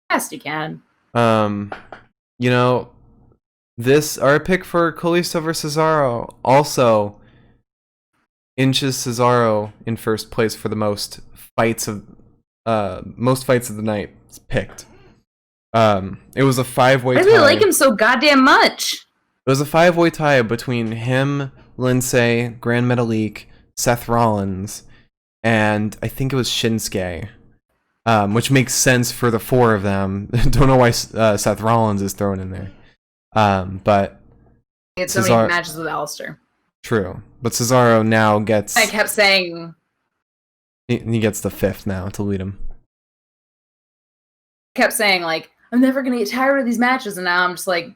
Best he can. Our pick for Kalisto versus Cesaro also inches Cesaro in first place for the most fights of the night picked. It was a 5-way Why tie. do we like him so goddamn much? It was a 5-way tie between him, Lindsay, Grand Metalik, Seth Rollins, and I think it was Shinsuke. Which makes sense for the 4 of them. Don't know why Seth Rollins is thrown in there. But It's so many matches with Alistair. True. But Cesaro now gets... I kept saying... He gets the 5th now to lead him. Kept saying, like, I'm never going to get tired of these matches, and now I'm just like...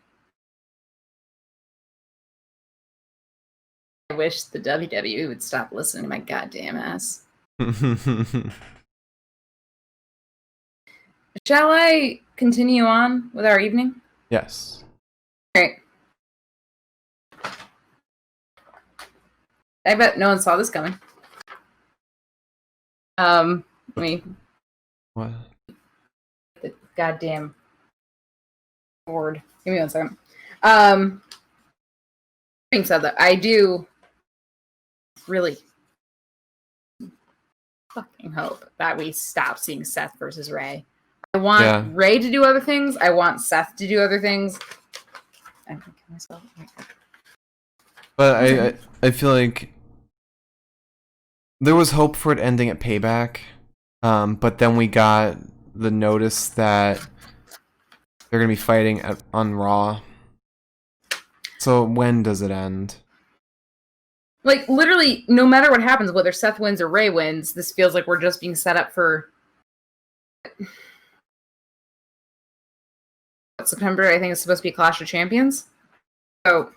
I wish the WWE would stop listening to my goddamn ass. Shall I continue on with our evening? Yes. Alright. I bet no one saw this coming. Let me... What? The goddamn board. Give me 1 second. Being said that, I do really fucking hope that we stop seeing Seth versus Ray. I want Ray to do other things. I want Seth to do other things. I can kill myself. But I feel like there was hope for it ending at Payback, but then we got the notice that they're gonna be fighting on Raw. So when does it end? Like, literally, no matter what happens, whether Seth wins or Ray wins, this feels like we're just being set up for... September, I think, is supposed to be Clash of Champions. So...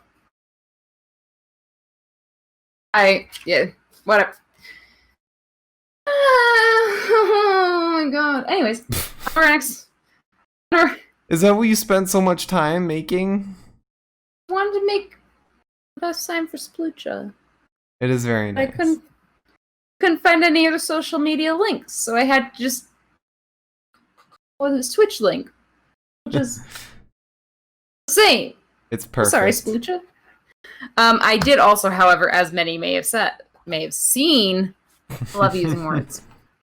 whatever. Oh my god. Anyways, our next... Is that what you spent so much time making? I wanted to make the best time for Splucha. It is very nice. I couldn't find any other social media links, so I had to just this Twitch link, which is the same. It's perfect. Sorry, Splucha. I did also, however, as many may have seen, I love using words.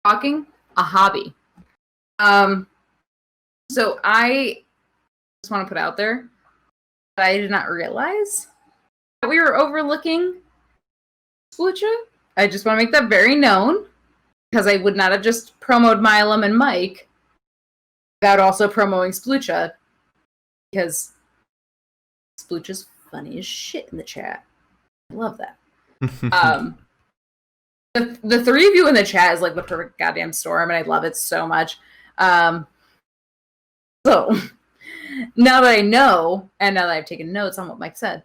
Talking, a hobby. So I just want to put out there that I did not realize that we were overlooking Splucha. I just want to make that very known, because I would not have just promoted Milam and Mike without also promoting Splucha, because Splucha's funny as shit in the chat. I love that. The 3 of you in the chat is like the perfect goddamn storm, and I love it so much. So, now that I know, and now that I've taken notes on what Mike said,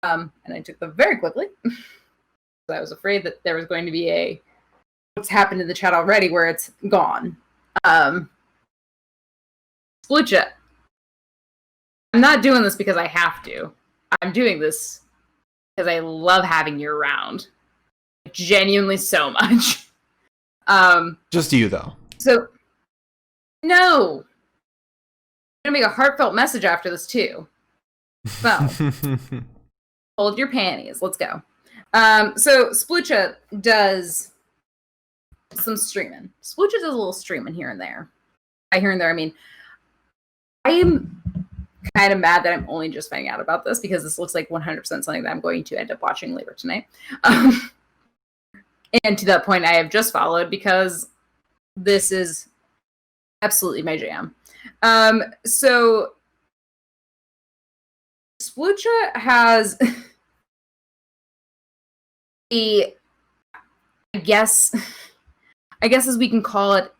and I took them very quickly, I was afraid that there was going to be what's happened in the chat already where it's gone. Splucha. I'm not doing this because I have to. I'm doing this because I love having you around. Genuinely so much. Just you, though. So, no. I'm going to make a heartfelt message after this, too. So, hold your panties. Let's go. So, Splucha does some streaming. Splucha does a little streaming here and there. By here and there, I mean, I am kind of mad that I'm only just finding out about this, because this looks like 100% something that I'm going to end up watching later tonight. And to that point, I have just followed, because this is absolutely my jam. So Splucha has I guess as we can call it,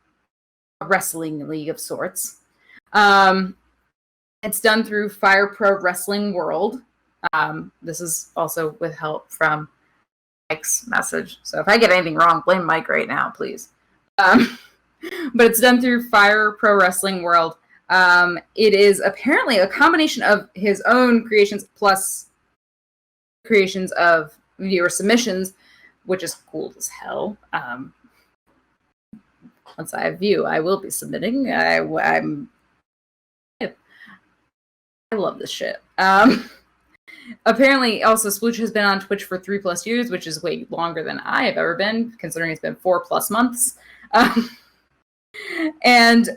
a wrestling league of sorts. It's done through Fire Pro Wrestling World. This is also with help from Mike's message. So if I get anything wrong, blame Mike right now, please. But it's done through Fire Pro Wrestling World. It is apparently a combination of his own creations plus creations of viewer submissions, which is cool as hell. Once I have view, I will be submitting. I love this shit. Apparently, also, Splucha has been on Twitch for 3+ years, which is way longer than I have ever been, considering it's been 4+ months. And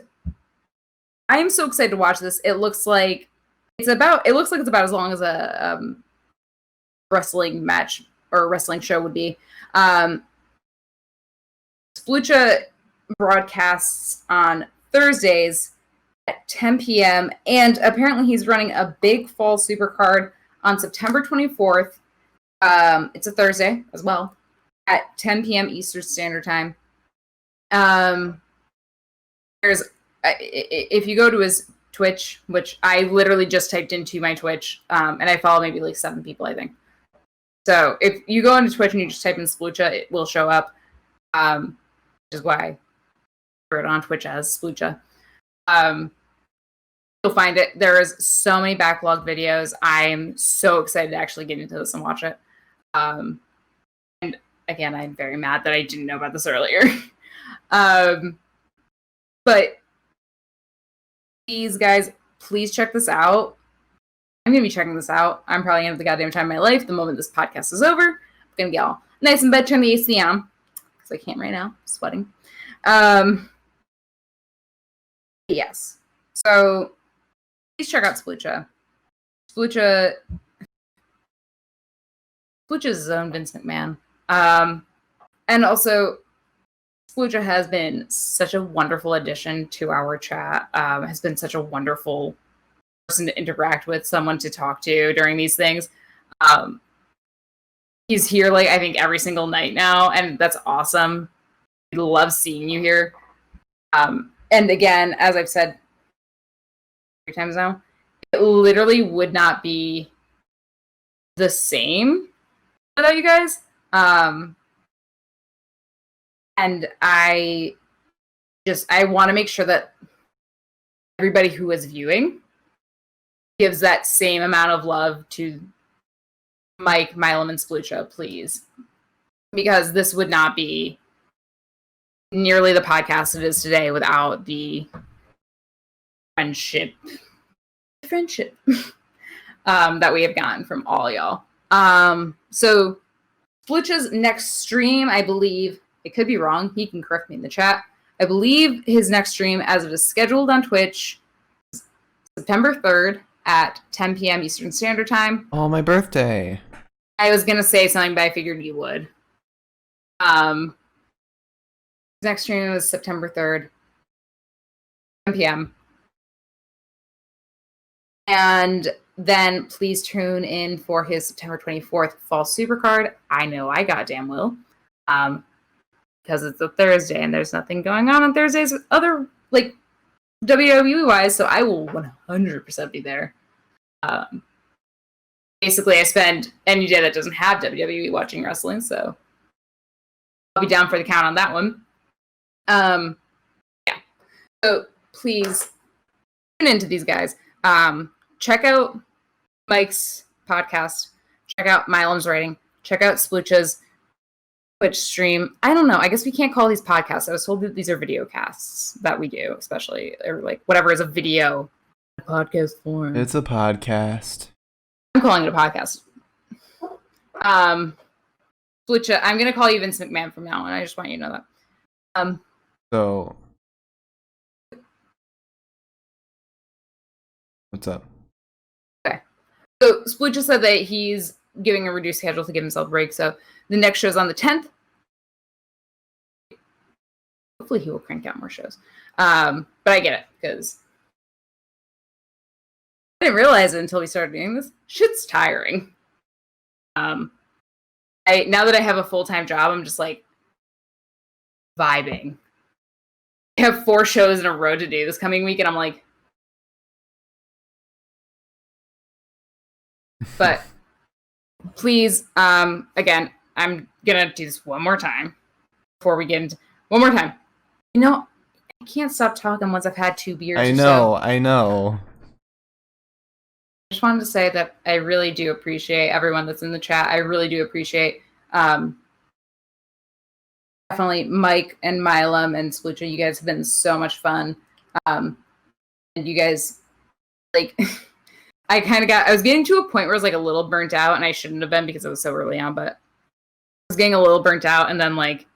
I am so excited to watch this. It looks like it's about as long as a wrestling match or a wrestling show would be. Splucha broadcasts on Thursdays at 10 p.m. and apparently he's running a big fall supercard on September 24th. It's a Thursday as well at 10 p.m. Eastern Standard Time. There's if you go to his Twitch, which I literally just typed into my Twitch, and I follow maybe like 7 people, I think. So if you go into Twitch and you just type in Splucha, it will show up. Which is why I threw it on Twitch as Splucha. You'll find it. There is so many backlog videos. I'm so excited to actually get into this and watch it. And again, I'm very mad that I didn't know about this earlier. But these guys, please check this out. I'm going to be checking this out. I'm probably going to have the goddamn time of my life the moment this podcast is over. I'm going to get all nice in bed, turn the AC on. Because I can't right now. I'm sweating. Yes. So, please check out Splucha. Splucha's his own Vince McMahon. And also, Splucha has been such a wonderful addition to our chat. Has been such a wonderful person to interact with, someone to talk to during these things. He's here, like, I think every single night now, and that's awesome. We love seeing you here. And again, as I've said 3 times now, it literally would not be the same without you guys. And I want to make sure that everybody who is viewing gives that same amount of love to Mike, Milam, and Splucha, please. Because this would not be nearly the podcast it is today without the friendship that we have gotten from all y'all. So Splucha's next stream, I believe, it could be wrong, he can correct me in the chat. I believe his next stream, as it is scheduled on Twitch, is September 3rd at 10 p.m. Eastern Standard Time. Oh, my birthday. I was going to say something, but I figured you would. His next stream was September 3rd, 10 p.m. And then please tune in for his September 24th Fall Supercard. I know I goddamn will. Because it's a Thursday and there's nothing going on Thursdays with other, like, WWE-wise, so I will 100% be there. Basically, I spend any day that doesn't have WWE watching wrestling, so I'll be down for the count on that one. Yeah. So please tune into these guys. Check out Mike's podcast. Check out Milam's writing. Check out Splucha's Twitch stream. I don't know. I guess we can't call these podcasts. I was told that these are video casts that we do, especially, or like whatever is a video podcast form. It's a podcast. I'm calling it a podcast. Splucha, I'm gonna call you Vince McMahon from now on. I just want you to know that. So, what's up? Okay. So Splucha said that he's giving a reduced schedule to give himself a break. So the next show's on the 10th. Hopefully he will crank out more shows. But I get it, because I didn't realize it until we started doing this. Shit's tiring. Now that I have a full-time job, I'm just like vibing. I have 4 shows in a row to do this coming week, and I'm like, but please, again, I'm gonna do this one more time before we get into one more time. You know, I can't stop talking once I've had 2 beers. I know. I just wanted to say that I really do appreciate everyone that's in the chat. I really do appreciate definitely Mike and Milam and Splucha. You guys have been so much fun. And you guys, like, I was getting to a point where I was like a little burnt out, and I shouldn't have been because it was so early on, but I was getting a little burnt out, and then like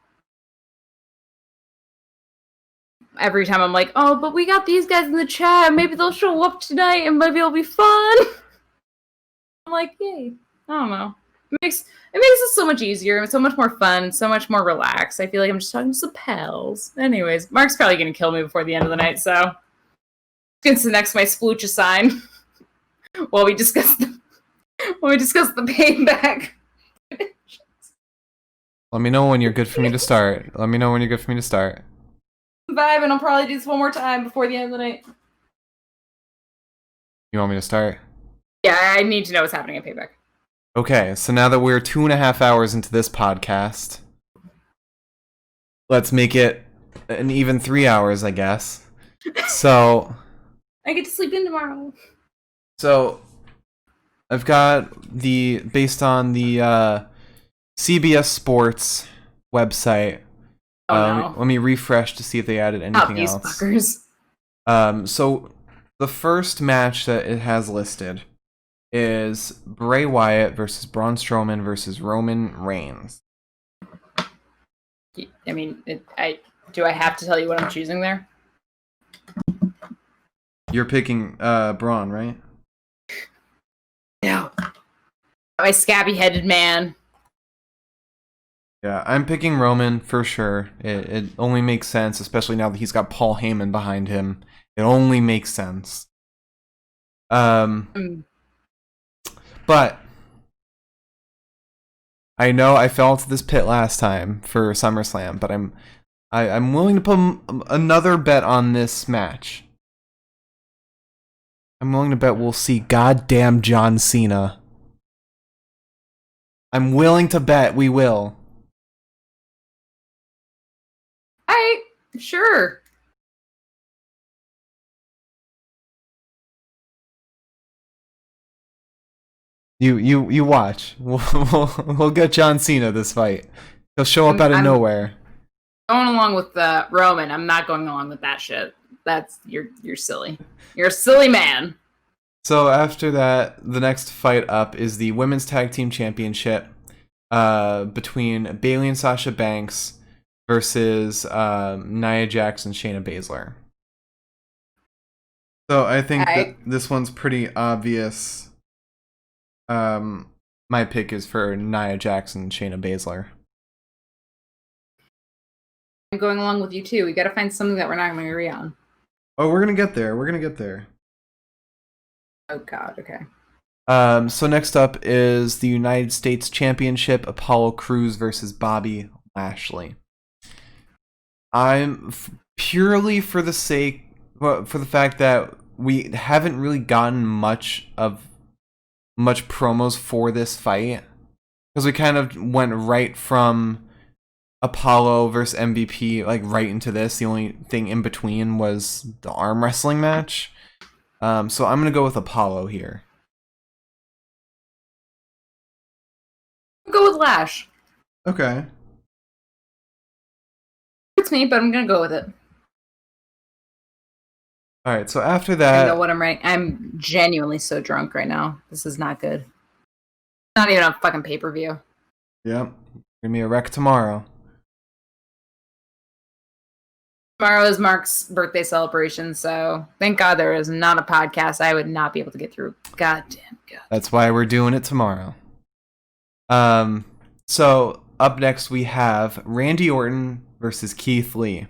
every time I'm like, oh, but we got these guys in the chat. Maybe they'll show up tonight and maybe it'll be fun. I'm like, yay. I don't know. It makes it so much easier and so much more fun, so much more relaxed. I feel like I'm just talking to some pals. Anyways, Mark's probably going to kill me before the end of the night, so I'm going to sit next to my sploocha sign while we discuss the payback. Let me know when you're good for me to start. Vibe, and I'll probably do this one more time before the end of the night. You want me to start? Yeah, I need to know what's happening at Payback. Okay, so now that we're 2.5 hours into this podcast, let's make it an even 3 hours, I guess. So I get to sleep in tomorrow. So I've got based on the CBS Sports website. No. Let me refresh to see if they added anything these else. Fuckers. So the first match that it has listed is Bray Wyatt versus Braun Strowman versus Roman Reigns. I mean, do I have to tell you what I'm choosing there? You're picking Braun, right? No. My scabby-headed man. Yeah, I'm picking Roman for sure. It only makes sense, especially now that he's got Paul Heyman behind him. It only makes sense. But I know I fell into this pit last time for SummerSlam, but I'm willing to put another bet on this match. I'm willing to bet we'll see goddamn John Cena. I'm willing to bet we will. Alright, sure. You watch. We'll get John Cena this fight. He'll show up out of nowhere. Going along with Roman. I'm not going along with that shit. You're silly. You're a silly man. So after that, the next fight up is the Women's Tag Team Championship between Bayley and Sasha Banks versus Nia Jax and Shayna Baszler. So I think that this one's pretty obvious. My pick is for Nia Jax and Shayna Baszler. I'm going along with you too. We gotta find something that we're not gonna agree on. Oh, we're gonna get there. Oh god, okay. So next up is the United States Championship, Apollo Crews versus Bobby Lashley. I'm purely for the fact that we haven't really gotten much promos for this fight, because we kind of went right from Apollo versus MVP like right into this. The only thing in between was the arm wrestling match. So I'm gonna go with Apollo here. Go with Lash. Okay. It's me, but I'm gonna go with it. All right. So after that, I know what I'm writing. I'm genuinely so drunk right now. This is not good. Not even a fucking pay-per-view. Yep. Gonna be a wreck tomorrow. Tomorrow is Mark's birthday celebration, so thank God there is not a podcast I would not be able to get through. Goddamn God. That's why we're doing it tomorrow. So up next we have Randy Orton versus Keith Lee.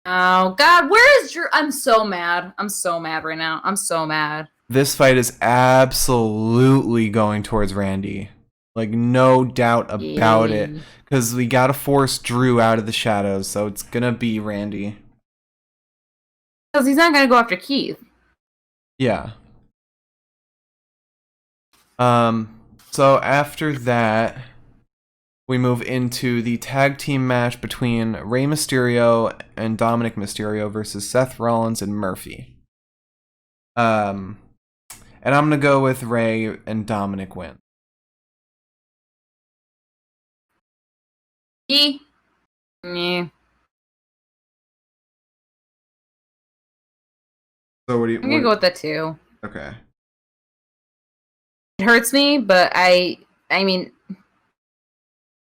Oh God, where is Drew? I'm so mad. I'm so mad right now. I'm so mad. This fight is absolutely going towards Randy. Like, no doubt about it. Because we gotta force Drew out of the shadows, so it's gonna be Randy. Because he's not gonna go after Keith. Yeah. So after that, we move into the tag team match between Rey Mysterio and Dominic Mysterio versus Seth Rollins and Murphy. And I'm gonna go with Rey and Dominic win. Yeah. So what do you? I'm gonna go with that too. Okay. It hurts me, but I mean,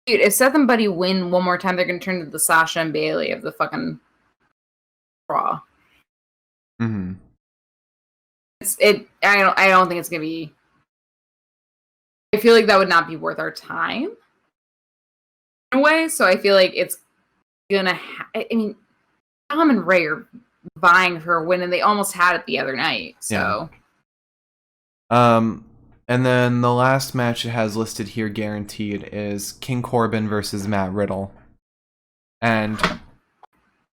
dude, if Seth and Buddy win one more time, they're gonna turn to the Sasha and Bayley of the fucking Raw. Mm-hmm. I don't think it's gonna be. I feel like that would not be worth our time in a way. So I feel like it's gonna. I mean, Tom and Ray are vying for a win, and they almost had it the other night. So. Yeah. And then the last match it has listed here guaranteed is King Corbin versus Matt Riddle. And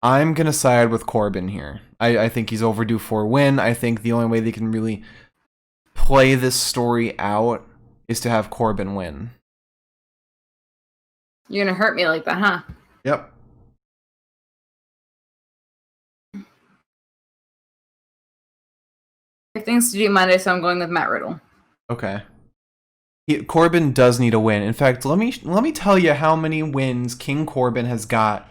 I'm going to side with Corbin here. I think he's overdue for a win. I think the only way they can really play this story out is to have Corbin win. You're going to hurt me like that, huh? Yep. I have things to do Monday, so I'm going with Matt Riddle. Okay. Corbin does need a win. In fact, let me tell you how many wins King Corbin has got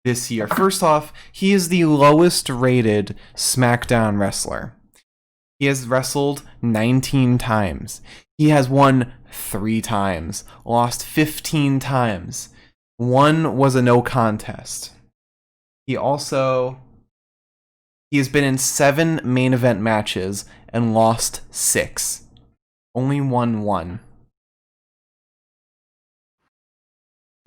this year. First off, he is the lowest rated SmackDown wrestler. He has wrestled 19 times. He has won 3 times, lost 15 times. 1 was a no contest. He has been in 7 main event matches and lost 6. Only won 1.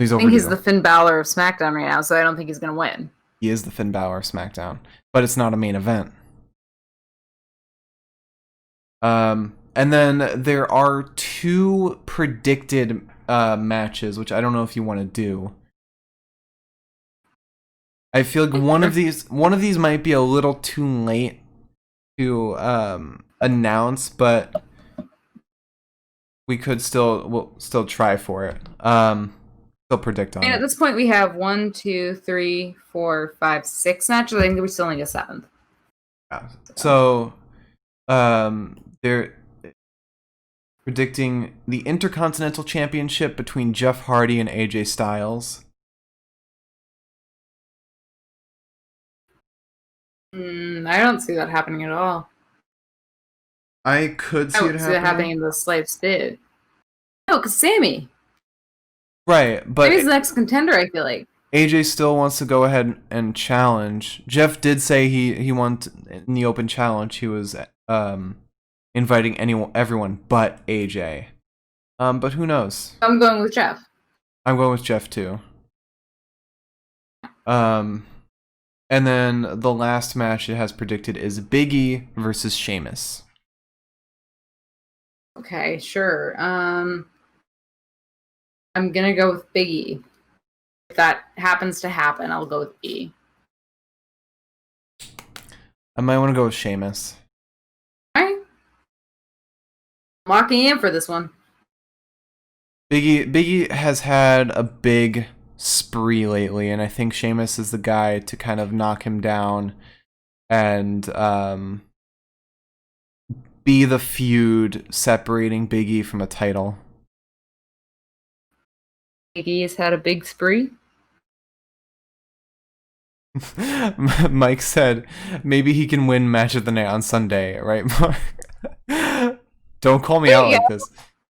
I think he's the Finn Balor of SmackDown right now, so I don't think he's going to win. He is the Finn Balor of SmackDown, but it's not a main event. And then there are 2 predicted matches, which I don't know if you want to do. I feel like one of these might be a little too late to announce, but we could still try for it. Still predict on it. At this point, we have 1, 2, 3, 4, 5, 6 matches. I think we still need a 7th. Yeah. So, they're predicting the Intercontinental Championship between Jeff Hardy and AJ Styles. I don't see that happening at all. I could see it happening in the Slaves bid. No, because Sammy. Right, but Sammy's the next contender, I feel like. AJ still wants to go ahead and challenge. Jeff did say he wanted in the open challenge. He was inviting everyone but AJ. But who knows? I'm going with Jeff. I'm going with Jeff too. And then the last match it has predicted is Big E versus Sheamus. Okay, sure. I'm gonna go with Big E. If that happens to happen, I'll go with E. I might want to go with Sheamus. Alright. Locking in for this one. Big E has had a big spree lately, and I think Sheamus is the guy to kind of knock him down and be the feud separating Big E from a title. Big E has had a big spree. Mike said maybe he can win match of the night on Sunday, right, Mark? Don't call me out like this.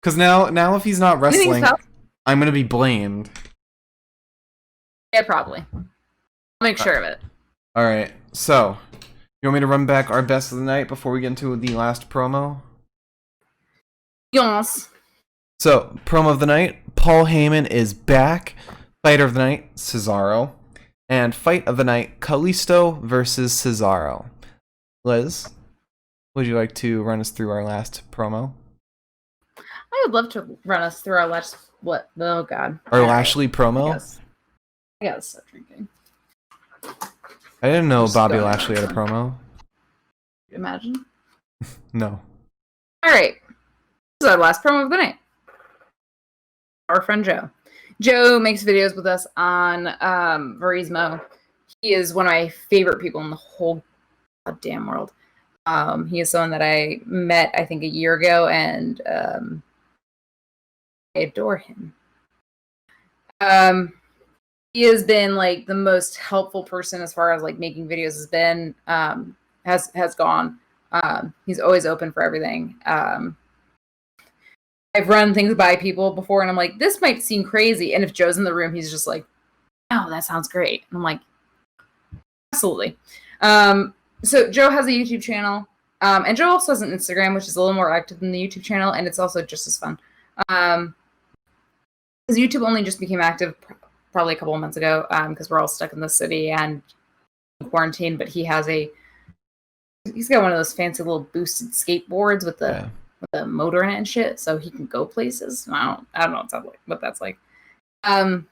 Because now if he's not wrestling, I'm going to be blamed. Yeah, probably. I'll make sure of it. Alright, so, you want me to run back our best of the night before we get into the last promo? Yes. So, promo of the night, Paul Heyman is back. Fighter of the night, Cesaro. And fight of the night, Kalisto versus Cesaro. Liz, would you like to run us through our last promo? I would love to run us through our last... What? Oh, God. Our Lashley promo? I gotta stop drinking. I didn't know Bobby Lashley had a promo. Imagine. No. Alright. This is our last promo of the night. Our friend Joe. Joe makes videos with us on Verismo. He is one of my favorite people in the whole goddamn world. He is someone that I met, I think, a year ago, and I adore him. He has been like the most helpful person as far as like making videos has gone. He's always open for everything. I've run things by people before, and I'm like, this might seem crazy. And if Joe's in the room, he's just like, oh, that sounds great. And I'm like, absolutely. So Joe has a YouTube channel, and Joe also has an Instagram, which is a little more active than the YouTube channel, and it's also just as fun. His YouTube only just became active probably a couple of months ago, because we're all stuck in the city and quarantine. But he's got one of those fancy little boosted skateboards with the motor in it and shit, so he can go places. I don't know what that's like. So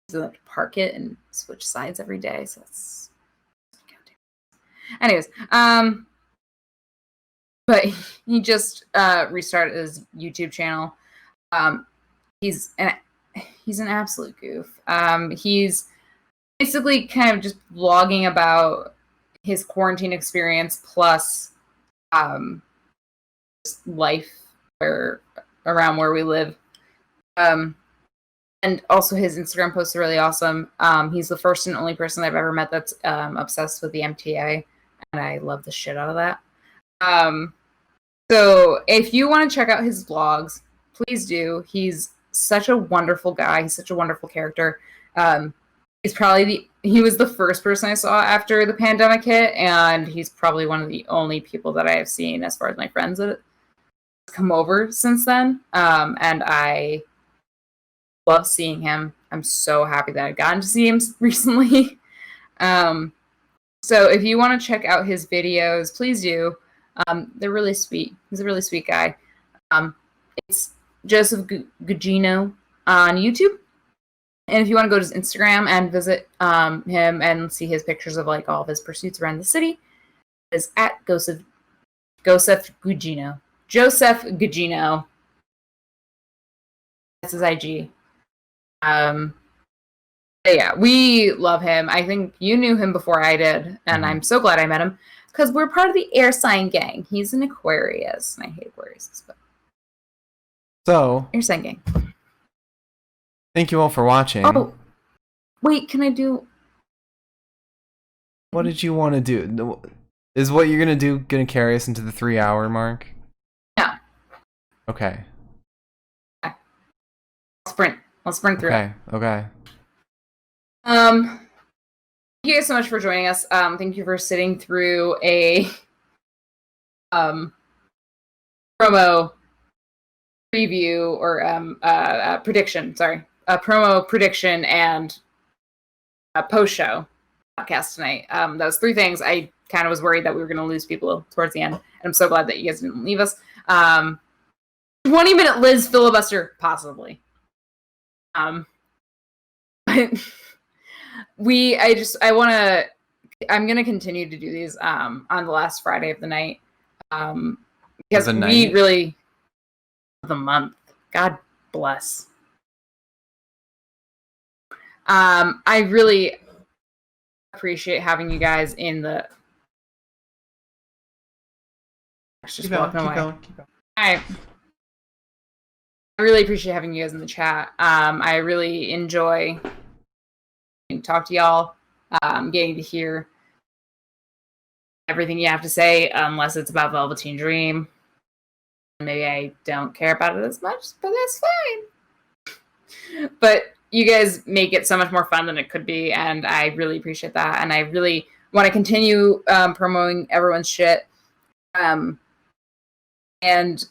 they have to park it and switch sides every day, so that's. Anyways, but he just restarted his YouTube channel. He's an absolute goof. He's basically kind of just vlogging about his quarantine experience plus life around where we live. And also his Instagram posts are really awesome. He's the first and only person I've ever met that's obsessed with the MTA, and I love the shit out of that. So if you want to check out his vlogs, please do. He's such a wonderful guy. He's such a wonderful character. He was the first person I saw after the pandemic hit, and he's probably one of the only people that I have seen as far as my friends that come over since then. And I love seeing him. I'm so happy that I've gotten to see him recently. So if you want to check out his videos, please do. They're really sweet. He's a really sweet guy. It's Joseph Gugino on YouTube. And if you want to go to his Instagram and visit him and see his pictures of like all of his pursuits around the city, is at Joseph Gugino. Joseph Gugino. That's his IG. Yeah, we love him. I think you knew him before I did, and I'm so glad I met him because we're part of the air sign gang. He's an Aquarius, and I hate Aquarius. But so air sign gang. Thank you all for watching. Oh, wait, can I do? What did you want to do? Is what you're gonna do gonna carry us into the 3-hour mark? Yeah. Okay. I'll sprint through it. Okay. Thank you guys so much for joining us. Thank you for sitting through a promo preview or prediction. Sorry, a promo prediction and a post show podcast tonight. Those 3 things. I kind of was worried that we were going to lose people towards the end, and I'm so glad that you guys didn't leave us. 20-minute Liz filibuster, possibly. But I'm gonna continue to do these on the last Friday of the night. Because we really the month. God bless. I really appreciate having you guys in the just walking away. Keep going. I really appreciate having you guys in the chat. I really enjoy talk to y'all, getting to hear everything you have to say, unless it's about Velveteen Dream. Maybe I don't care about it as much, but that's fine. But you guys make it so much more fun than it could be, and I really appreciate that. And I really want to continue promoting everyone's shit. And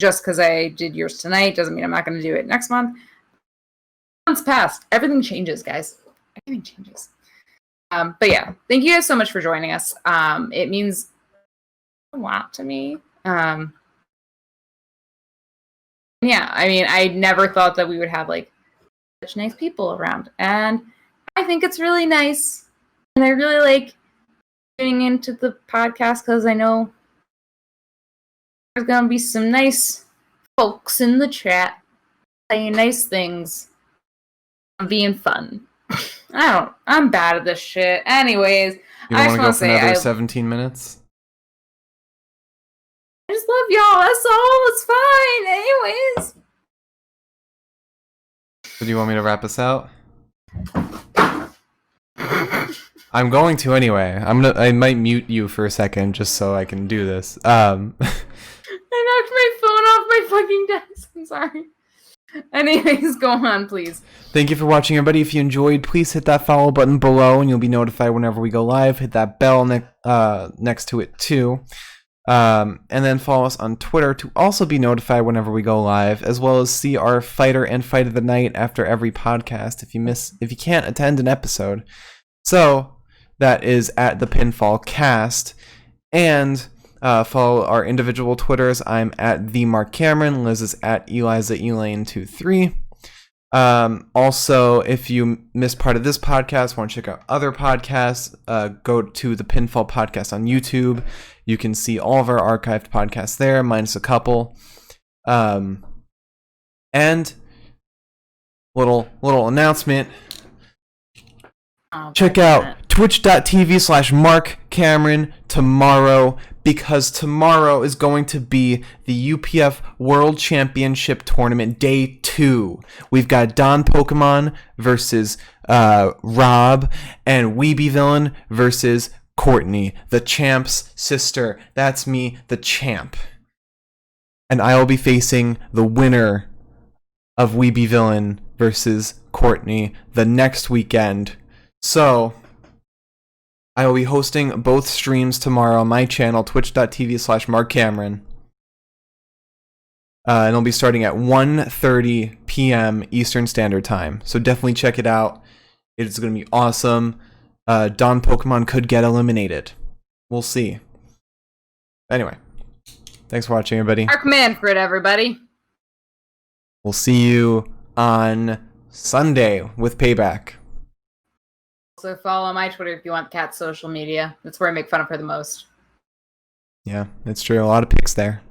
just because I did yours tonight doesn't mean I'm not going to do it next month. Months passed. Everything changes, guys. Everything changes. But yeah, thank you guys so much for joining us. It means a lot to me. Yeah, I mean, I never thought that we would have like such nice people around, and I think it's really nice. And I really like getting into the podcast because I know there's gonna be some nice folks in the chat saying nice things, being fun. I'm bad at this shit. Anyways, you don't want to go for another 17 minutes? I just love y'all. That's all. It's fine. Anyways. So do you want me to wrap us out? I'm going to anyway. I might mute you for a second just so I can do this. I knocked my phone off my fucking desk. I'm sorry. Anyways, go on, please. Thank you for watching, everybody. If you enjoyed, please hit that follow button below, and you'll be notified whenever we go live. Hit that bell next to it, too. And then follow us on Twitter to also be notified whenever we go live, as well as see our fighter and fight of the night after every podcast if you can't attend an episode. So that is at the Pinfall Cast. And follow our individual Twitters. I'm at the Mark Cameron. Liz is at Eliza Elaine23. Also, if you missed part of this podcast, want to check out other podcasts, go to the Pinfall Podcast on YouTube. You can see all of our archived podcasts there, minus a couple. And little announcement. Check out twitch.tv/Mark Cameron tomorrow, because tomorrow is going to be the UPF World Championship Tournament Day 2. We've got Don Pokemon versus Rob, and Weeby Villain versus Courtney, the champ's sister. That's me, the champ. And I will be facing the winner of Weeby Villain versus Courtney the next weekend. So I will be hosting both streams tomorrow on my channel, twitch.tv/Mark Cameron. And it'll be starting at 1:30 p.m. Eastern Standard Time. So definitely check it out. It's going to be awesome. Don Pokemon could get eliminated. We'll see. Anyway, thanks for watching, everybody. Mark Manfred, everybody. We'll see you on Sunday with Payback. Also follow my Twitter if you want Kat's social media. That's where I make fun of her the most. Yeah, it's true. A lot of pics there.